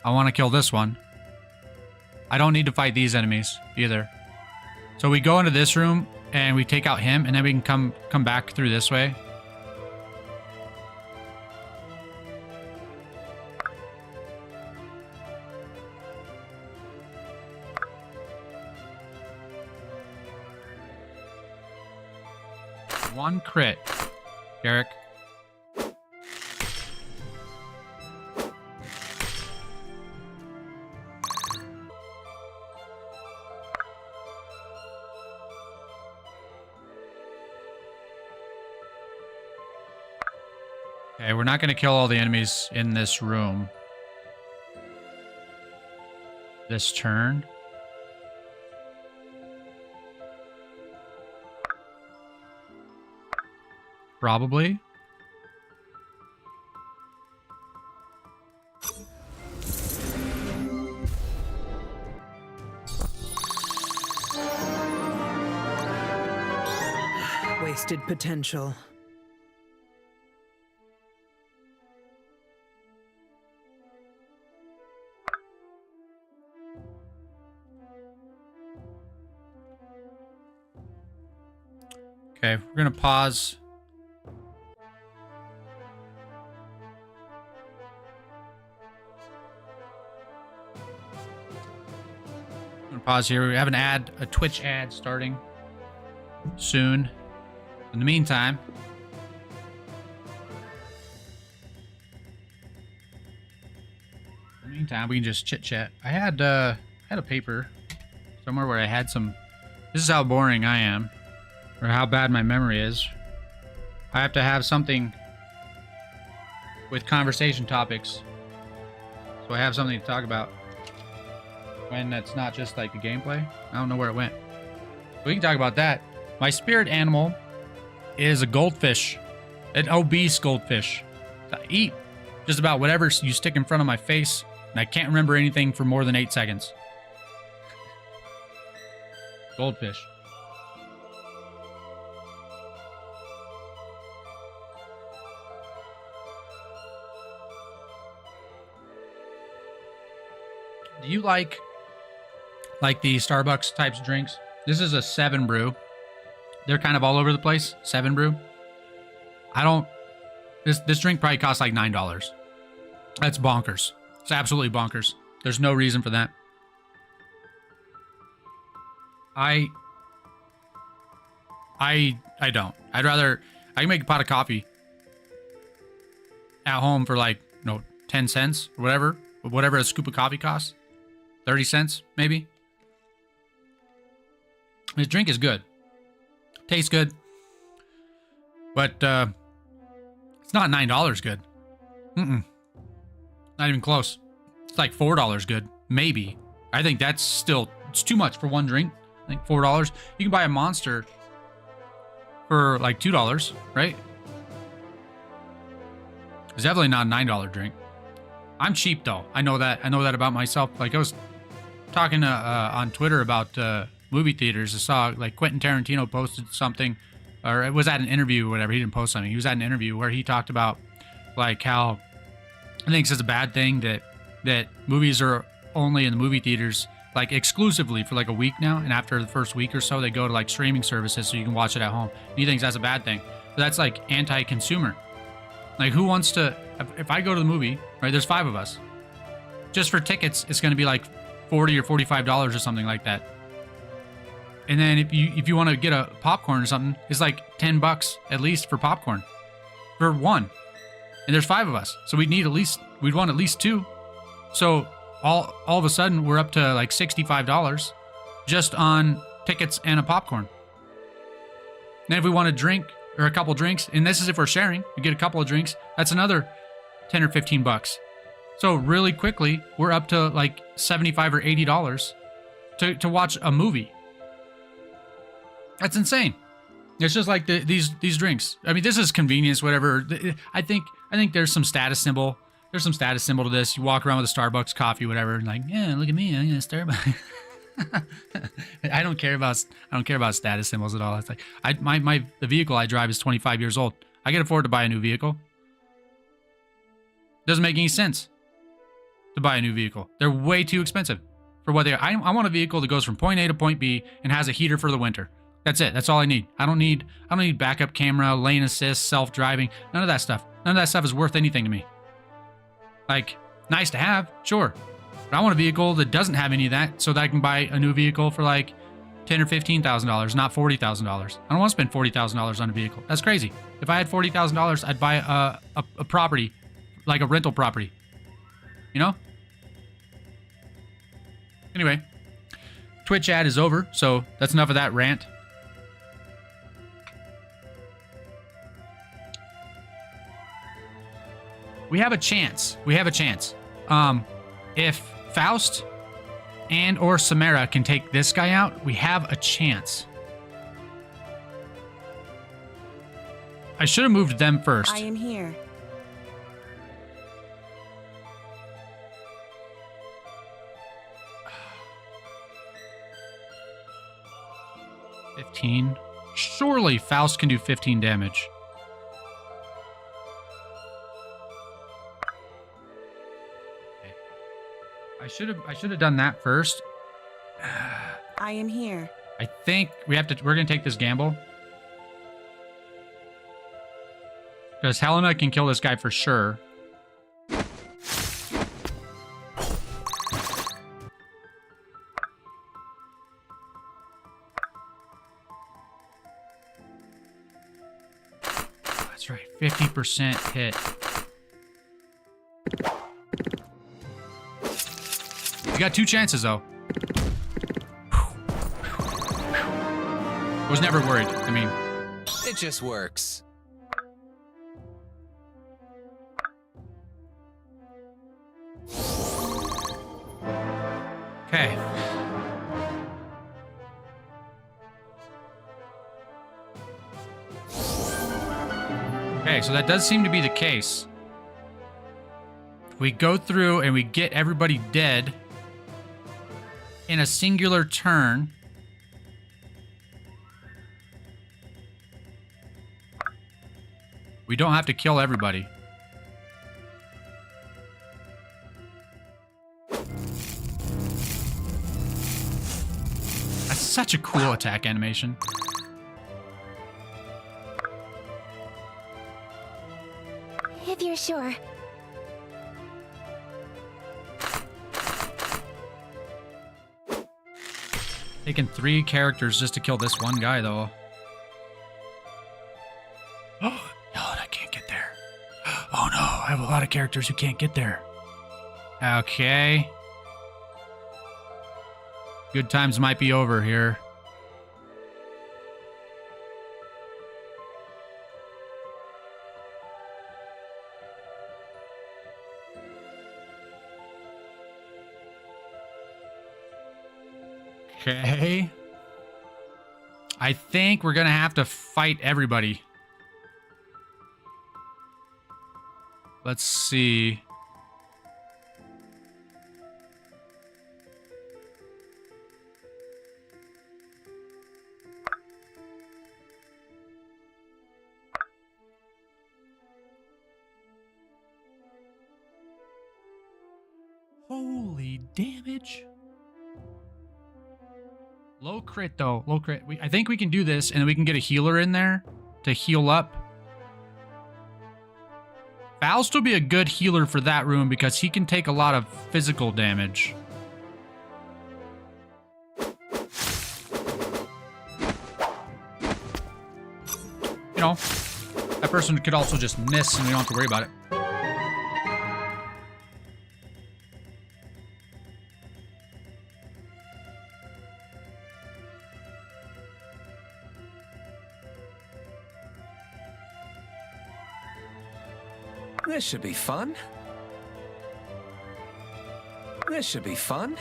I want to kill this one. I don't need to fight these enemies either. So we go into this room and we take out him, and then we can come back through this way. One crit, Garrick. Okay, we're not going to kill all the enemies in this room this turn. Probably. Wasted potential. Okay, we're going to pause. I'm going to pause here. We have a Twitch ad starting soon. In the meantime, we can just chit chat. I had a paper somewhere where I had some. This is how boring I am, or how bad my memory is. I have to have something with conversation topics, so I have something to talk about when that's not just like the gameplay. I don't know where it went. We can talk about that. My spirit animal is a goldfish, an obese goldfish. I eat just about whatever you stick in front of my face, and I can't remember anything for more than 8 seconds. Goldfish. Do you like the Starbucks types drinks? This is a 7 brew. They're kind of all over the place. 7 brew. I don't. This drink probably costs like $9. That's bonkers. It's absolutely bonkers. There's no reason for that. I don't. I'd rather, I can make a pot of coffee at home for like, 10 cents or whatever a scoop of coffee costs. 30 cents, maybe. This drink is good. Tastes good. But it's not $9 good. Not even close. It's like $4 good, maybe. I think that's still, it's too much for one drink. I think $4. You can buy a Monster for like $2, right? It's definitely not a $9 drink. I'm cheap though. I know that about myself. Like I was talking on Twitter about movie theaters. I saw like Quentin Tarantino posted something, or it was at an interview or whatever. He didn't post something. He was at an interview where he talked about like how I think it's a bad thing that movies are only in the movie theaters like exclusively for like a week now, and after the first week or so they go to like streaming services so you can watch it at home. And he thinks that's a bad thing. But that's like anti-consumer. Like who wants to, if I go to the movie, right, there's 5 of us. Just for tickets, it's going to be like $40 or $45 or something like that. And then if you want to get a popcorn or something, it's like $10 at least for popcorn. For one. And there's 5 of us. So we'd want at least 2. So all of a sudden we're up to like $65 just on tickets and a popcorn. And if we want a drink or a couple drinks, and this is if we're sharing, we get a couple of drinks, that's another 10 or 15 bucks. So really quickly, we're up to like $75 or $80 to watch a movie. That's insane. It's just like these drinks. I mean, this is convenience, whatever. I think there's some status symbol. There's some status symbol to this. You walk around with a Starbucks coffee, whatever, and like, yeah, look at me, I'm gonna Starbucks. I don't care about status symbols at all. It's like the vehicle I drive is 25 years old. I can afford to buy a new vehicle. Doesn't make any sense to buy a new vehicle. They're way too expensive for what they are. I want a vehicle that goes from point A to point B and has a heater for the winter. That's it. That's all I need. I don't need backup camera, lane assist, self-driving. None of that stuff. None of that stuff is worth anything to me. Like, nice to have, sure. But I want a vehicle that doesn't have any of that so that I can buy a new vehicle for like $10,000 or $15,000, not $40,000. I don't want to spend $40,000 on a vehicle. That's crazy. If I had $40,000, I'd buy a property, like a rental property. You know? Anyway, Twitch ad is over, so that's enough of that rant. We have a chance. If Faust and or Samara can take this guy out, we have a chance. I should have moved them first. I am here. $15. Surely Faust can do 15 damage. I should have done that first. I am here. I think we're gonna take this gamble. Because Helena can kill this guy for sure. That's right, 50% hit. You got 2 chances, though. I was never worried. I mean... It just works. Okay. Okay, so that does seem to be the case. We go through and we get everybody dead in a singular turn. We don't have to kill everybody. That's such a cool attack animation. If you're sure. Taking 3 characters just to kill this one guy, though. Oh, I can't get there. Oh no, I have a lot of characters who can't get there. Okay. Good times might be over here. Okay. I think we're gonna have to fight everybody. Let's see. Holy damage. Low crit, though. Low crit. I think we can do this, and we can get a healer in there to heal up. Faust will be a good healer for that room because he can take a lot of physical damage. You know, that person could also just miss, and we don't have to worry about it. This should be fun. This should be fun.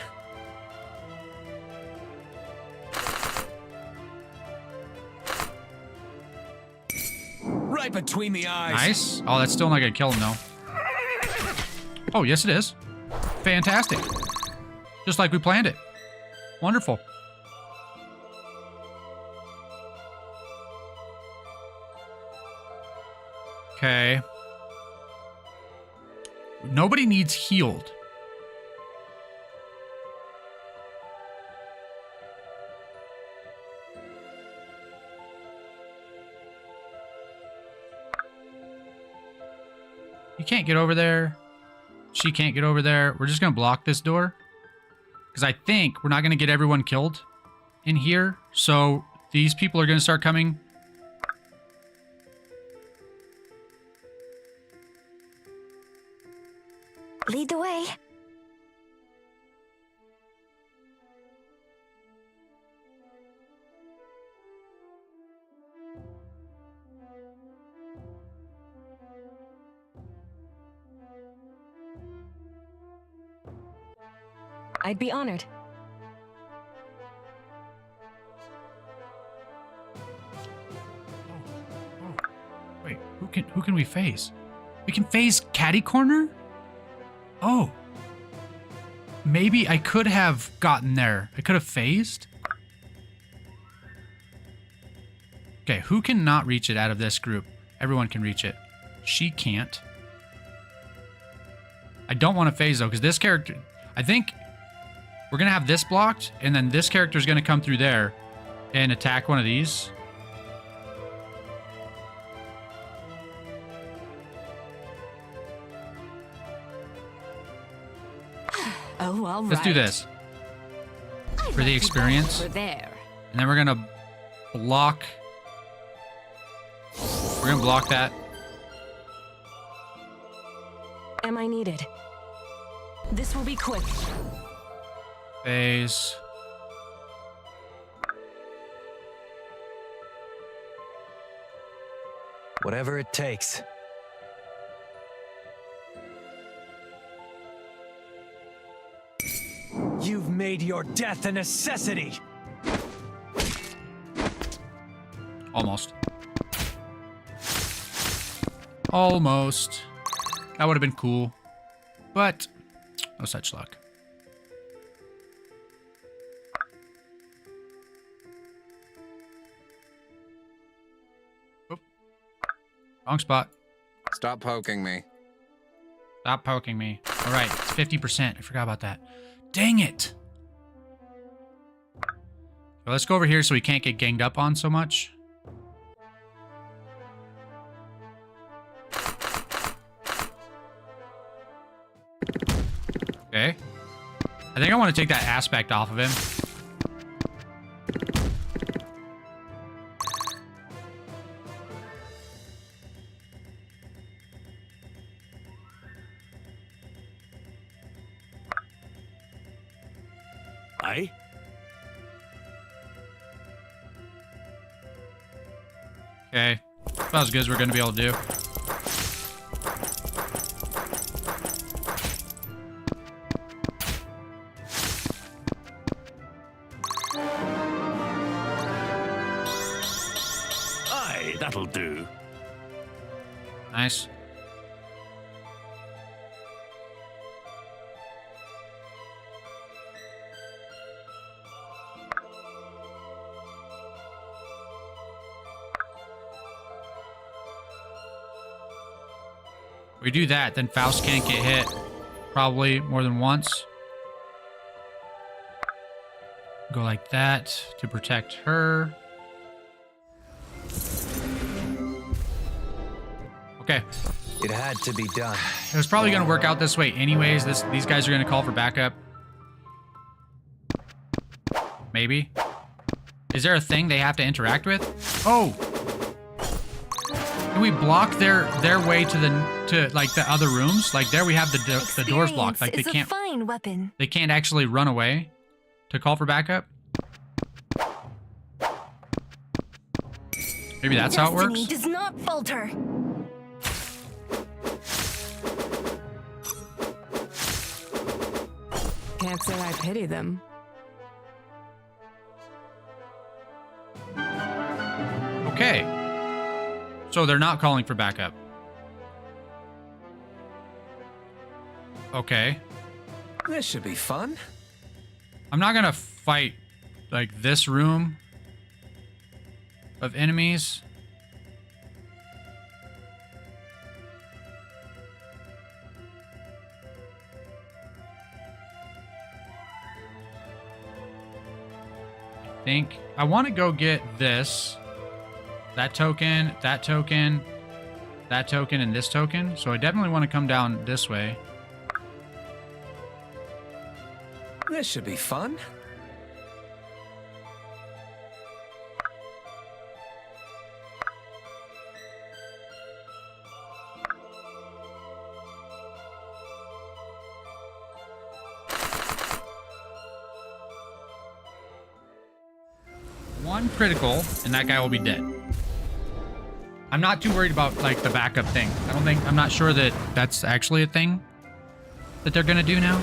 Right between the eyes. Nice. Oh, that's still not gonna kill him, though. Oh, yes, it is. Fantastic. Just like we planned it. Wonderful. Okay. Nobody needs healed. You can't get over there. She can't get over there. We're just going to block this door. Because I think we're not going to get everyone killed in here. So these people are going to start coming. Lead the way. I'd be honored. Wait, who can we phase? We can phase Catty Corner? Oh. Maybe I could have gotten there. I could have phased. Okay, who cannot reach it out of this group? Everyone can reach it. She can't. I don't want to phase though, because this character, I think we're going to have this blocked, and then this character is going to come through there and attack one of these. Oh, all right. Let's do this. For the experience. Over there. And then we're going to block. We're going to block that. Am I needed? This will be quick. Phase. Whatever it takes. You've made your death a necessity. Almost. Almost. That would have been cool. But no such luck. Oop. Wrong spot. Stop poking me. Stop poking me. All right, it's 50%. I forgot about that. Dang it. Well, let's go over here so we can't get ganged up on so much. Okay. I think I want to take that aspect off of him. Aye? Okay. About as good as we're going to be able to do. Aye, that'll do. Nice. We do that, then Faust can't get hit probably more than once. Go like that to protect her. Okay. It had to be done. It was probably going to work out this way anyways. These guys are going to call for backup. Maybe. Is there a thing they have to interact with? Oh! Can we block their way to the other rooms? Like there we have the doors blocked. Like they can't. A fine weapon. They can't actually run away to call for backup. Maybe that's how it works. Destiny does not falter. Can't say I pity them. Okay. So they're not calling for backup. Okay. This should be fun. I'm not gonna fight like this room of enemies. I think I want to go get this, that token, that token, that token, and this token. So I definitely want to come down this way. This should be fun. One critical, and that guy will be dead. I'm not too worried about like the backup thing. I'm not sure that that's actually a thing that they're gonna do now.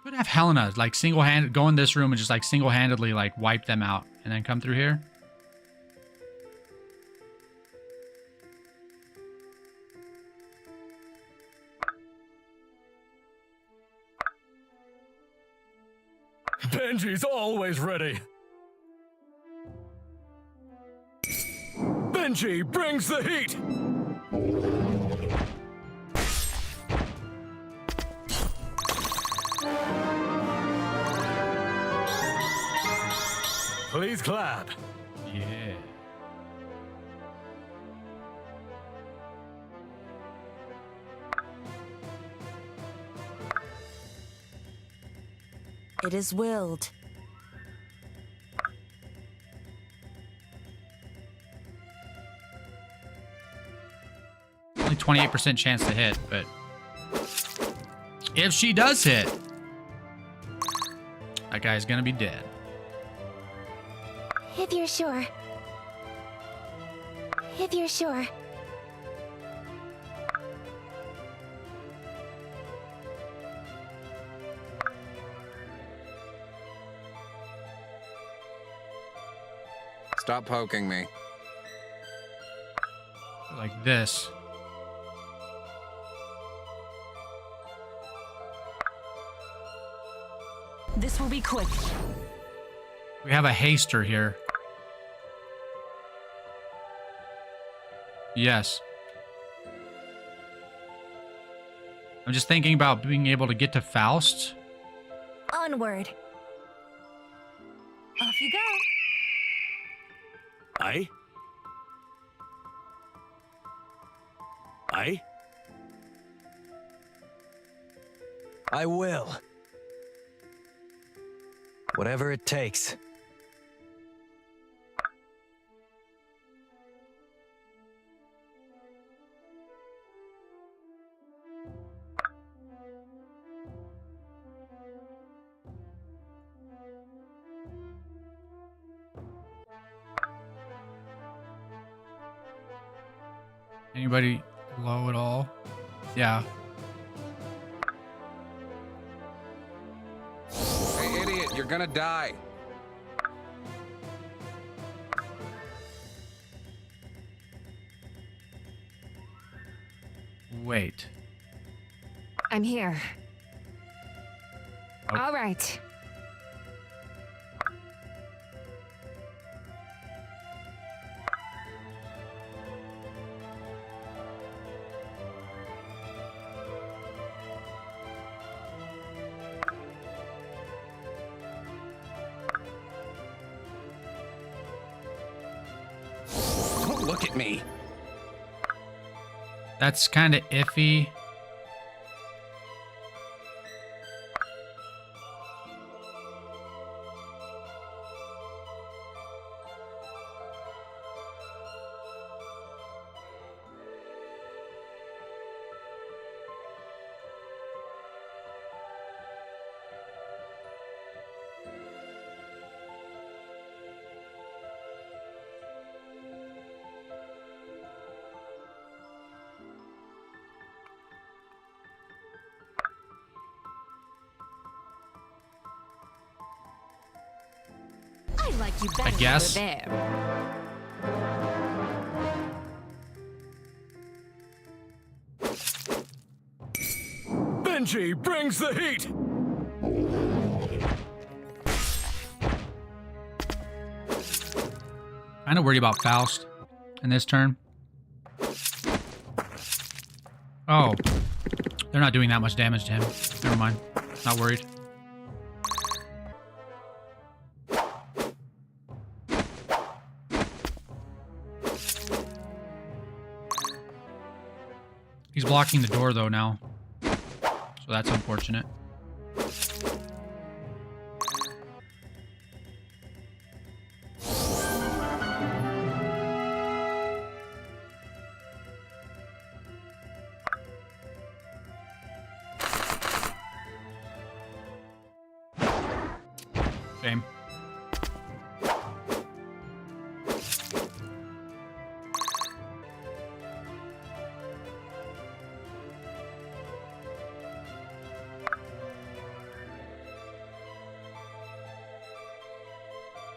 Could have Helena like single-handed go in this room and just like single-handedly like wipe them out and then come through here. Benji's always ready. Benji brings the heat. Please clap. Yeah. It is willed. Only 28% chance to hit, but if she does hit, that guy's gonna be dead. If you're sure. If you're sure. Stop poking me. Like this. This will be quick. We have a haster here. Yes. I'm just thinking about being able to get to Faust. Onward. Off you go. Aye? Aye? I will. Whatever it takes. Anybody low at all? Yeah. Hey, idiot, you're gonna die. Wait. I'm here. Oh. All right. Don't look at me. That's kind of iffy. I like you better guess. over there. Benji brings the heat! Kind of worried about Faust in this turn. Oh. They're not doing that much damage to him. Never mind. Not worried. He's blocking the door, though, now. So that's unfortunate. Shame.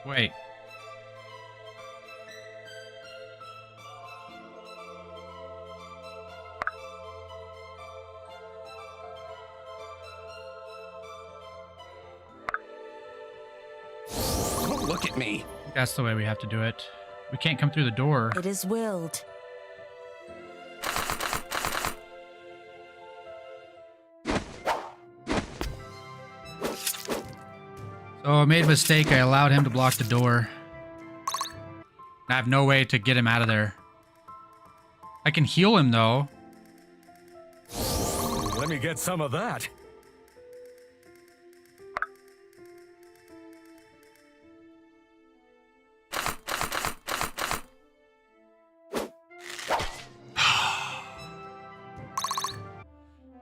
Wait. Don't look at me. That's the way we have to do it. We can't come through the door. It is willed. So I made a mistake. I allowed him to block the door. I have no way to get him out of there. I can heal him, though. Let me get some of that.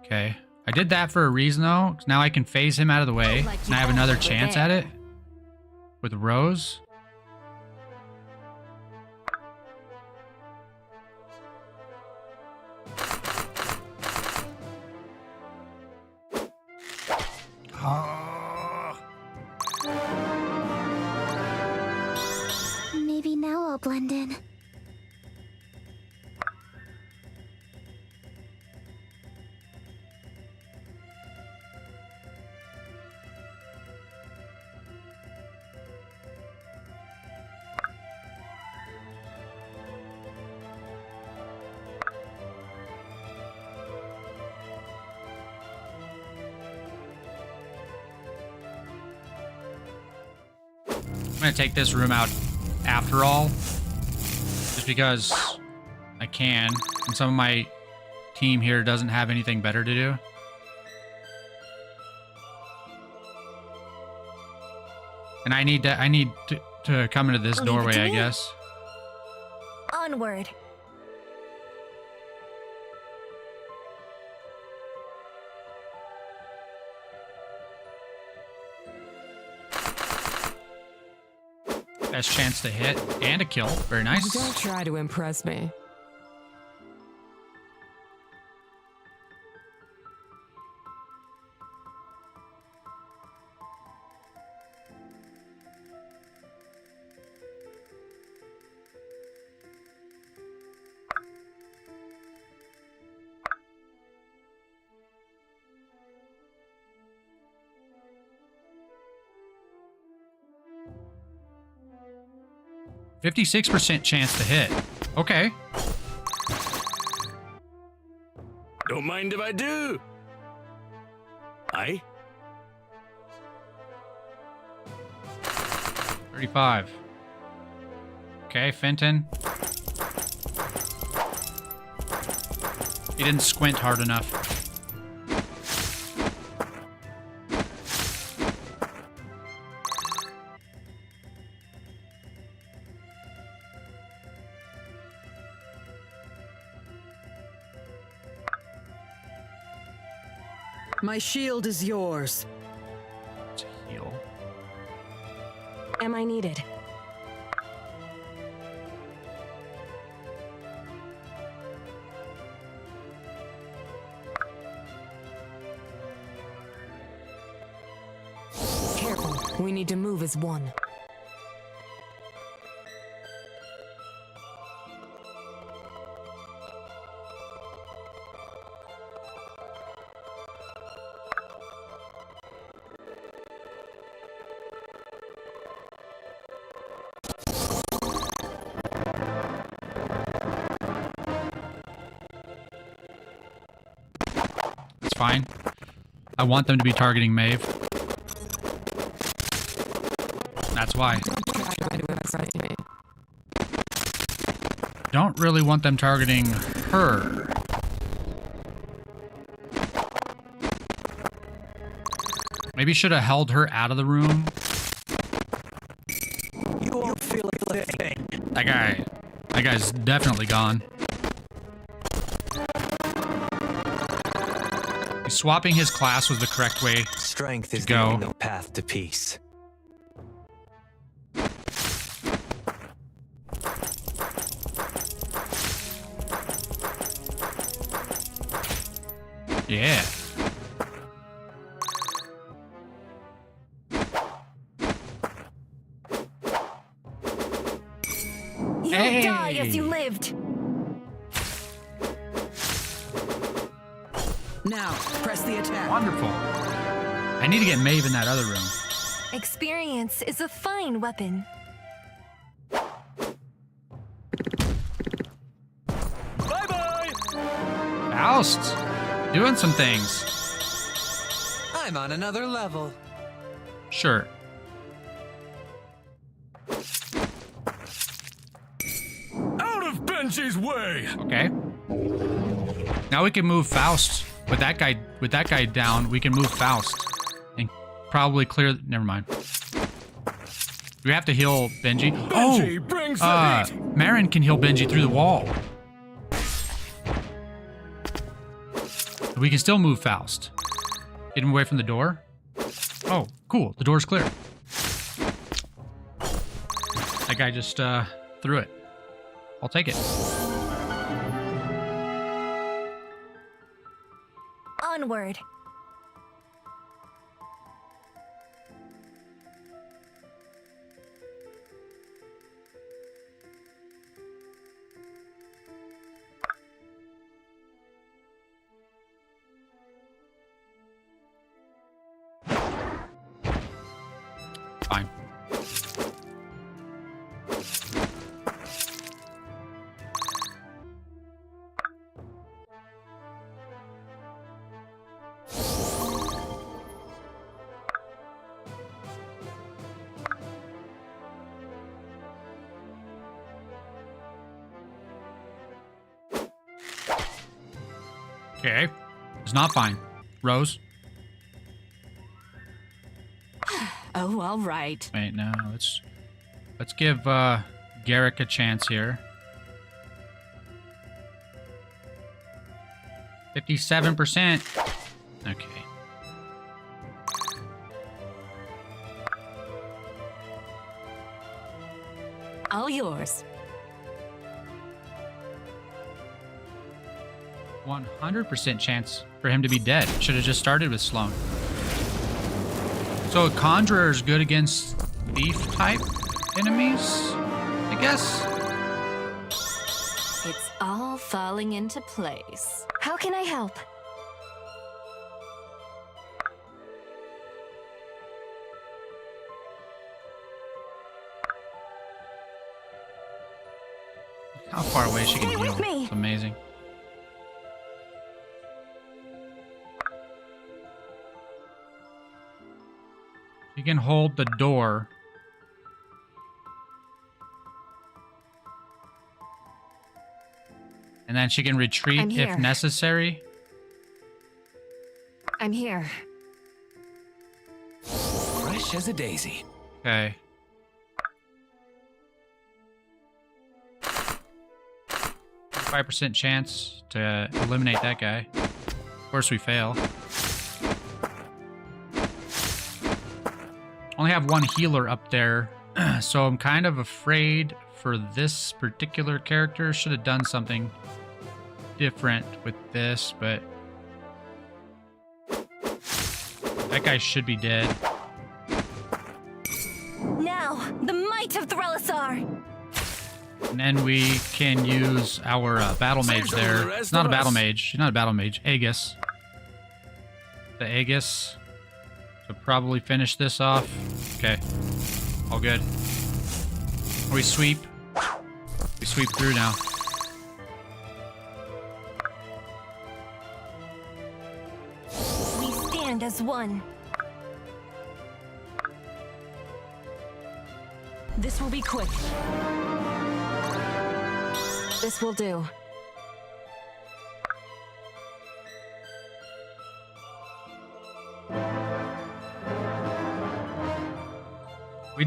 Okay. I did that for a reason, though. 'Cause now I can phase him out of the way. And I have another chance at it. With Rose. Maybe now I'll blend in. I'm gonna take this room out after all, just because I can, and some of my team here doesn't have anything better to do. And I need to come into this Leave it doorway, to I me. guess. Onward. Best chance to hit and a kill. Very nice. Don't try to impress me. 56% chance to hit. Okay. Don't mind if I do. Aye? 35. Okay, Fenton. He didn't squint hard enough. My shield is yours. Let's heal. Am I needed? Careful. We need to move as one. It's fine. I want them to be targeting Maeve. That's why. Don't really want them targeting her. Maybe should have held her out of the room. You won't feel a thing. That guy's definitely gone. Swapping his class was the correct way. Strength is to the go. only path to peace. Yeah. You'll die as you lived. Now, press the attack. Wonderful. I need to get Maeve in that other room. Experience is a fine weapon. Bye-bye! Faust, doing some things. I'm on another level. Sure. Out of Benji's way! Okay. Now we can move Faust. With that guy down, we can move Faust. And probably clear... Never mind. We have to heal Benji. Benji brings the heat! Marin can heal Benji through the wall. We can still move Faust. Get him away from the door. Oh, cool. The door's clear. That guy just threw it. I'll take it. Onward. Fine. Okay. It's not fine. Rose. Oh, all right. Wait, no. Let's give Garrick a chance here. 57%. Okay. All yours. 100% chance for him to be dead. Should have just started with Sloan. So Conjurer is good against thief type enemies, I guess. It's all falling into place. How can I help? How far away she can Stay heal. with me. It's amazing. She can hold the door. And then she can retreat I'm if here. necessary. I'm here. Fresh as a daisy. Okay. %5 chance to eliminate that guy. Of course we fail. Only have one healer up there, so I'm kind of afraid for this particular character. Should have done something different with this, but that guy should be dead. Now, the might of Threlisar. And then we can use our battle mage there. It's not a battle mage. She's not a battle mage. Aegis. The Aegis. So probably finish this off. Okay. All good. We sweep. We sweep through now. We stand as one. This will be quick. This will do.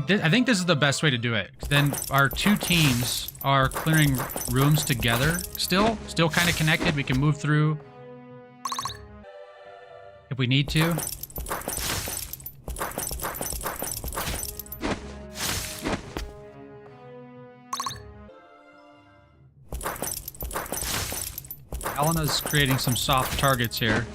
I think this is the best way to do it. Then our two teams are clearing rooms together. Still kind of connected. We can move through if we need to. Elena's creating some soft targets here.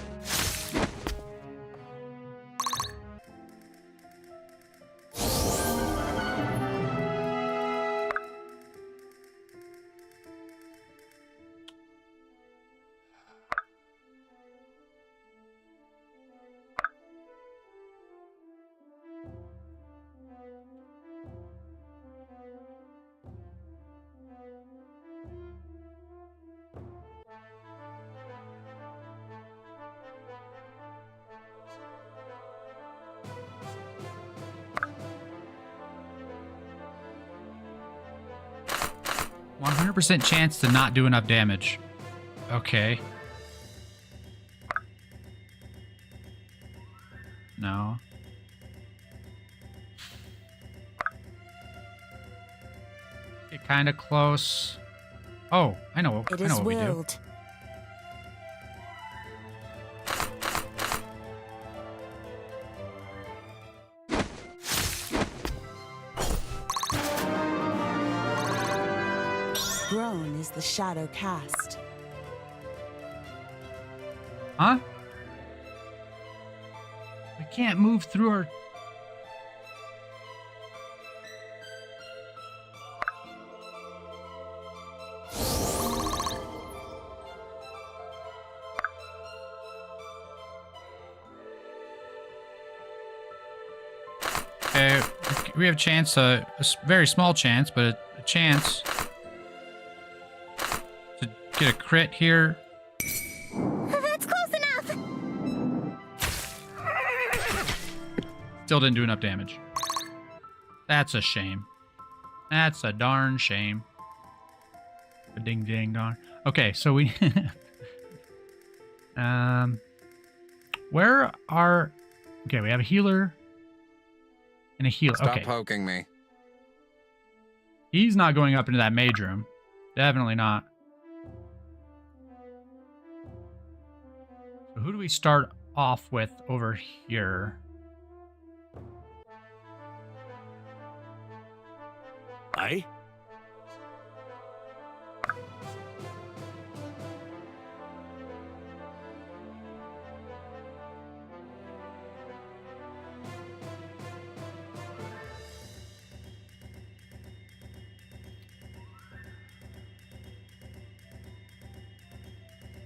%100% chance to not do enough damage. Okay. No. Get kind of close. Oh, I know what we do. Grown is the shadow cast. Huh? We can't move through our... Okay, we have a chance, a very small chance, but a chance to get a crit here. That's close enough. Still didn't do enough damage. That's a shame. That's a darn shame. A ding ding darn. Okay, so we where are... Okay, we have a healer and a healer. Stop okay. poking me. He's not going up into that mage room. Definitely not. So who do we start off with over here? Aye?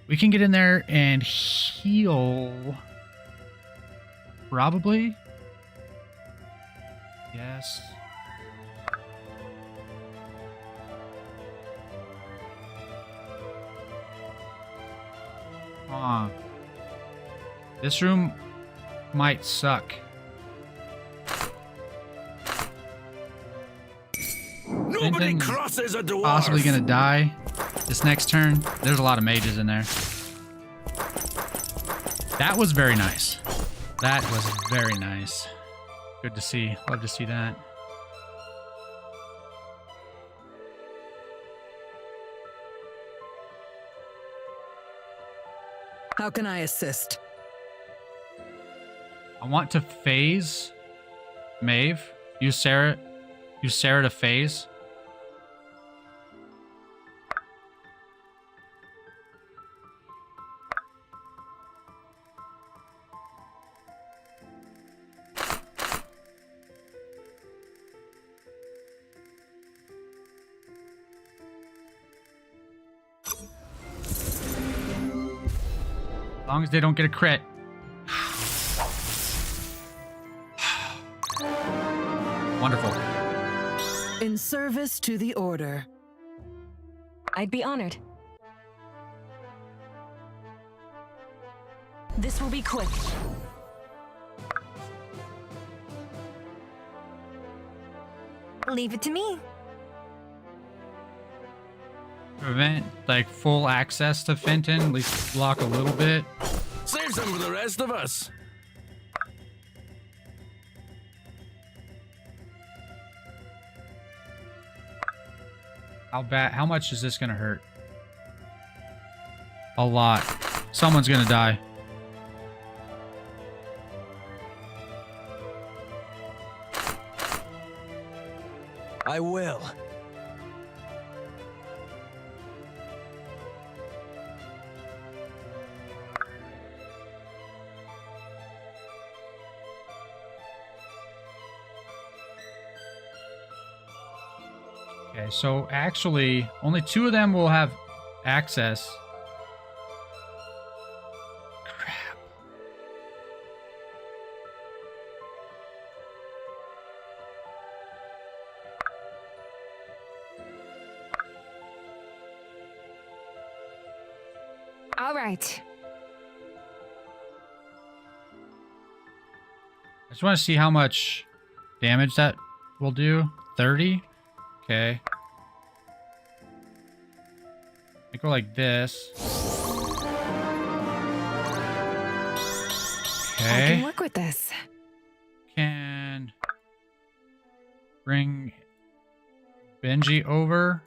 We can get in there and heal. Probably. Yes. Huh. This room might suck. Nobody Fenton's crosses a dwarf. possibly gonna die this next turn. There's a lot of mages in there. That was very nice. That was very nice. Good to see. Love to see that. How can I assist? I want to phase Maeve. Use Sarah to phase. As long as they don't get a crit. Wonderful. In service to the Order. I'd be honored. This will be quick. Leave it to me. Prevent like full access to Fenton, at least block a little bit. Save some for the rest of us. How much is this gonna hurt? A lot. Someone's gonna die. I will. Okay, so actually, only 2 of them will have access. Crap. All right. I just want to see how much damage that will do. 30? Okay. I go like this. I Okay. can work with this. Can bring Benji over.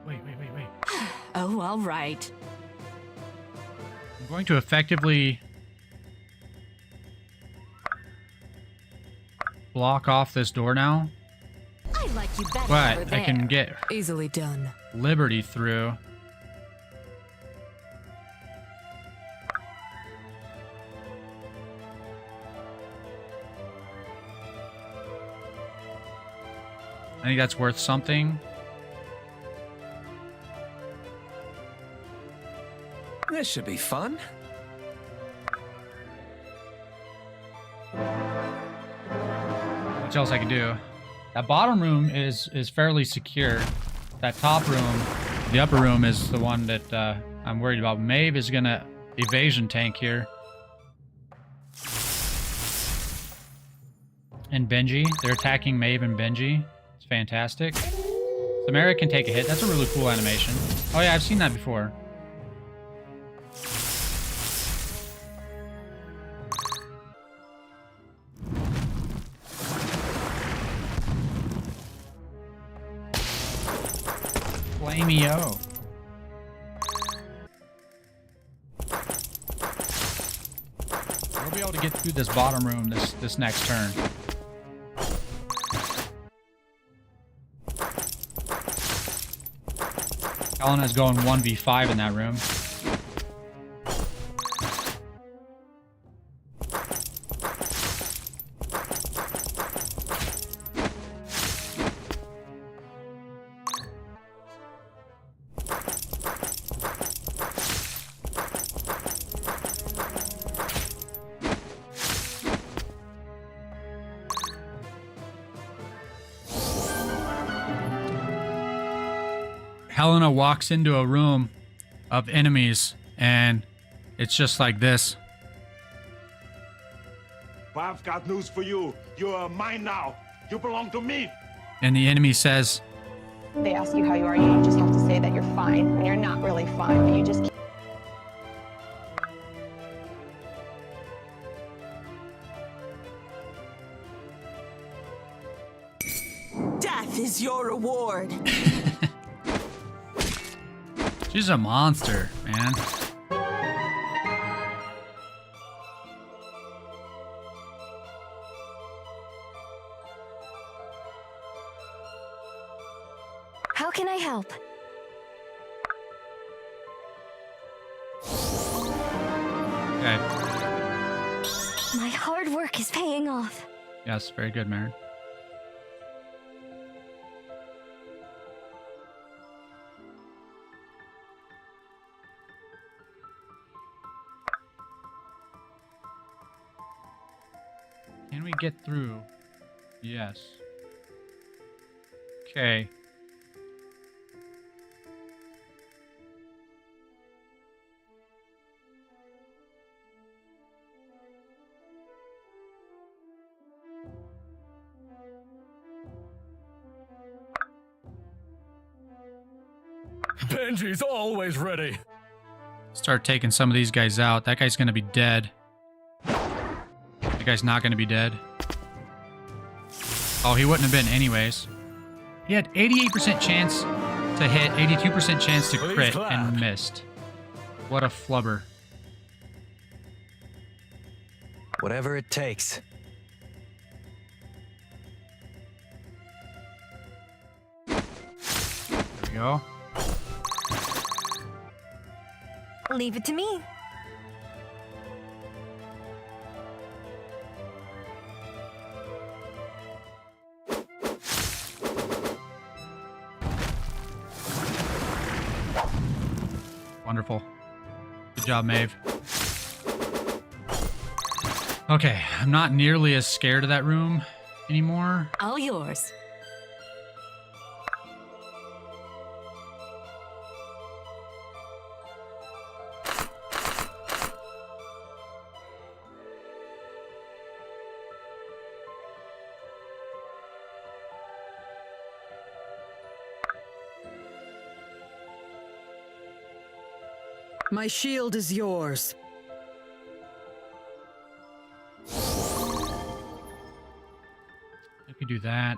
Wait. Oh, all right. I'm going to effectively block off this door now, I like you better over but there. I can get Easily done. Liberty through. I think that's worth something. This should be fun. What else I can do? That bottom room is fairly secure. That top room, the upper room, is the one that I'm worried about. Maeve is gonna evasion tank here. And Benji, they're attacking Maeve and Benji. It's fantastic. Samara can take a hit. That's a really cool animation. Oh yeah, I've seen that before. Flameo. We'll be able to get through this bottom room this next turn. Elena's going 1v5 in that room. Helena walks into a room of enemies, and it's just like this. I've got news for you. You're mine now. You belong to me. And the enemy says, They ask you how you are, you just have to say that you're fine when you're not really fine, but you just can't. Death is your reward. she's a monster, man. How can I help? Okay. My hard work is paying off. Yes, very good, Marin. Can we get through? Yes. Okay. Benji's always ready. Start taking some of these guys out. That guy's gonna be dead. That guy's not gonna be dead. Oh, he wouldn't have been anyways. He had 88% chance to hit, 82% chance to crit, and missed. What a flubber. Whatever it takes. There we go. Leave it to me. Wonderful. Good job, Maeve. Okay, I'm not nearly as scared of that room anymore. All yours. My shield is yours. I could do that.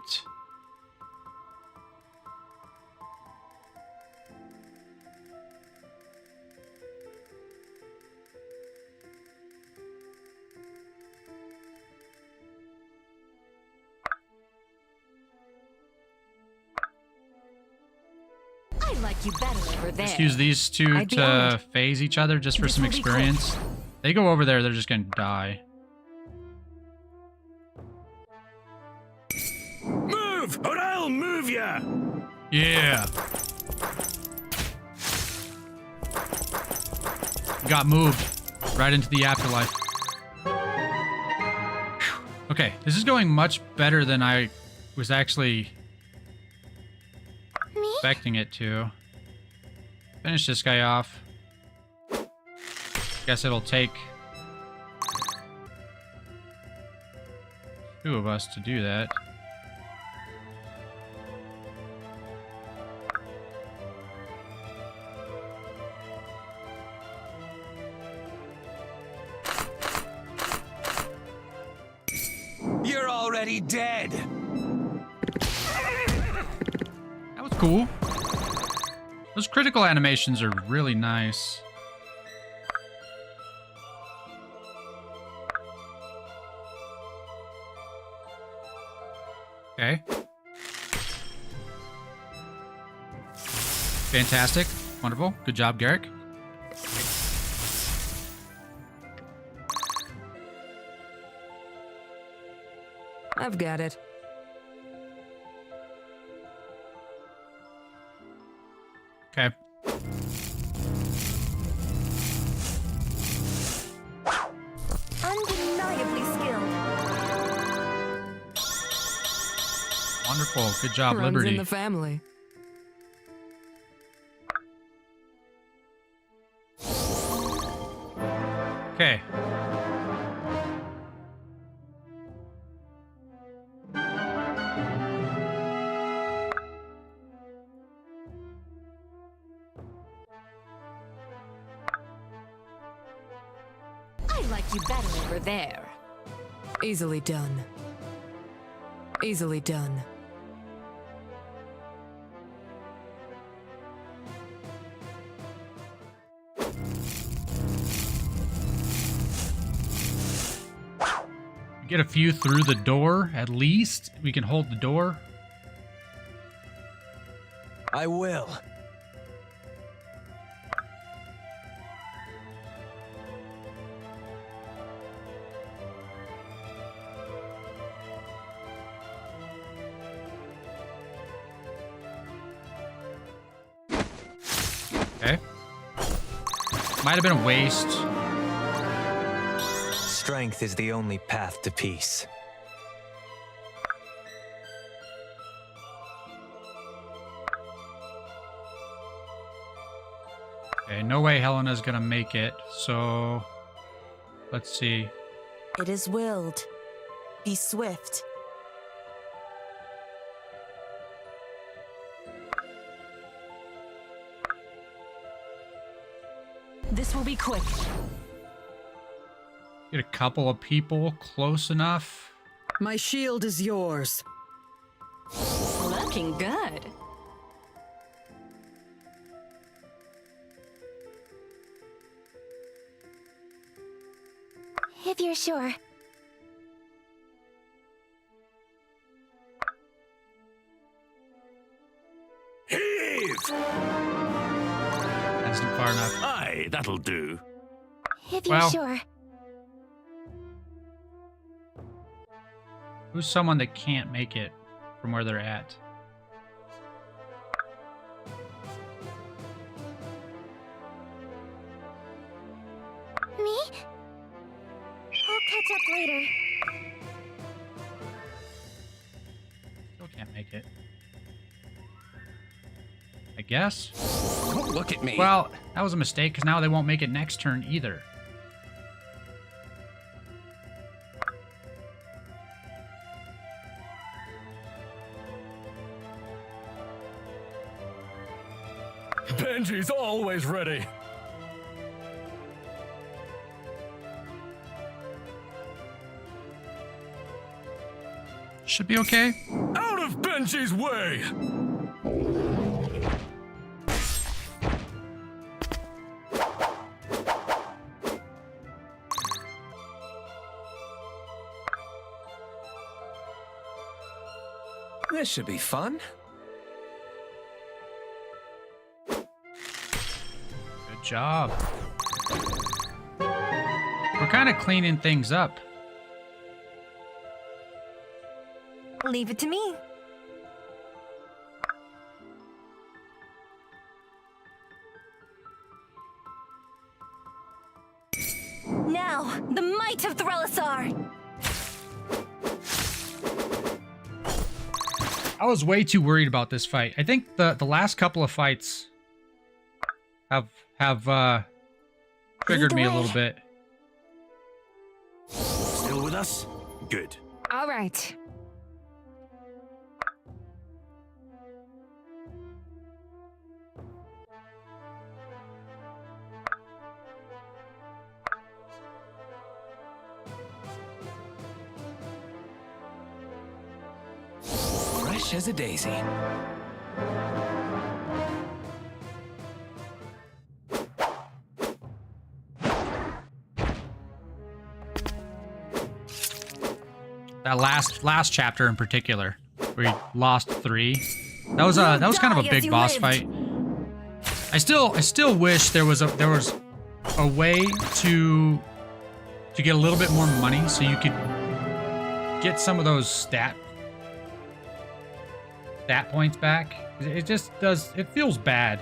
I like you better over there. Just use these two to phase each other just for some experience. They go over there, they're just gonna die. Move, or I'll move ya! Yeah. Got moved right into the afterlife. Whew. Okay, this is going much better than I was actually expecting it to. Finish this guy off. Guess it'll take two of us to do that. You're already dead. That was cool. Those critical animations are really nice. Okay. Fantastic. Wonderful. Good job, Garrick. I've got it. Okay. Undeniably skilled. Wonderful. Good job, Runs Liberty. in the family. Okay. I like you better over there. Easily done. Easily done. Get a few through the door, at least. We can hold the door. I will. Okay. Might have been a waste. Strength is the only path to peace. Okay, no way Helena's gonna make it, so let's see. It is willed. Be swift. This will be quick. Get a couple of people close enough. My shield is yours. Looking good. If you're sure. Heave! That's not far enough. Aye, that'll do. If you're Well. sure. Who's someone that can't make it from where they're at? Me? I'll catch up later. Still can't make it. I guess. Don't look at me. Well, that was a mistake because now they won't make it next turn either. Benji's always ready. Should be okay. Out of Benji's way! This should be fun. Good job. We're kind of cleaning things up. Leave it to me. Now, the might of Threllisar! I was way too worried about this fight. I think the last couple of fights have triggered me a little bit. Still with us? Good. All right. Fresh as a daisy. That last chapter in particular, where he lost 3. That was kind of a big boss fight. I still wish there was a way to get a little bit more money so you could get some of those stat points back. It just does, it feels bad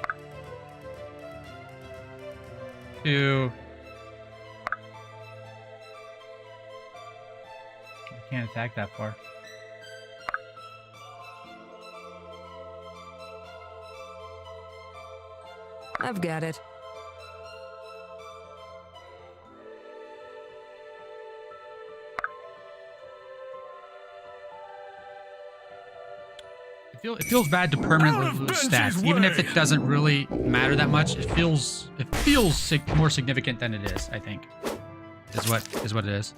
to... I can't attack that far. I've got it. It feels bad to permanently Out of lose Benji's stats, even if way. it doesn't really matter that much. It feels more significant than it is. I think is what it is.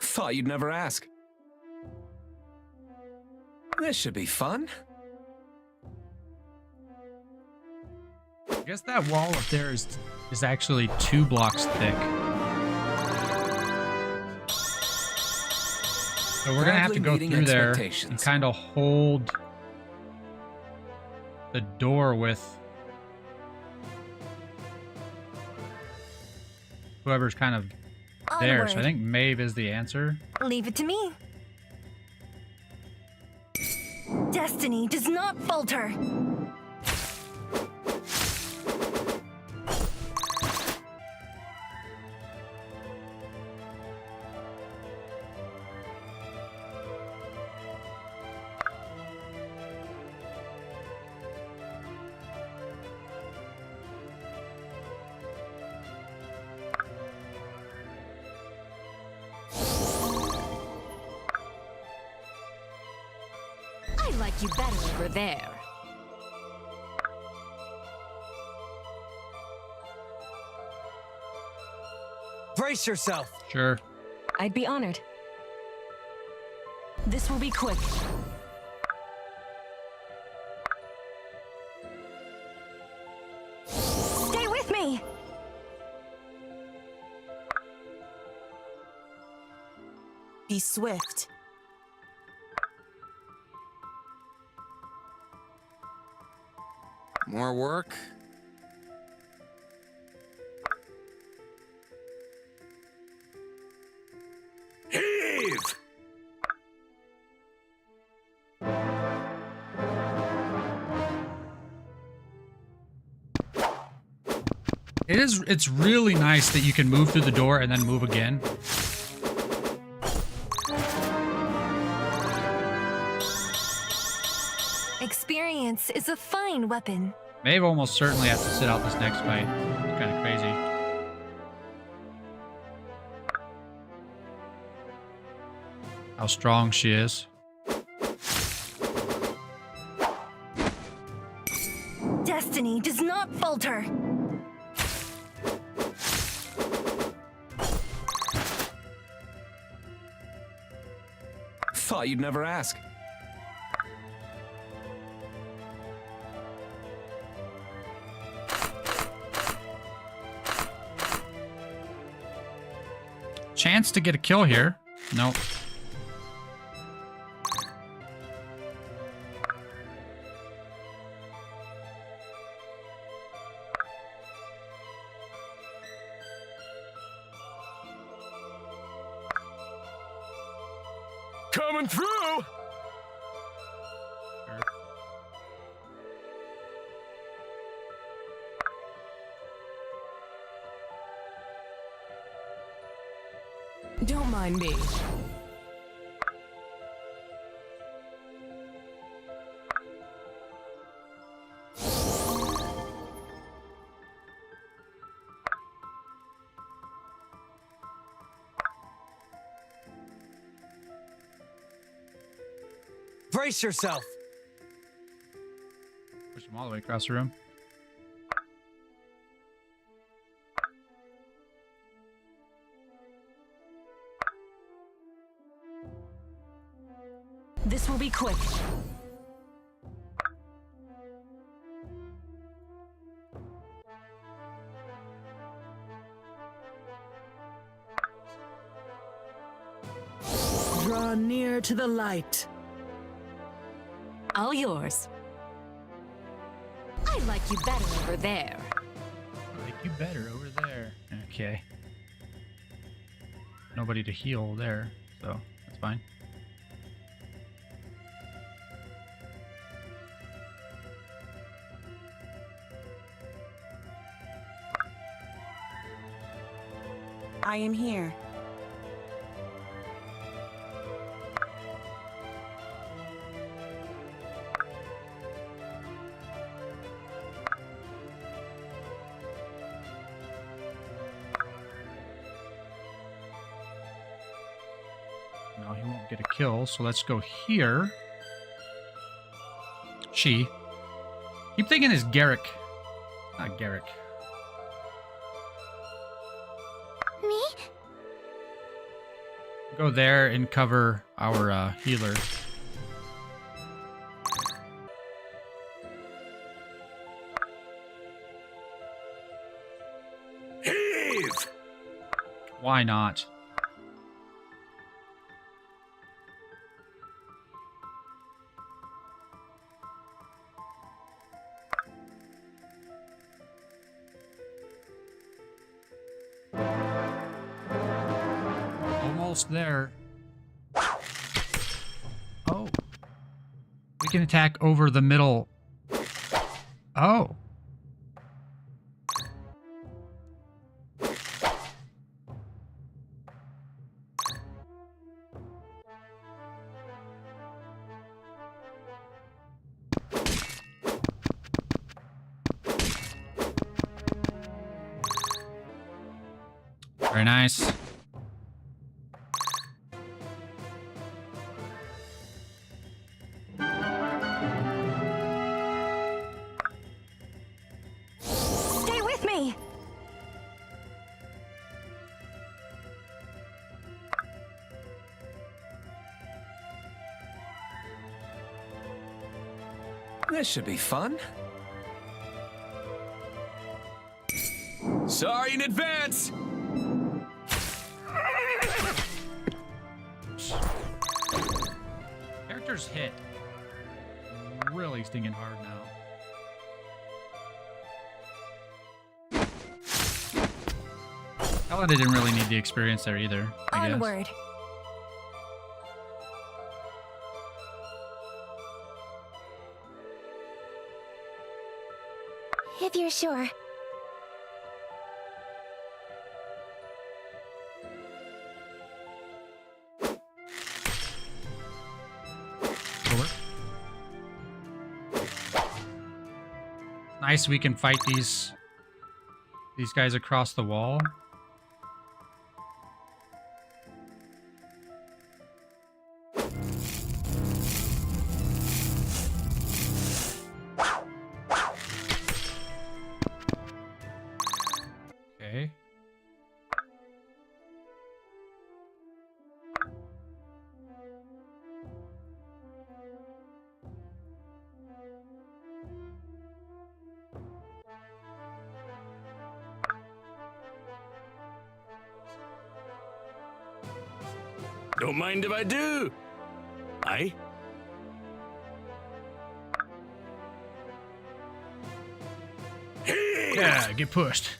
Thought you'd never ask. This should be fun. I guess that wall up there is actually 2 blocks thick. So we're gonna have to go through there and kind of hold the door with whoever's kind of there. So I think Maeve is the answer. Leave it to me. Destiny does not falter. I like you better over there. Brace yourself. Sure. I'd be honored. This will be quick. Stay with me. Be swift. More work? Heave! It's really nice that you can move through the door and then move again. Experience is a fine weapon. Maeve almost certainly has to sit out this next fight. It's kind of crazy. How strong she is. Destiny does not falter. Thought you'd never ask. Chance to get a kill here. Nope. Coming through! Sure. Don't mind me. Brace yourself. Push him all the way across the room. This will be quick. Draw near to the light. All yours. I like you better over there. I like you better over there. Okay. Nobody to heal there, so that's fine. I am here. No, he won't get a kill. So let's go here. She. Keep thinking it's Garrick. Not Garrick. Me? Go there and cover our healer. Heave! Why not? Almost there. Oh. We can attack over the middle. Oh. Very nice. Stay with me! This should be fun. Sorry in advance! Characters hit really stinging hard now. Ella didn't really need the experience there either, I guess. Onward. If you're sure. Over. Nice, we can fight these guys across the wall. Okay. Don't mind if I do. Aye? Heave! Yeah, get pushed.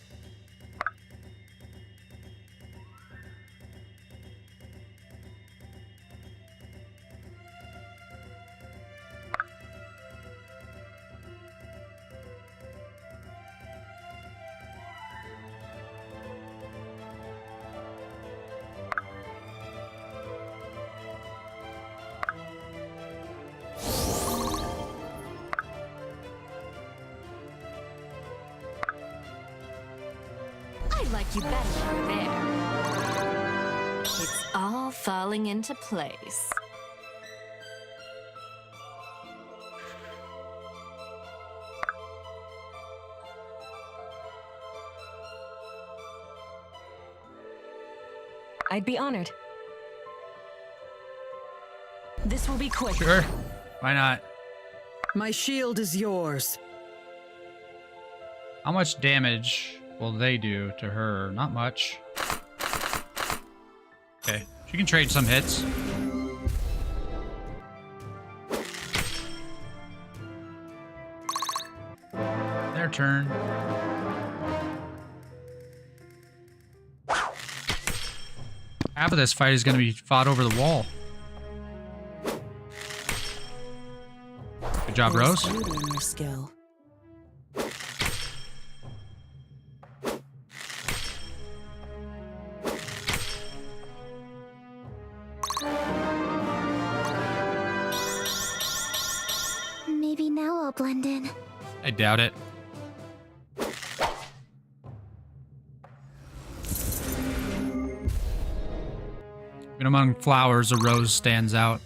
I'd like you better over there. It's all falling into place. I'd be honored. This will be quick. Sure. Why not? My shield is yours. How much damage will they do to her? Not much. Okay. She can trade some hits. Their turn. Half of this fight is going to be fought over the wall. Good job, Rose. There's beauty in your skill. Maybe now I'll blend in. I doubt it. Even among flowers, a rose stands out.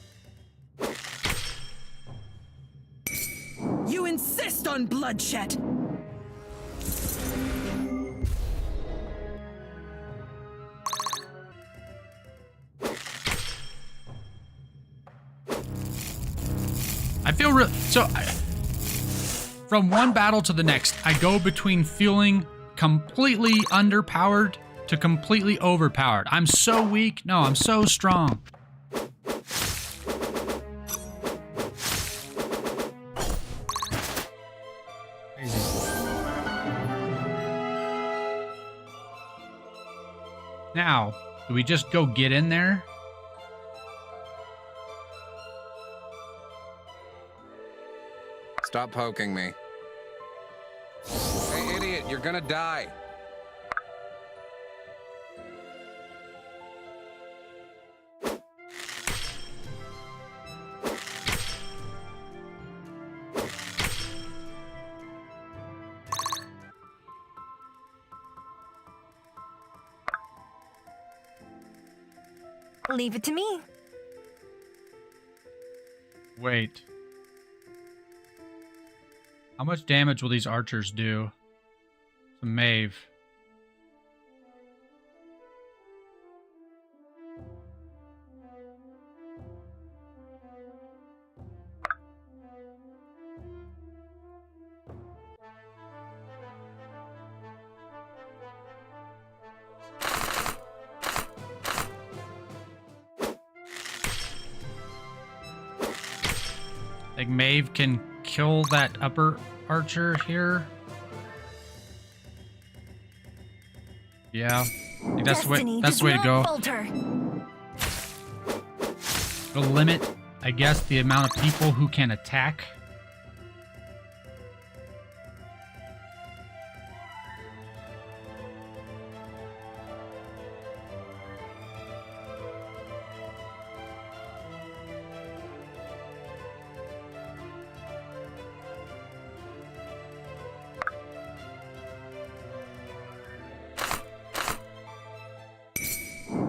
You insist on bloodshed. I feel real. From one battle to the next, I go between feeling completely underpowered to completely overpowered. I'm so weak. No, I'm so strong. Crazy. Now, do we just go get in there? Stop poking me. Hey, idiot, you're gonna die. Leave it to me. Wait. How much damage will these archers do? It's a Maeve. Like Maeve can kill that upper archer here. Yeah, I think that's the way to go. Falter. To limit, I guess, the amount of people who can attack.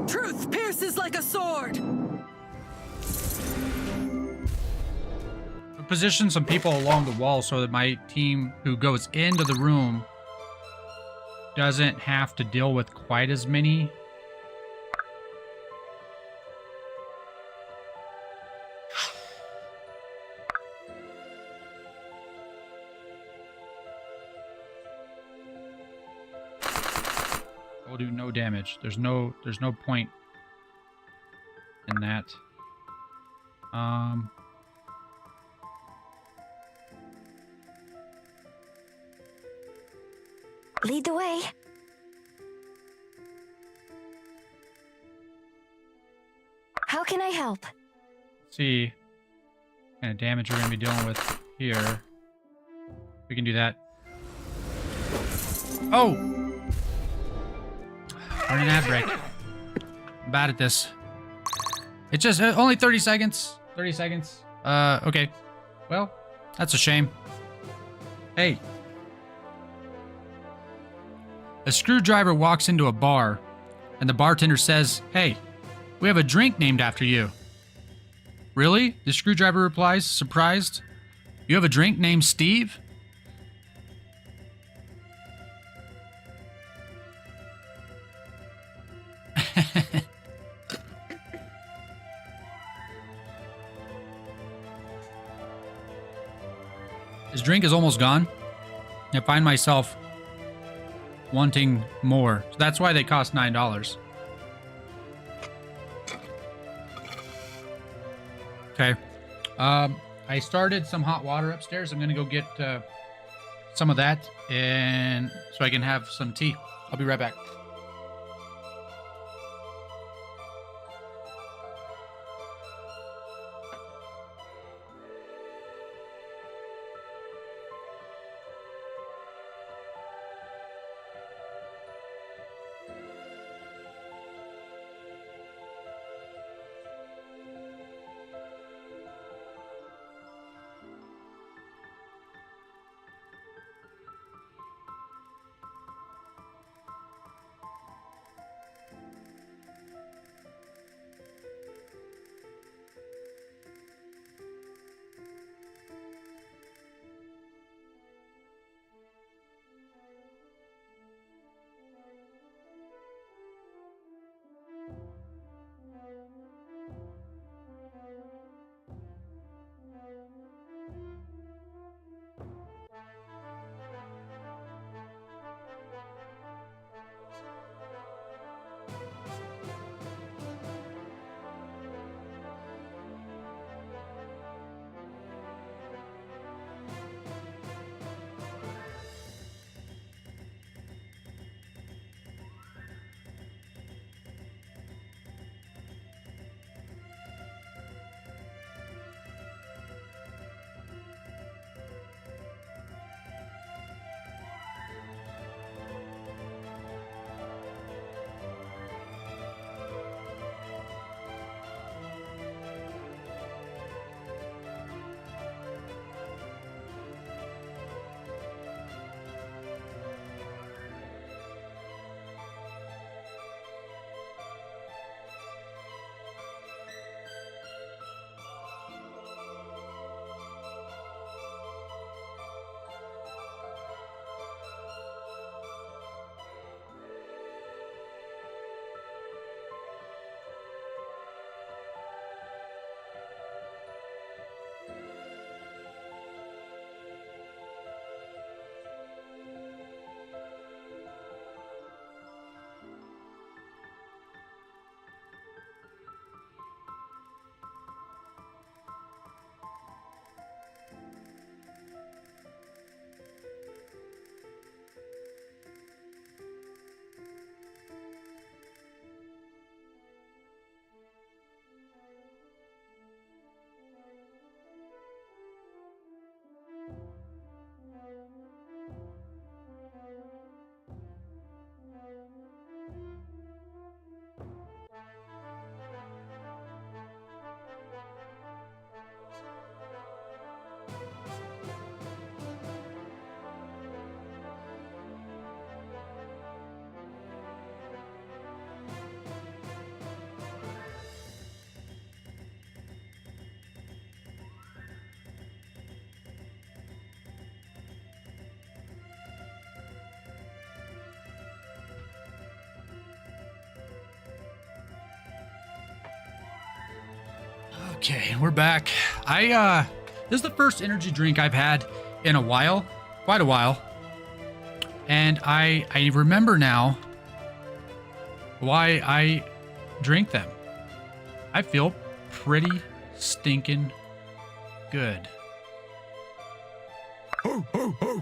Truth pierces like a sword. Position some people along the wall so that my team who goes into the room doesn't have to deal with quite as many. Will do no damage. There's no point in that. Lead the way. How can I help? Let's see what kind of damage we're going to be dealing with here. We can do that. Oh! Burn an ad break. I'm bad at this. It's just only 30 seconds. 30 seconds. Okay. Well, that's a shame. Hey. A screwdriver walks into a bar, and the bartender says, "Hey, we have a drink named after you." "Really?" The screwdriver replies, surprised. "You have a drink named Steve?" His drink is almost gone. I find myself wanting more. So that's why they cost $9. Okay. I started some hot water upstairs. I'm going to go get some of that and so I can have some tea. I'll be right back. Okay, we're back. This is the first energy drink I've had in a while, quite a while. And I remember now why I drink them. I feel pretty stinking good. Ho, ho, ho.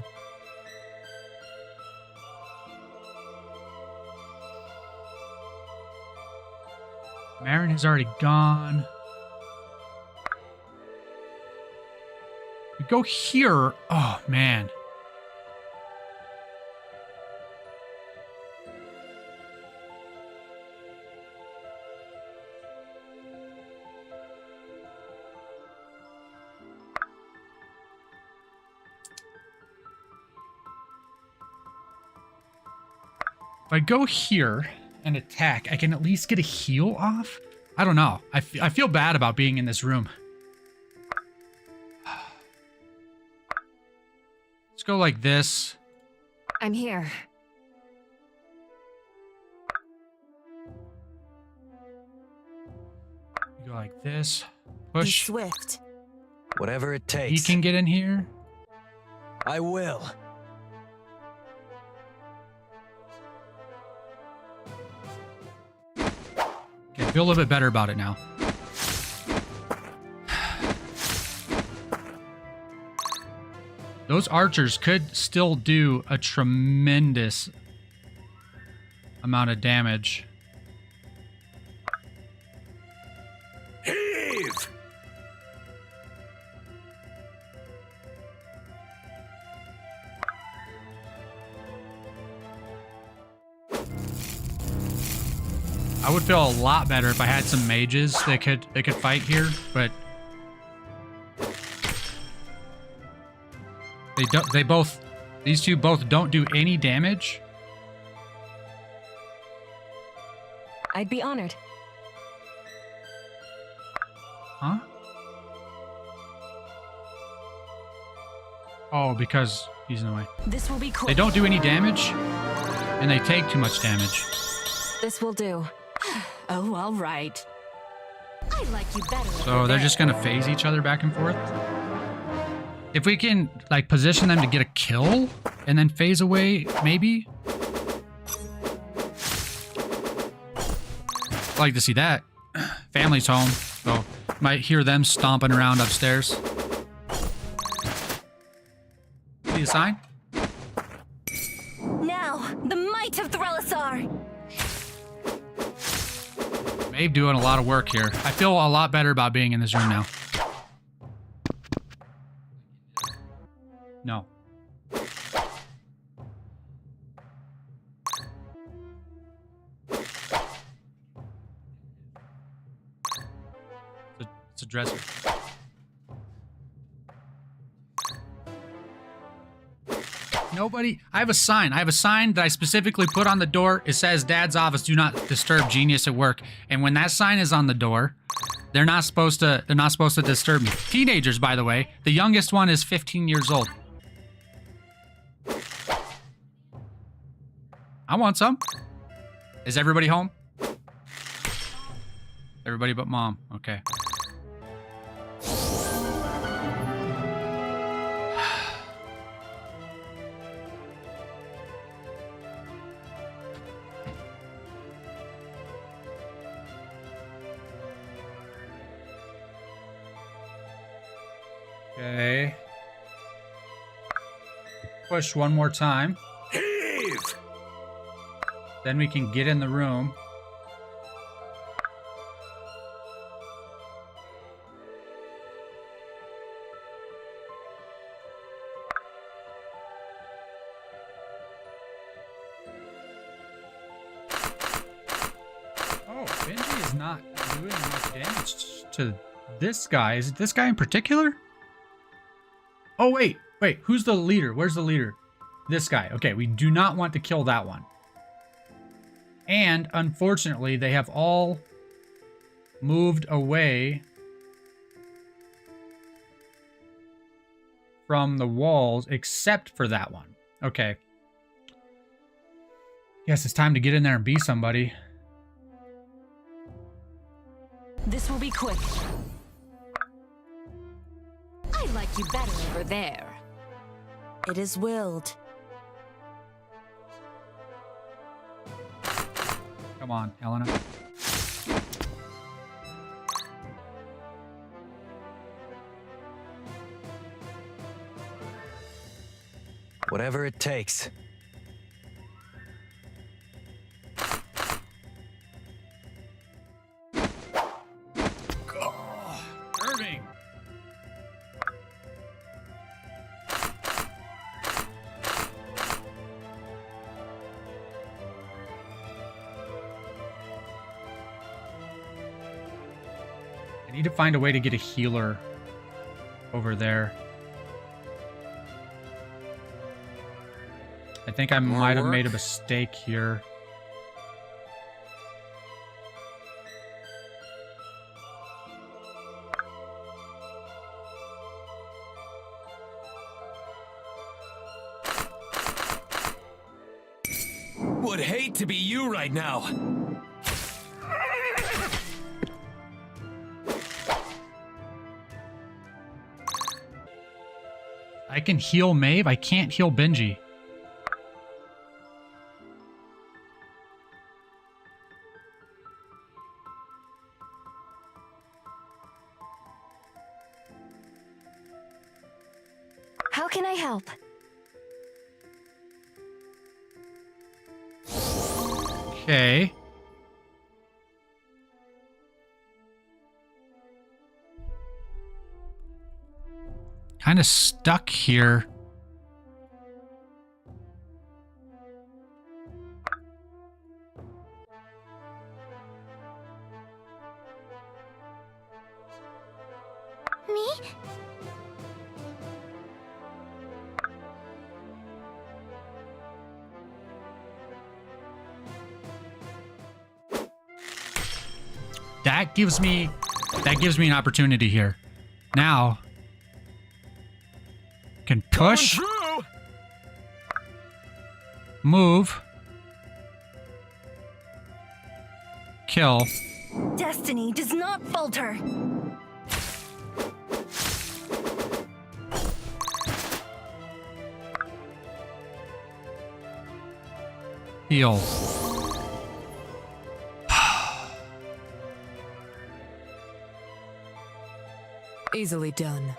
Marin has already gone. We go here. Oh, man. If I go here and attack, I can at least get a heal off? I don't know. I feel bad about being in this room. Let's go like this. I'm here. Go like this. Be Push. swift. Whatever it He takes. can get in here. I will. Okay, I feel a little bit better about it now. Those archers could still do a tremendous amount of damage. Heave! I would feel a lot better if I had some mages that could fight here, but these two both don't do any damage. I'd be honored. Huh? Oh, because he's in the way. This will be cool. They don't do any damage, and they take too much damage. This will do. Oh, all right. I like you better. So they're just gonna phase each other back and forth. If we can, like, position them to get a kill and then phase away, maybe. I'd like to see that. Family's home, so might hear them stomping around upstairs. See the sign? Now, the might of Threlisar. Maeve doing a lot of work here. I feel a lot better about being in this room now. No. It's a dresser. Nobody. I have a sign. I have a sign that I specifically put on the door. It says Dad's office, do not disturb genius at work. And when that sign is on the door, they're not supposed to disturb me. Teenagers, by the way. The youngest one is 15 years old. I want some. Is everybody home? Everybody but Mom. Okay. Okay. Push one more time. Heave! Then we can get in the room. Oh, Benji is not doing much damage to this guy. Is it this guy in particular? Oh, wait. Who's the leader? Where's the leader? This guy. Okay, we do not want to kill that one. And, unfortunately, they have all moved away from the walls, except for that one. Okay. Guess it's time to get in there and be somebody. This will be quick. you better over there. It is willed. Come on, Helena. Whatever it takes. Irving. I need to find a way to get a healer over there. I think I might have made a mistake here. Would hate to be you right now. I can heal Maeve. I can't heal Benji. How can I help? Okay. Kind of stuck here. Me? That gives me an opportunity here. Now can push, move, kill. Destiny does not falter. Heal. Easily done.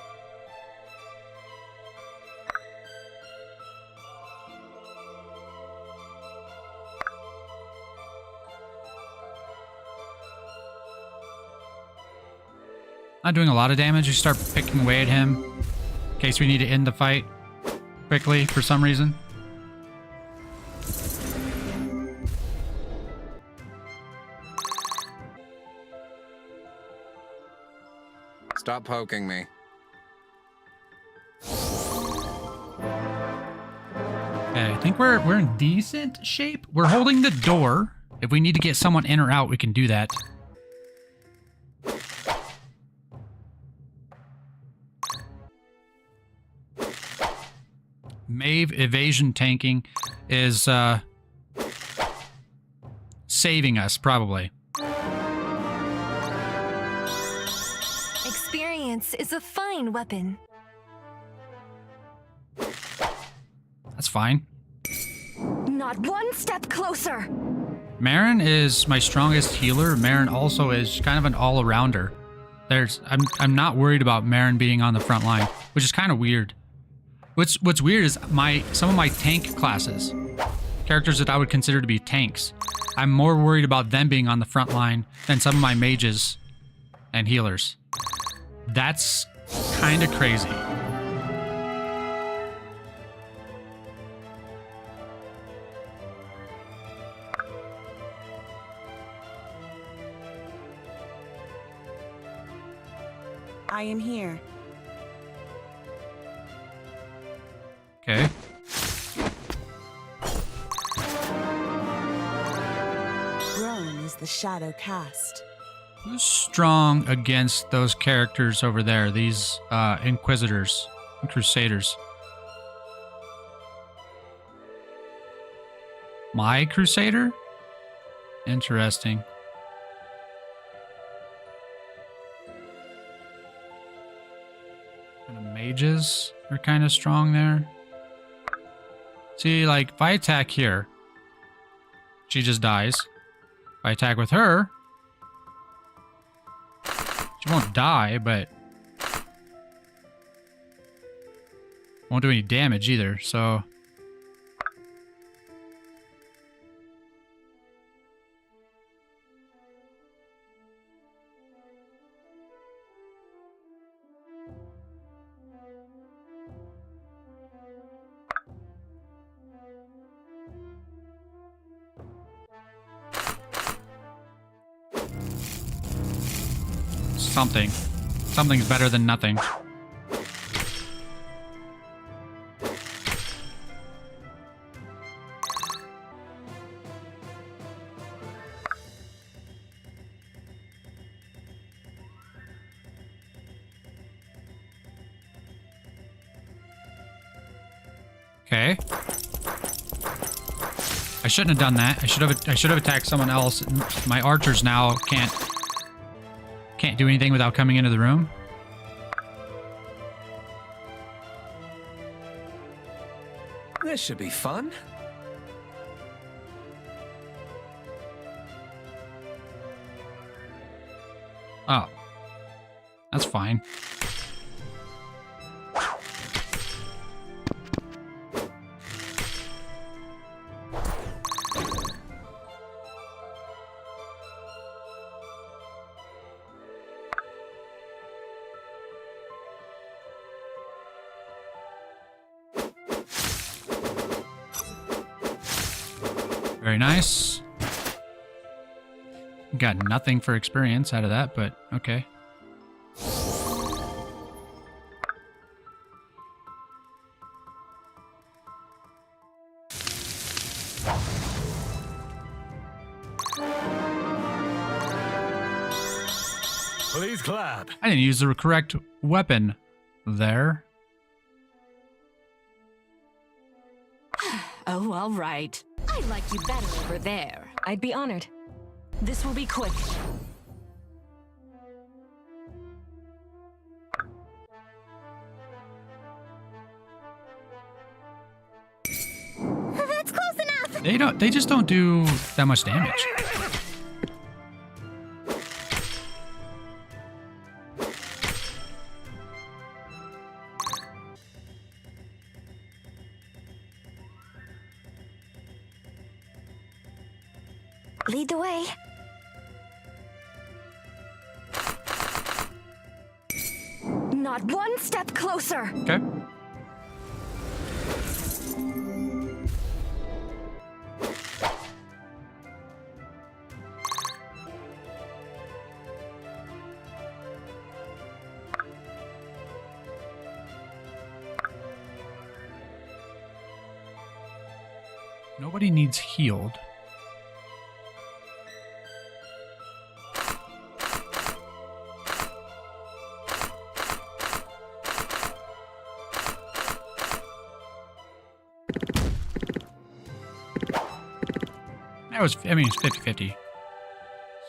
Not doing a lot of damage. You start picking away at him in case we need to end the fight quickly for some reason. Stop poking me. Okay, I think we're in decent shape. We're holding the door. If we need to get someone in or out, we can do that. Maeve evasion tanking is saving us, probably. Experience is a fine weapon. That's fine. Not one step closer. Marin is my strongest healer. Marin also is kind of an all-arounder. I'm not worried about Marin being on the front line, which is kind of weird. What's weird is some of my tank classes, characters that I would consider to be tanks, I'm more worried about them being on the front line than some of my mages and healers. That's kind of crazy. I am here. Okay. Grown is the shadow cast. Who's strong against those characters over there? These Inquisitors and Crusaders. My Crusader? Interesting. And the mages are kind of strong there. See, like, if I attack here, she just dies. If I attack with her, she won't die, but won't do any damage either, so... Something. Something's better than nothing. Okay. I shouldn't have done that. I should have attacked someone else. My archers now can't do anything without coming into the room. This should be fun. Oh. That's fine. Very nice. Got nothing for experience out of that, but okay. Please clap. I didn't use the correct weapon there. Oh, all right. I like you better over there. I'd be honored. This will be quick. That's close enough. They just don't do that much damage. Lead the way. Not one step closer. Okay. Nobody needs healed. I mean, it's 50-50.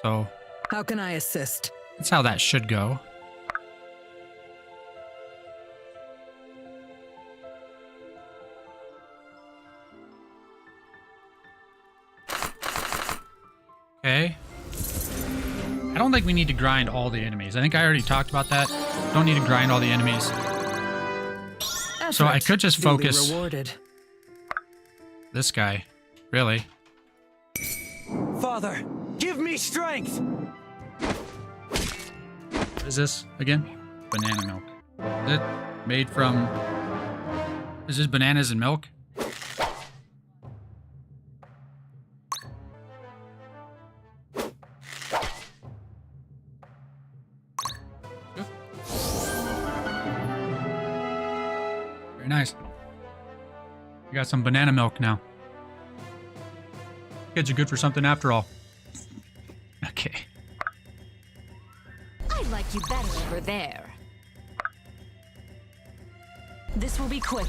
So How can I assist? that's how that should go. Okay. I don't think we need to grind all the enemies. I think I already talked about that. Don't need to grind all the enemies. So I could just focus Rewarded. this guy. Really. Father, give me strength! What is this again? Banana milk. Is it made from... Is this bananas and milk? Very nice. We got some banana milk now. Kids are good for something after all. Okay. I like you better over there. This will be quick.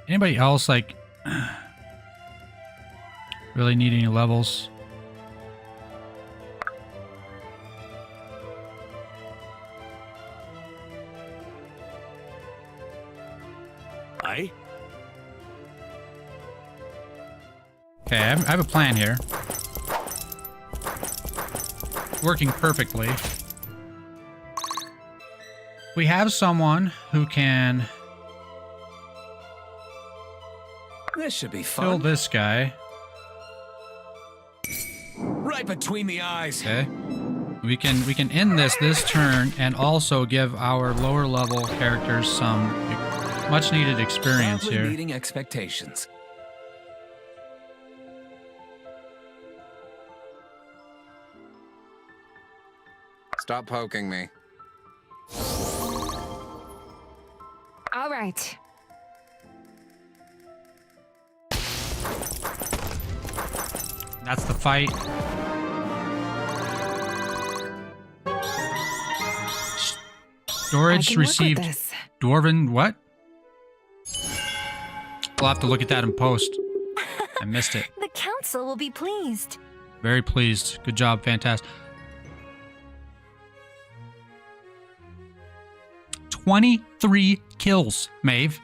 Anybody else, like, really need any levels? Aye? Okay, I have a plan here. Working perfectly. We have someone who can This should be kill fun. this guy. Right between the eyes. Okay. We can end this turn and also give our lower level characters some much needed experience Probably here. meeting expectations. Stop poking me. All right. That's the fight. Storage received. Dwarven what? We'll have to look at that in post. I missed it. The council will be pleased. Very pleased. Good job. Fantastic. 23 kills, Maeve.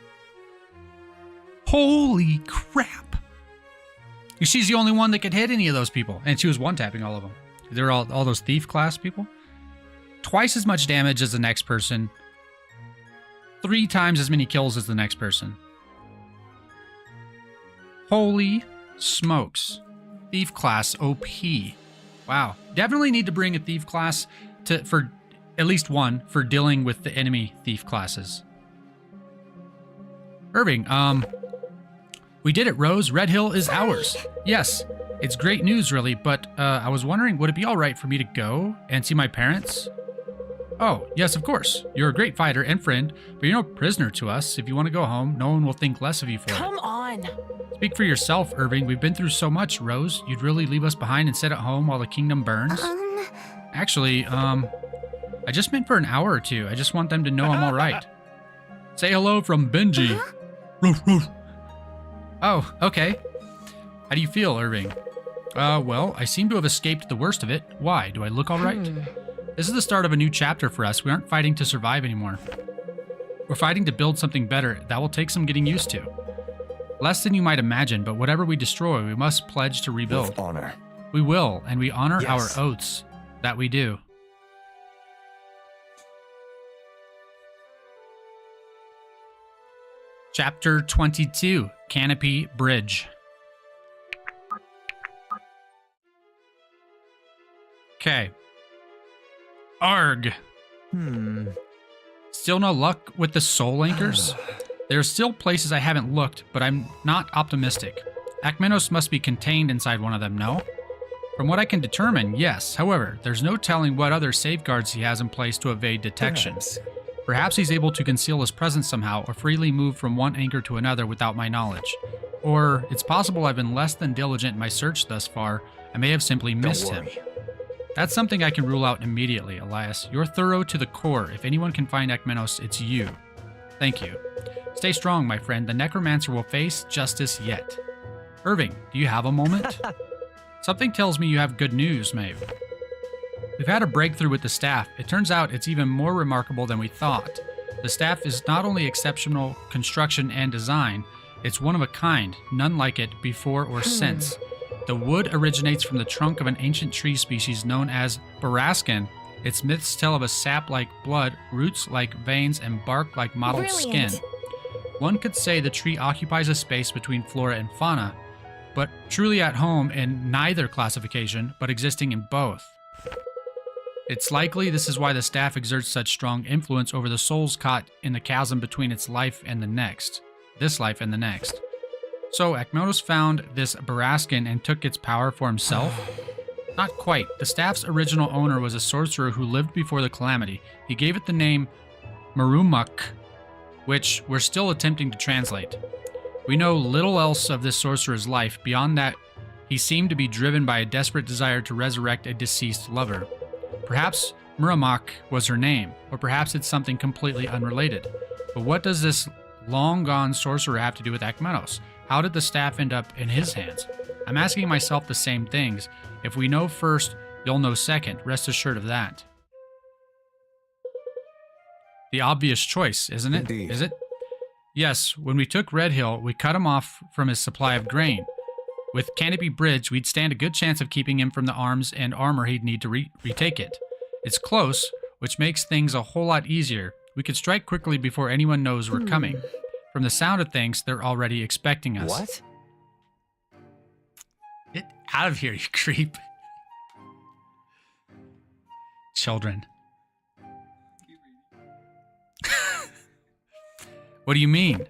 Holy crap. She's the only one that could hit any of those people. And she was one-tapping all of them. They're all those thief class people. Twice as much damage as the next person. 3 times as many kills as the next person. Holy smokes. Thief class OP. Wow. Definitely need to bring a thief class for at least one for dealing with the enemy thief classes. Irving, we did it, Rose. Red Hill is ours. Yes, it's great news, really, but I was wondering, would it be all right for me to go and see my parents? Oh, yes, of course. You're a great fighter and friend, but you're no prisoner to us. If you want to go home, no one will think less of you for it. Come on. Speak for yourself, Irving. We've been through so much, Rose. You'd really leave us behind and sit at home while the kingdom burns? Actually, I just meant for an hour or two. I just want them to know I'm all right. Say hello from Benji. Roof, roof. Oh, okay. How do you feel, Irving? Well, I seem to have escaped the worst of it. Why? Do I look all right? This is the start of a new chapter for us. We aren't fighting to survive anymore. We're fighting to build something better. That will take some getting used to. Less than you might imagine, but whatever we destroy, we must pledge to rebuild. With honor. We will, and we honor Yes. our oaths. That we do. Chapter 22, Canopy Bridge. Okay. Arg. Still no luck with the soul anchors? There are still places I haven't looked, but I'm not optimistic. Akmenos must be contained inside one of them, no? From what I can determine, yes. However, there's no telling what other safeguards he has in place to evade detection. Perhaps he's able to conceal his presence somehow or freely move from one anchor to another without my knowledge. Or it's possible I've been less than diligent in my search thus far and may have simply missed him. That's something I can rule out immediately, Elias. You're thorough to the core. If anyone can find Akmenos, it's you. Thank you. Stay strong, my friend. The necromancer will face justice yet. Irving, do you have a moment? Something tells me you have good news, Maeve. We've had a breakthrough with the staff. It turns out it's even more remarkable than we thought. The staff is not only exceptional construction and design, it's one of a kind, none like it before or since. The wood originates from the trunk of an ancient tree species known as Barascan. Its myths tell of a sap like blood, roots like veins, and bark like mottled skin. One could say the tree occupies a space between flora and fauna, but truly at home in neither classification, but existing in both. It's likely this is why the staff exerts such strong influence over the souls caught in the chasm between its life and the next. This life and the next. So Akmenos found this Barascan and took its power for himself? Not quite. The staff's original owner was a sorcerer who lived before the calamity. He gave it the name Marumuk, which we're still attempting to translate. We know little else of this sorcerer's life. Beyond that, he seemed to be driven by a desperate desire to resurrect a deceased lover. Perhaps Muramak was her name, or perhaps it's something completely unrelated. But what does this long-gone sorcerer have to do with Akmenos? How did the staff end up in his hands? I'm asking myself the same things. If we know first, you'll know second. Rest assured of that. The obvious choice, isn't it? Indeed. Is it? Yes, when we took Red Hill, we cut him off from his supply of grain. With Canopy Bridge, we'd stand a good chance of keeping him from the arms and armor he'd need to retake it. It's close, which makes things a whole lot easier. We could strike quickly before anyone knows we're coming. From the sound of things, they're already expecting us. What? Get out of here, you creep. Children. What do you mean?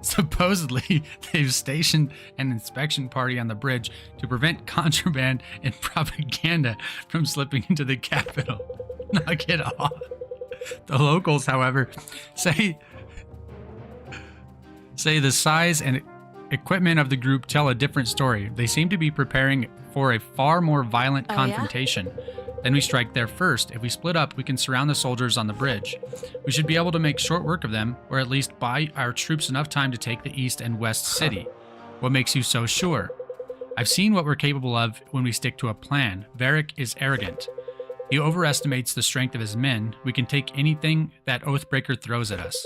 Supposedly, they've stationed an inspection party on the bridge to prevent contraband and propaganda from slipping into the capital. Knock it off. The locals, however, say the size and equipment of the group tell a different story. They seem to be preparing for a far more violent confrontation. Then we strike there first. If we split up, we can surround the soldiers on the bridge. We should be able to make short work of them, or at least buy our troops enough time to take the east and west city. What makes you so sure? I've seen what we're capable of when we stick to a plan. Varric is arrogant. He overestimates the strength of his men. We can take anything that Oathbreaker throws at us.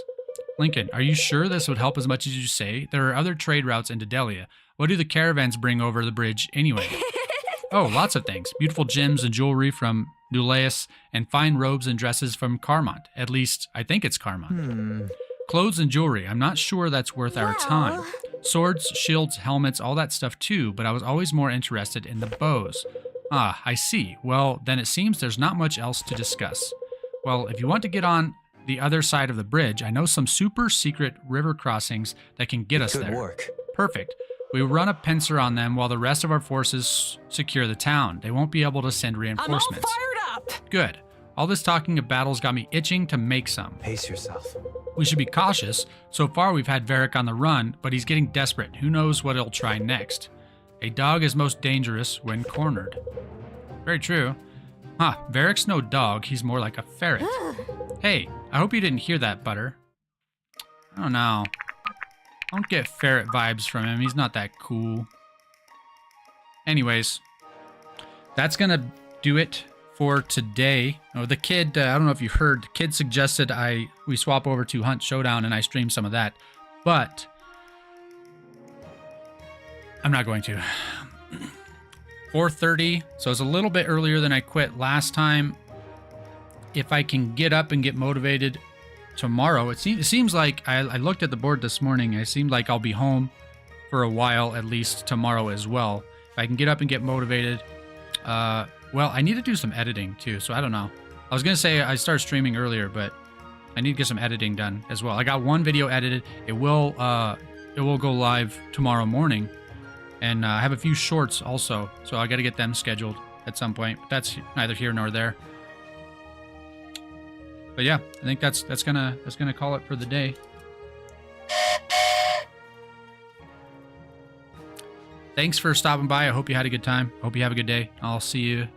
Lincoln, are you sure this would help as much as you say? There are other trade routes into Delia. What do the caravans bring over the bridge anyway? Oh, lots of things. Beautiful gems and jewelry from Nuleus, and fine robes and dresses from Carmont. At least, I think it's Carmont. Clothes and jewelry. I'm not sure that's worth our time. Swords, shields, helmets, all that stuff too, but I was always more interested in the bows. Ah, I see. Well, then it seems there's not much else to discuss. Well, if you want to get on the other side of the bridge, I know some super secret river crossings that can get us there. Good work. Perfect. We run a pincer on them while the rest of our forces secure the town. They won't be able to send reinforcements. I'm all fired up! Good. All this talking of battles got me itching to make some. Pace yourself. We should be cautious. So far we've had Varric on the run, but he's getting desperate. Who knows what he'll try next. A dog is most dangerous when cornered. Very true. Huh, Varric's no dog. He's more like a ferret. Hey, I hope you didn't hear that, Butter. I don't know. I don't get ferret vibes from him. He's not that cool. Anyways, that's gonna do it for today. Oh, the kid, I don't know if you heard, the kid suggested we swap over to Hunt Showdown and I stream some of that, but I'm not going to. 4:30, so it's a little bit earlier than I quit last time. If I can get up and get motivated tomorrow, it seems like I looked at the board this morning. It seemed like I'll be home for a while, at least tomorrow as well. If I can get up and get motivated, well, I need to do some editing too, so I don't know. I was gonna say I started streaming earlier, but I need to get some editing done as well. I got one video edited. It will go live tomorrow morning, and I have a few shorts also, so I got to get them scheduled at some point. But that's neither here nor there. But yeah, I think that's gonna call it for the day. Thanks for stopping by. I hope you had a good time. Hope you have a good day. I'll see you